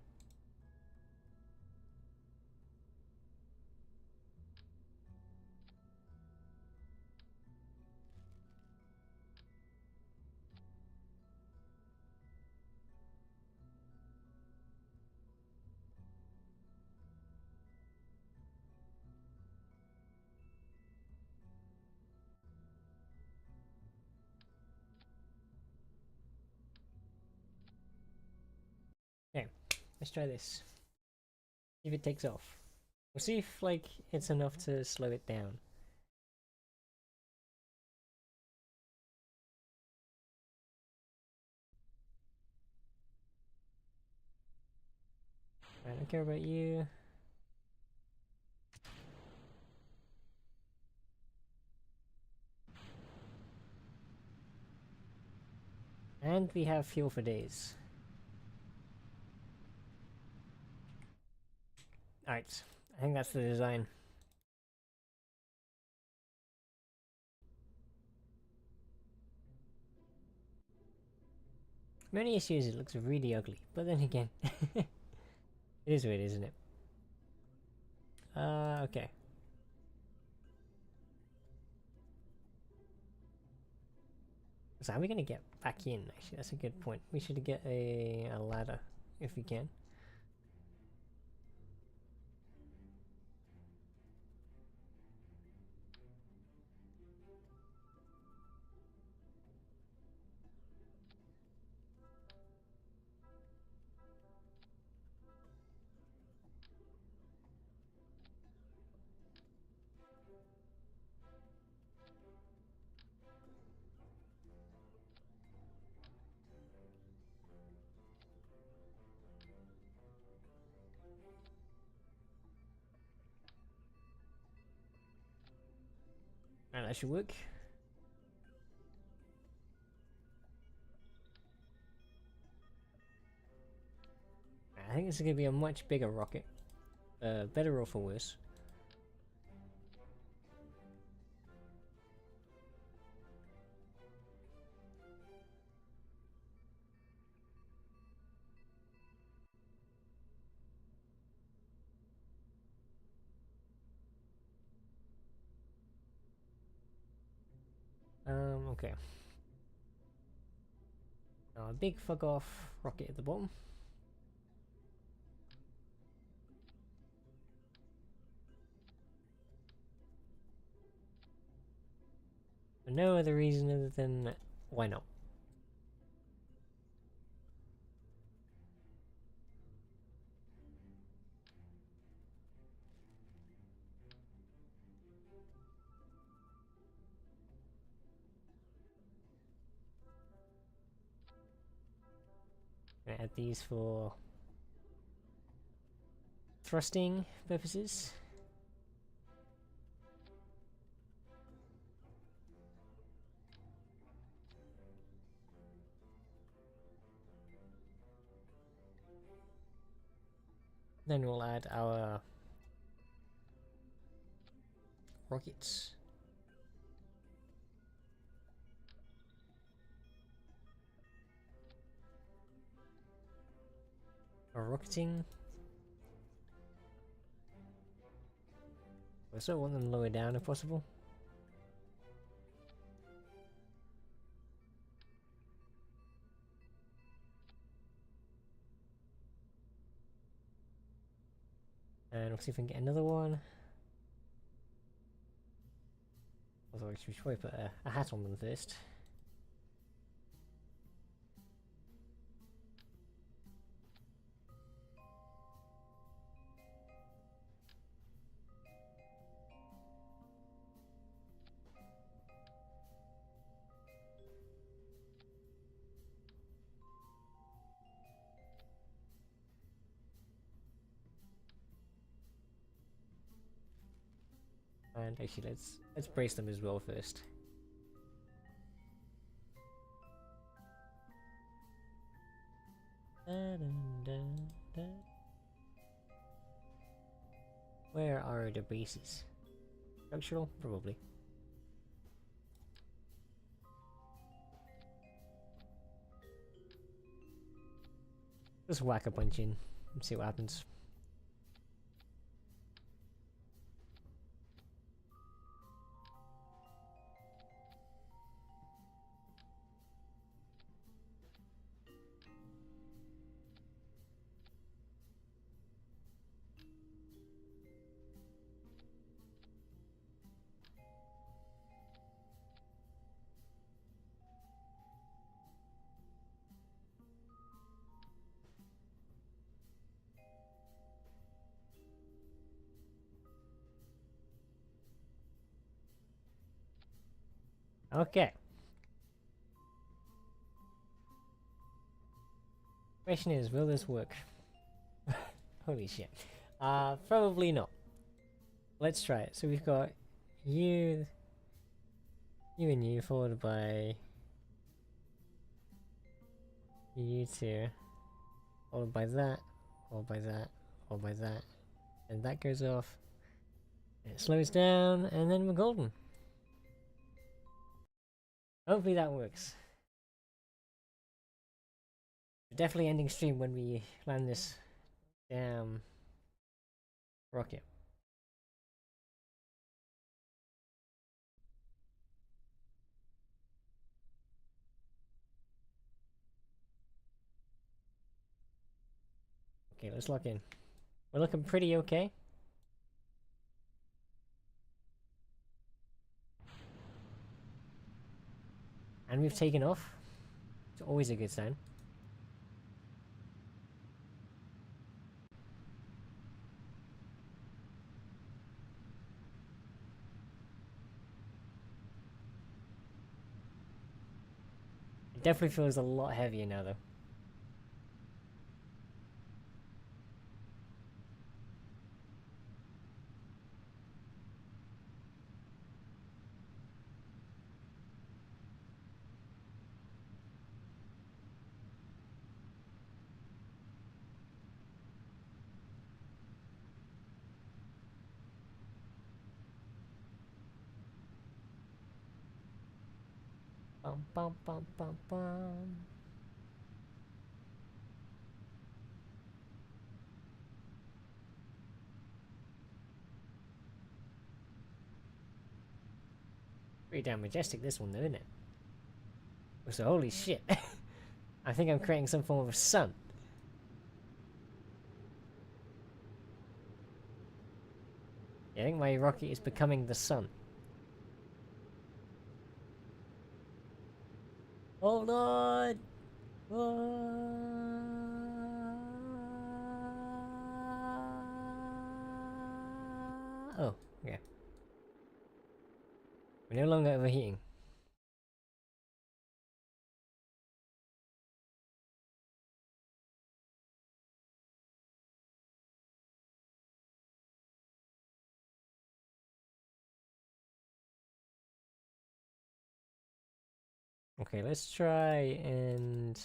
A: Okay, let's try this. See if it takes off. We'll see if like it's enough to slow it down. I don't care about you. And we have fuel for days. Alright, I think that's the design. My only issue is it looks really ugly, but then again, it is weird, isn't it? Okay. So how are we gonna get back in? Actually, that's a good point. We should get a ladder if we can. Alright, that should work. I think this is going to be a much bigger rocket. Better or for worse. Okay. Now a big fuck off rocket at the bottom. For no other reason other than why not? Gonna add these for thrusting purposes. Then we'll add our rockets. Our rocketing. I still want them lower down if possible. And we'll see if we can get another one. Although we should probably put a hat on them first. And actually let's brace them as well first. Where are the bases? Structural? Probably. Just whack a bunch in and see what happens. Okay. Question is, will this work? Holy shit. Probably not. Let's try it. So we've got you and you, followed by you two, followed by that, followed by that, followed by that, and that goes off. It slows down, and then we're golden. Hopefully that works. Definitely ending stream when we land this damn rocket. Okay, let's lock in. We're looking pretty okay. And we've taken off. It's always a good sign. It definitely feels a lot heavier now though. Bum bum bum bum bum. Pretty damn majestic this one though, isn't it? So holy shit. I think I'm creating some form of sun. Yeah, I think my rocket is becoming the sun. Hold on! Oh, okay. We're no longer overheating. Okay, let's try and...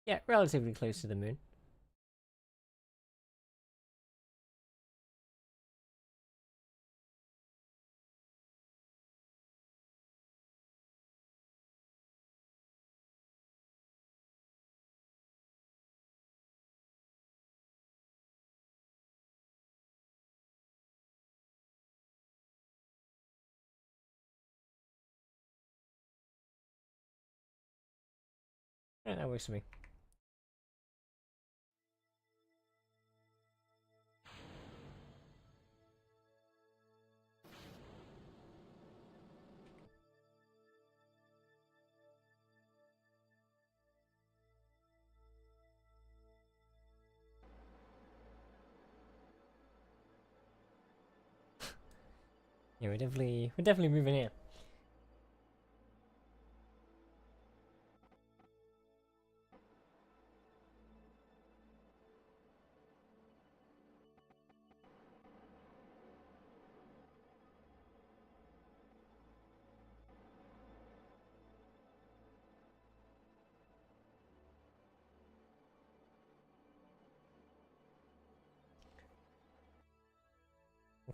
A: yeah, relatively close to the moon. Yeah, that works for me. Yeah, we're definitely moving here.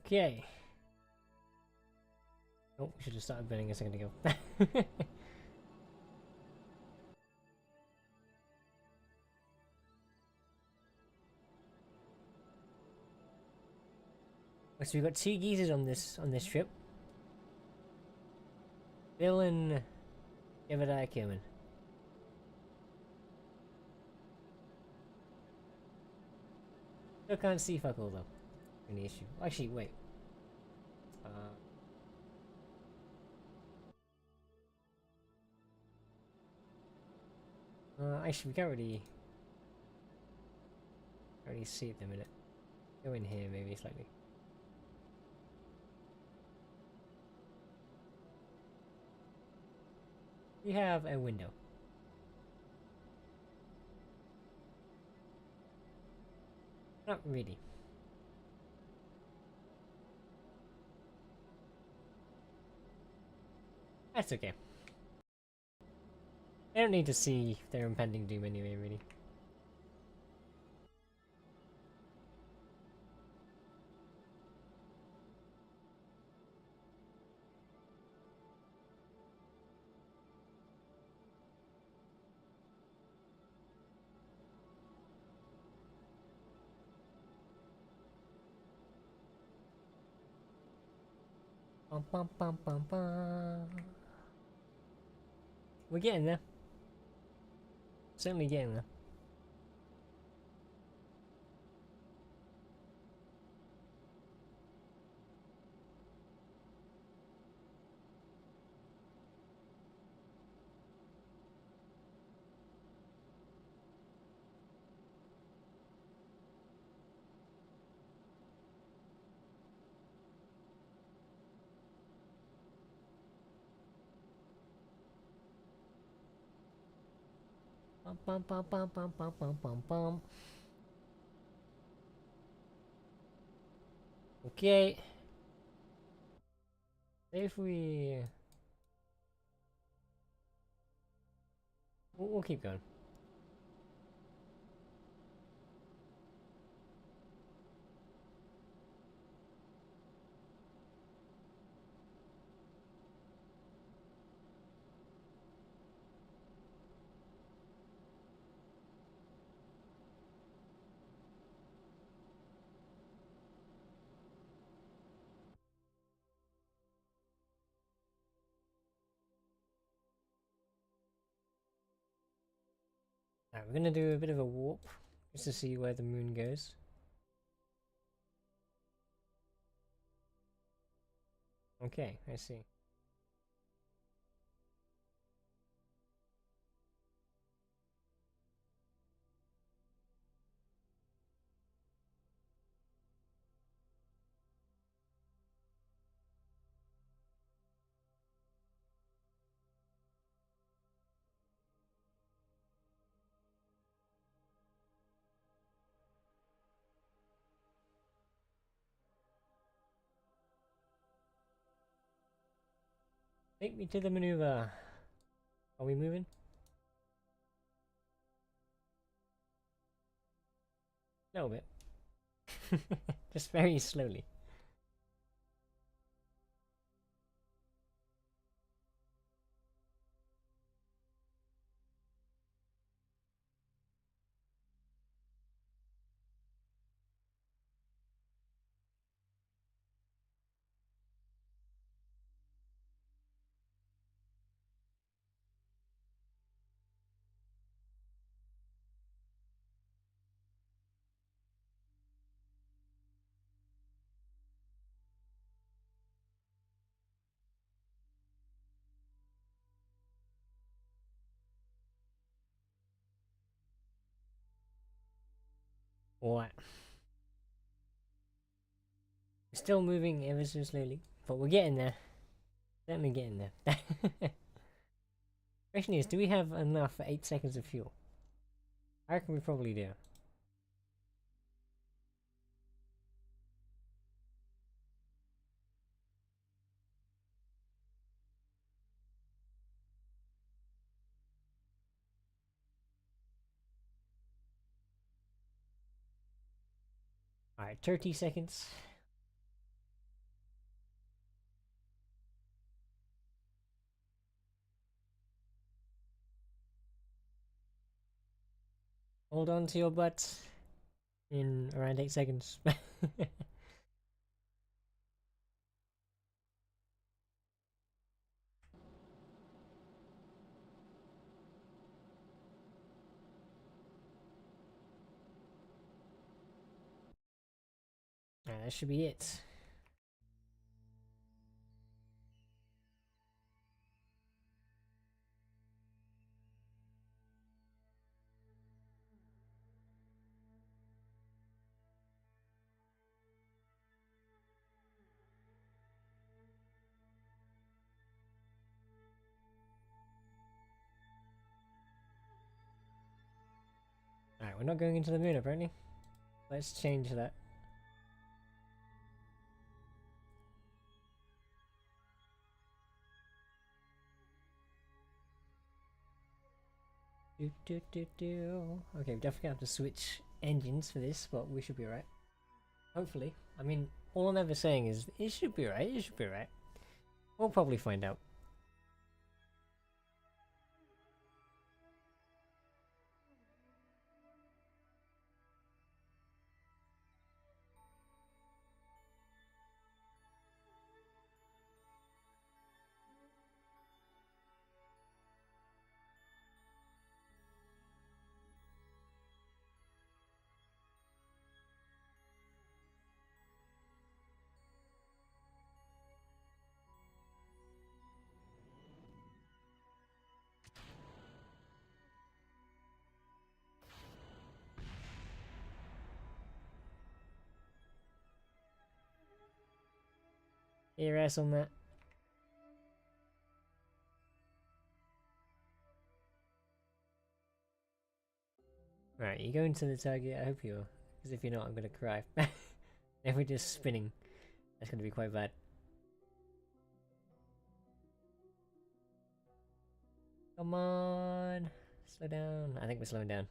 A: Okay. Oh, we should have started burning a second ago. So we've got two geezers on this trip. Bill and Jebediah Kilman. Still can't see fuck all though. Any issue? Actually, wait. Actually, we can't really see at the minute. Go in here, maybe slightly. We have a window. Not really. That's okay. I don't need to see their impending doom anyway, really. Bum bum bum bum bum. We're getting there. Certainly getting there. Bum bum bum bum bum bum bum bum bum. Okay. If we'll keep going. Alright, we're gonna do a bit of a warp just to see where the moon goes. Okay, I see. Take me to the maneuver. Are we moving? A little bit. Just very slowly. What? We're still moving ever so slowly, but we're getting there. Certainly getting there. Question is, do we have enough for 8 seconds of fuel? I reckon we probably do. Alright, 30 seconds. Hold on to your butts in around 8 seconds. That should be it. Alright, we're not going into the moon apparently. Let's change that. Okay, we definitely have to switch engines for this, but we should be right. Hopefully. I mean, all I'm ever saying is, it should be right, it should be right. We'll probably find out. Your ass on that. Right, you go into the target, I hope you're... Because if you're not, I'm gonna cry. If we're just spinning, that's gonna be quite bad. Come on! Slow down. I think we're slowing down.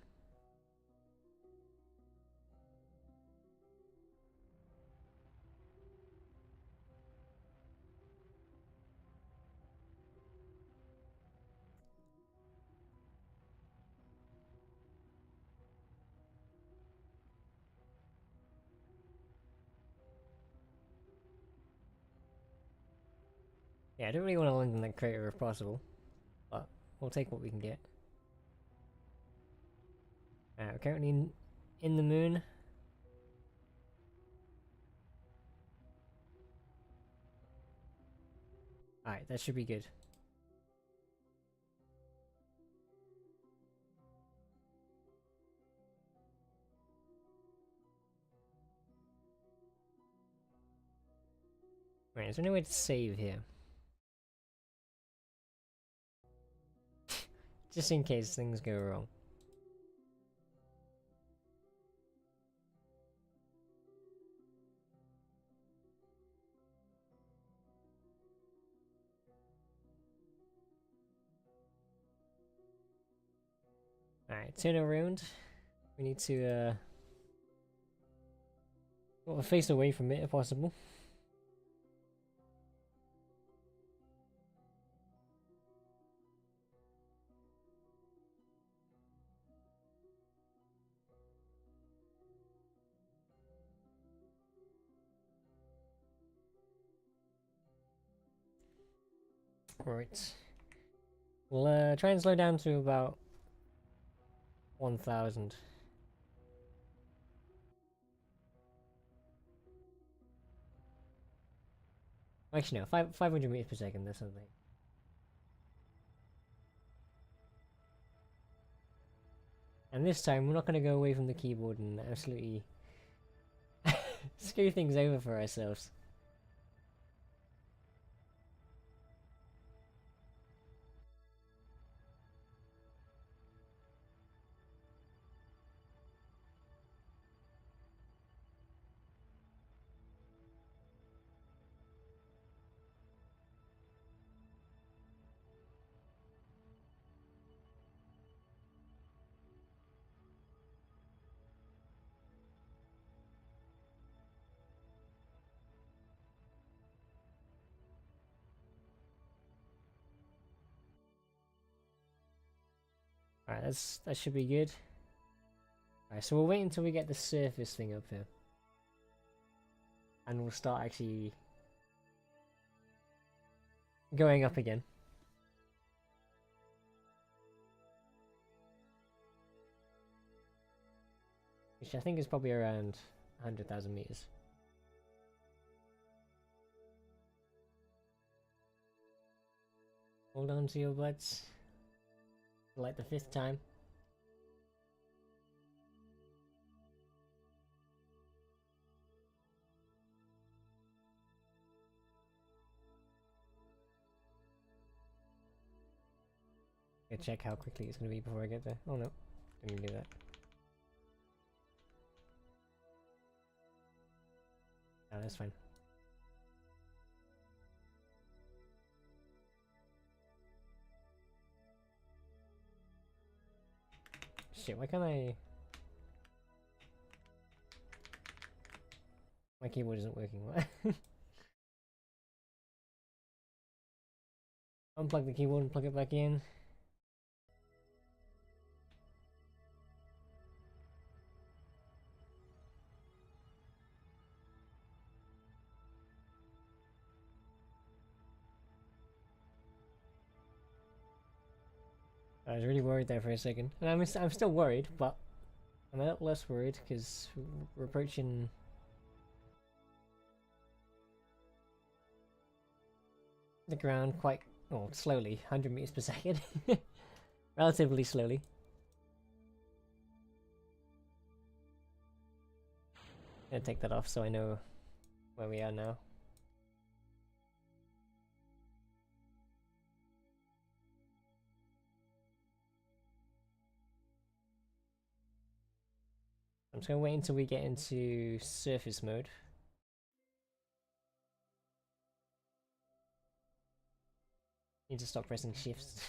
A: Yeah, I don't really want to land in that crater if possible, but we'll take what we can get. We're currently in the moon. Alright, that should be good. Right, is there any way to save here? Just in case things go wrong. Alright, turn around. We need to well, face away from it if possible. Right. We'll try and slow down to about 1,000. Actually no, 500 meters per second, that's something. And this time we're not going to go away from the keyboard and absolutely screw things over for ourselves. Alright, that should be good. Alright, so we'll wait until we get the surface thing up here. And we'll start actually going up again. Which I think is probably around 100,000 meters. Hold on to your butts. Like the 5th time. Gonna check how quickly it's gonna be before I get there. Oh no, didn't do that. Oh, that's fine. Shit, why can't I... My keyboard isn't working. Unplug the keyboard and plug it back in. I was really worried there for a second. And I'm still worried, but I'm a little less worried because we're approaching the ground quite, well, slowly, 100 meters per second. Relatively slowly. I'm gonna take that off so I know where we are now. I'm just gonna wait until we get into surface mode. Need to stop pressing shifts.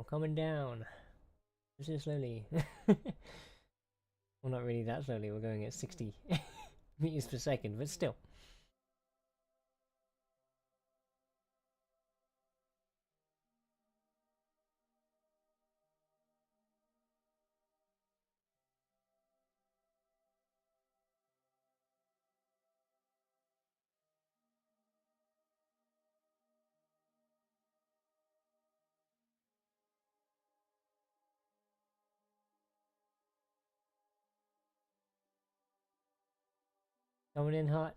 A: We're coming down. This is slowly. Well, not really that slowly. We're going at 60 meters per second, but still. Coming in hot.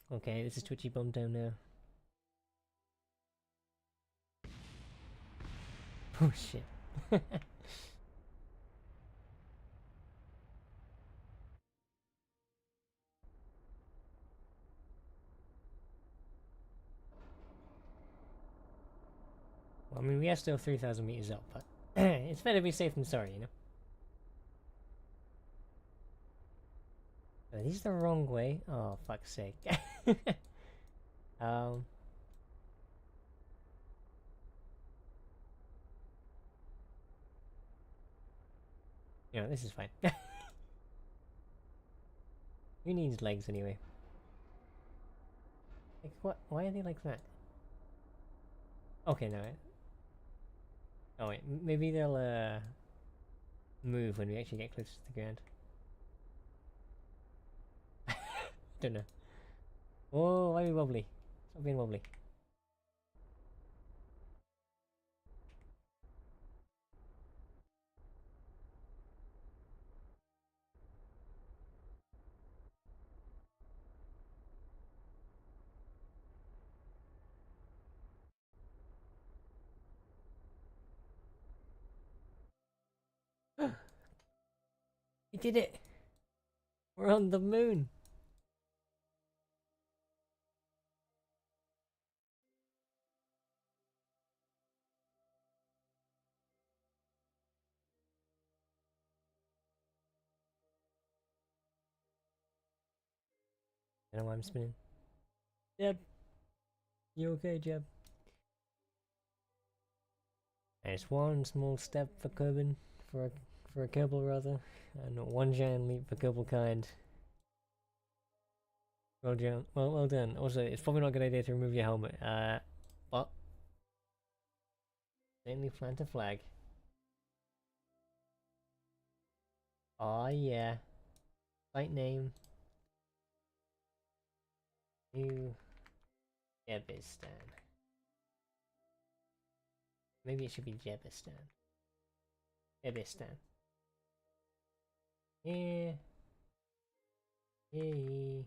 A: Okay, this is Twitchy Bomb down now. Oh shit. Well, I mean, we are still 3,000 meters up, but it's better to be safe than sorry, you know? Are these the wrong way? Oh, fuck's sake. um... You know, this is fine. Who needs legs anyway? Like, what? Why are they like that? Okay, no. Oh wait, maybe they'll move when we actually get close to the ground. Don't know. Oh, why are we wobbly? Stop being wobbly. We did it! We're on the moon! I don't know why I'm spinning. Jeb! You okay, Jeb? There's one small step for Kerbin, for a Kerbal rather, and one giant leap for Kerbalkind. Well done. Well done. Also, it's probably not a good idea to remove your helmet. But certainly plant a flag. Aw, yeah. Site name. New Jebistan. Maybe it should be Jebistan. Jebistan. Yeah. Yay.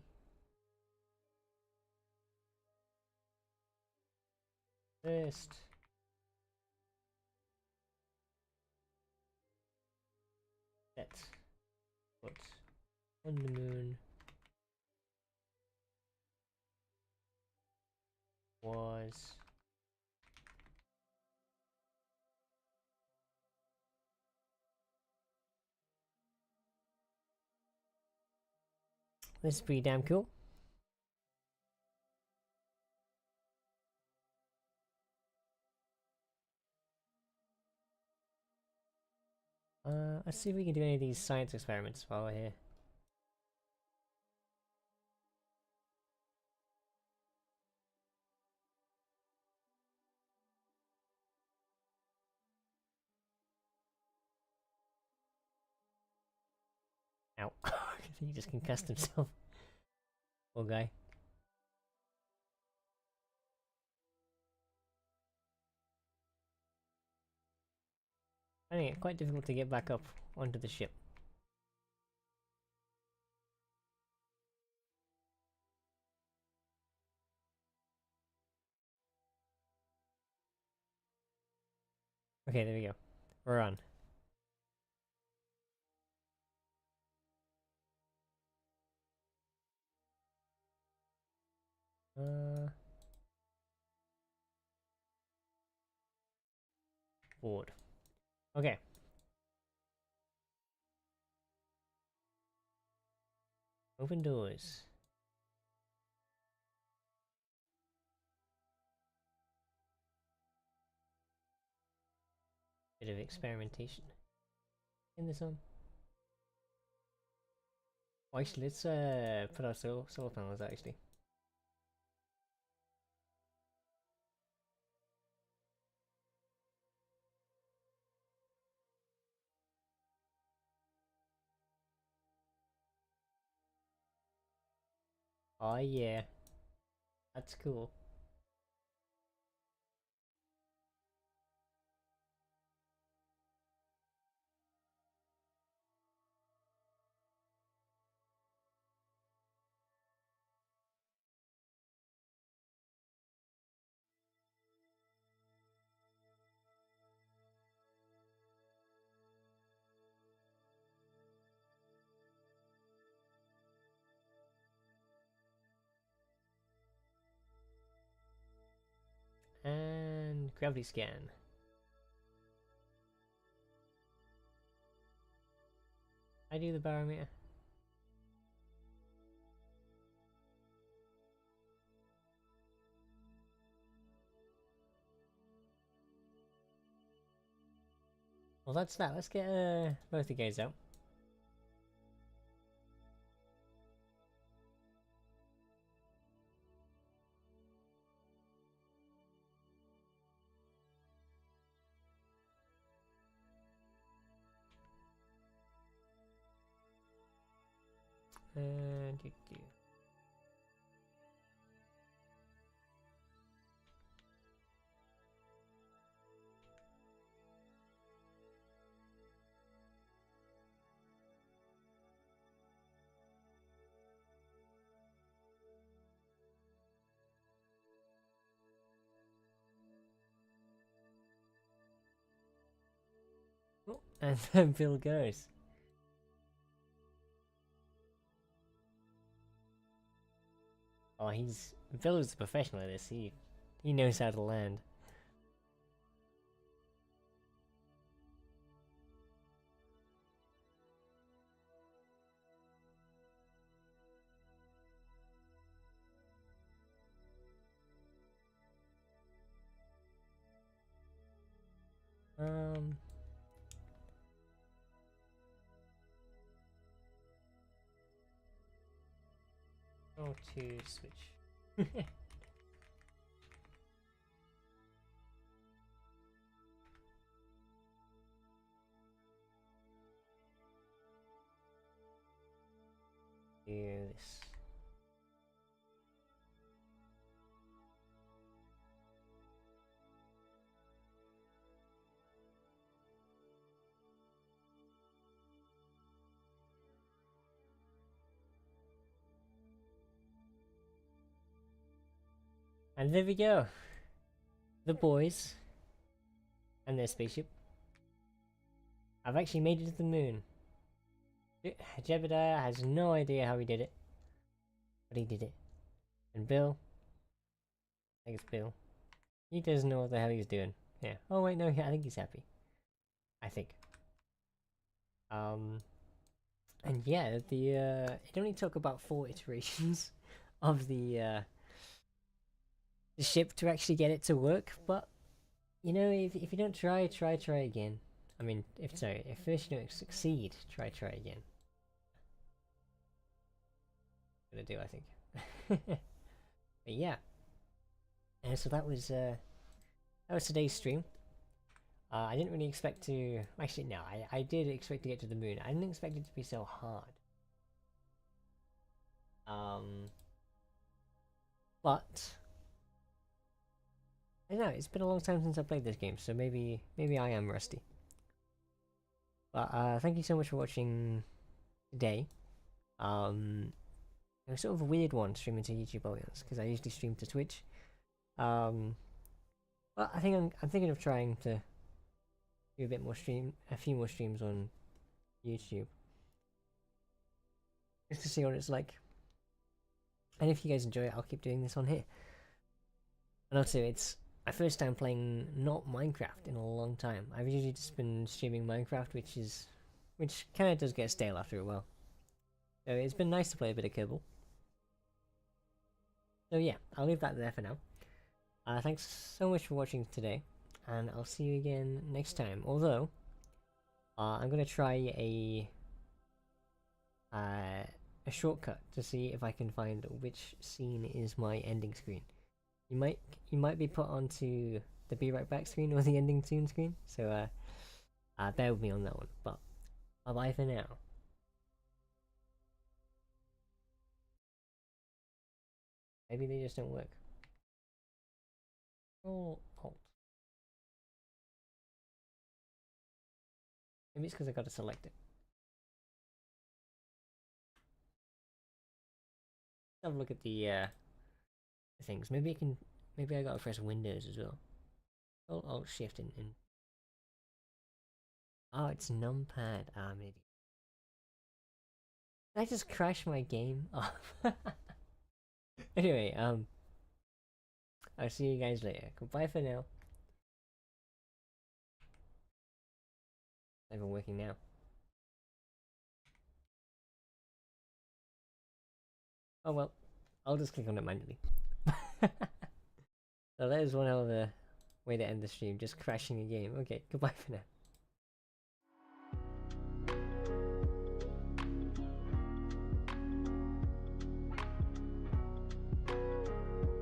A: First. Set. Put on the moon. Was. This is pretty damn cool. Let's see if we can do any of these science experiments while we're here. Ow. He just concussed himself. Poor guy. Finding it quite difficult to get back up onto the ship. Okay, there we go. We're on. Board. Okay. Open doors. Bit of experimentation in this one. Oh, actually, let's put our solar panels out, actually. Oh yeah, that's cool. And gravity scan. I do the barometer. Well, that's that. Let's get both the guys out. And do. Oh, and then Bill goes. Oh, Bill is a professional at this. He knows how to land. Um. Oh, to switch. Do this. And there we go. The boys and their spaceship. I've actually made it to the moon. Jebediah has no idea how he did it, but he did it. And Bill, I think it's Bill, he doesn't know what the hell he's doing. Yeah. Oh wait, no, I think he's happy. I think. And yeah, it only took about 4 iterations of the ship to actually get it to work. But you know, if you don't try again. I mean, if first you don't succeed, try again. Gonna do, I think. But yeah, and so that was today's stream. I didn't really expect to. Actually, no, I did expect to get to the moon. I didn't expect it to be so hard. But I don't know. It's been a long time since I played this game, so maybe I am rusty. But thank you so much for watching today. It was sort of a weird one streaming to YouTube audience because I usually stream to Twitch. But I think I'm thinking of trying to do a few more streams on YouTube, just to see what it's like. And if you guys enjoy it, I'll keep doing this on here. And also, it's my first time playing not Minecraft in a long time. I've usually just been streaming Minecraft, which kind of does get stale after a while. So it's been nice to play a bit of Kerbal. So yeah, I'll leave that there for now. Thanks so much for watching today, and I'll see you again next time. Although, I'm gonna try a shortcut to see if I can find which scene is my ending screen. You might be put onto the be right back screen or the ending soon screen, so bear with me on that one. But bye bye for now. Maybe they just don't work. Oh, Alt. Maybe it's because I got to select it. Have a look at the things. Maybe I can. Maybe I gotta press Windows as well. Alt Shift and. Oh, it's numpad. Ah, I'm an idiot. Did I just crash my game? Oh. Anyway, I'll see you guys later. Goodbye for now. It's not even working now. Oh well, I'll just click on it manually. So that is one hell of a way to end the stream, just crashing a game. Okay, goodbye for now.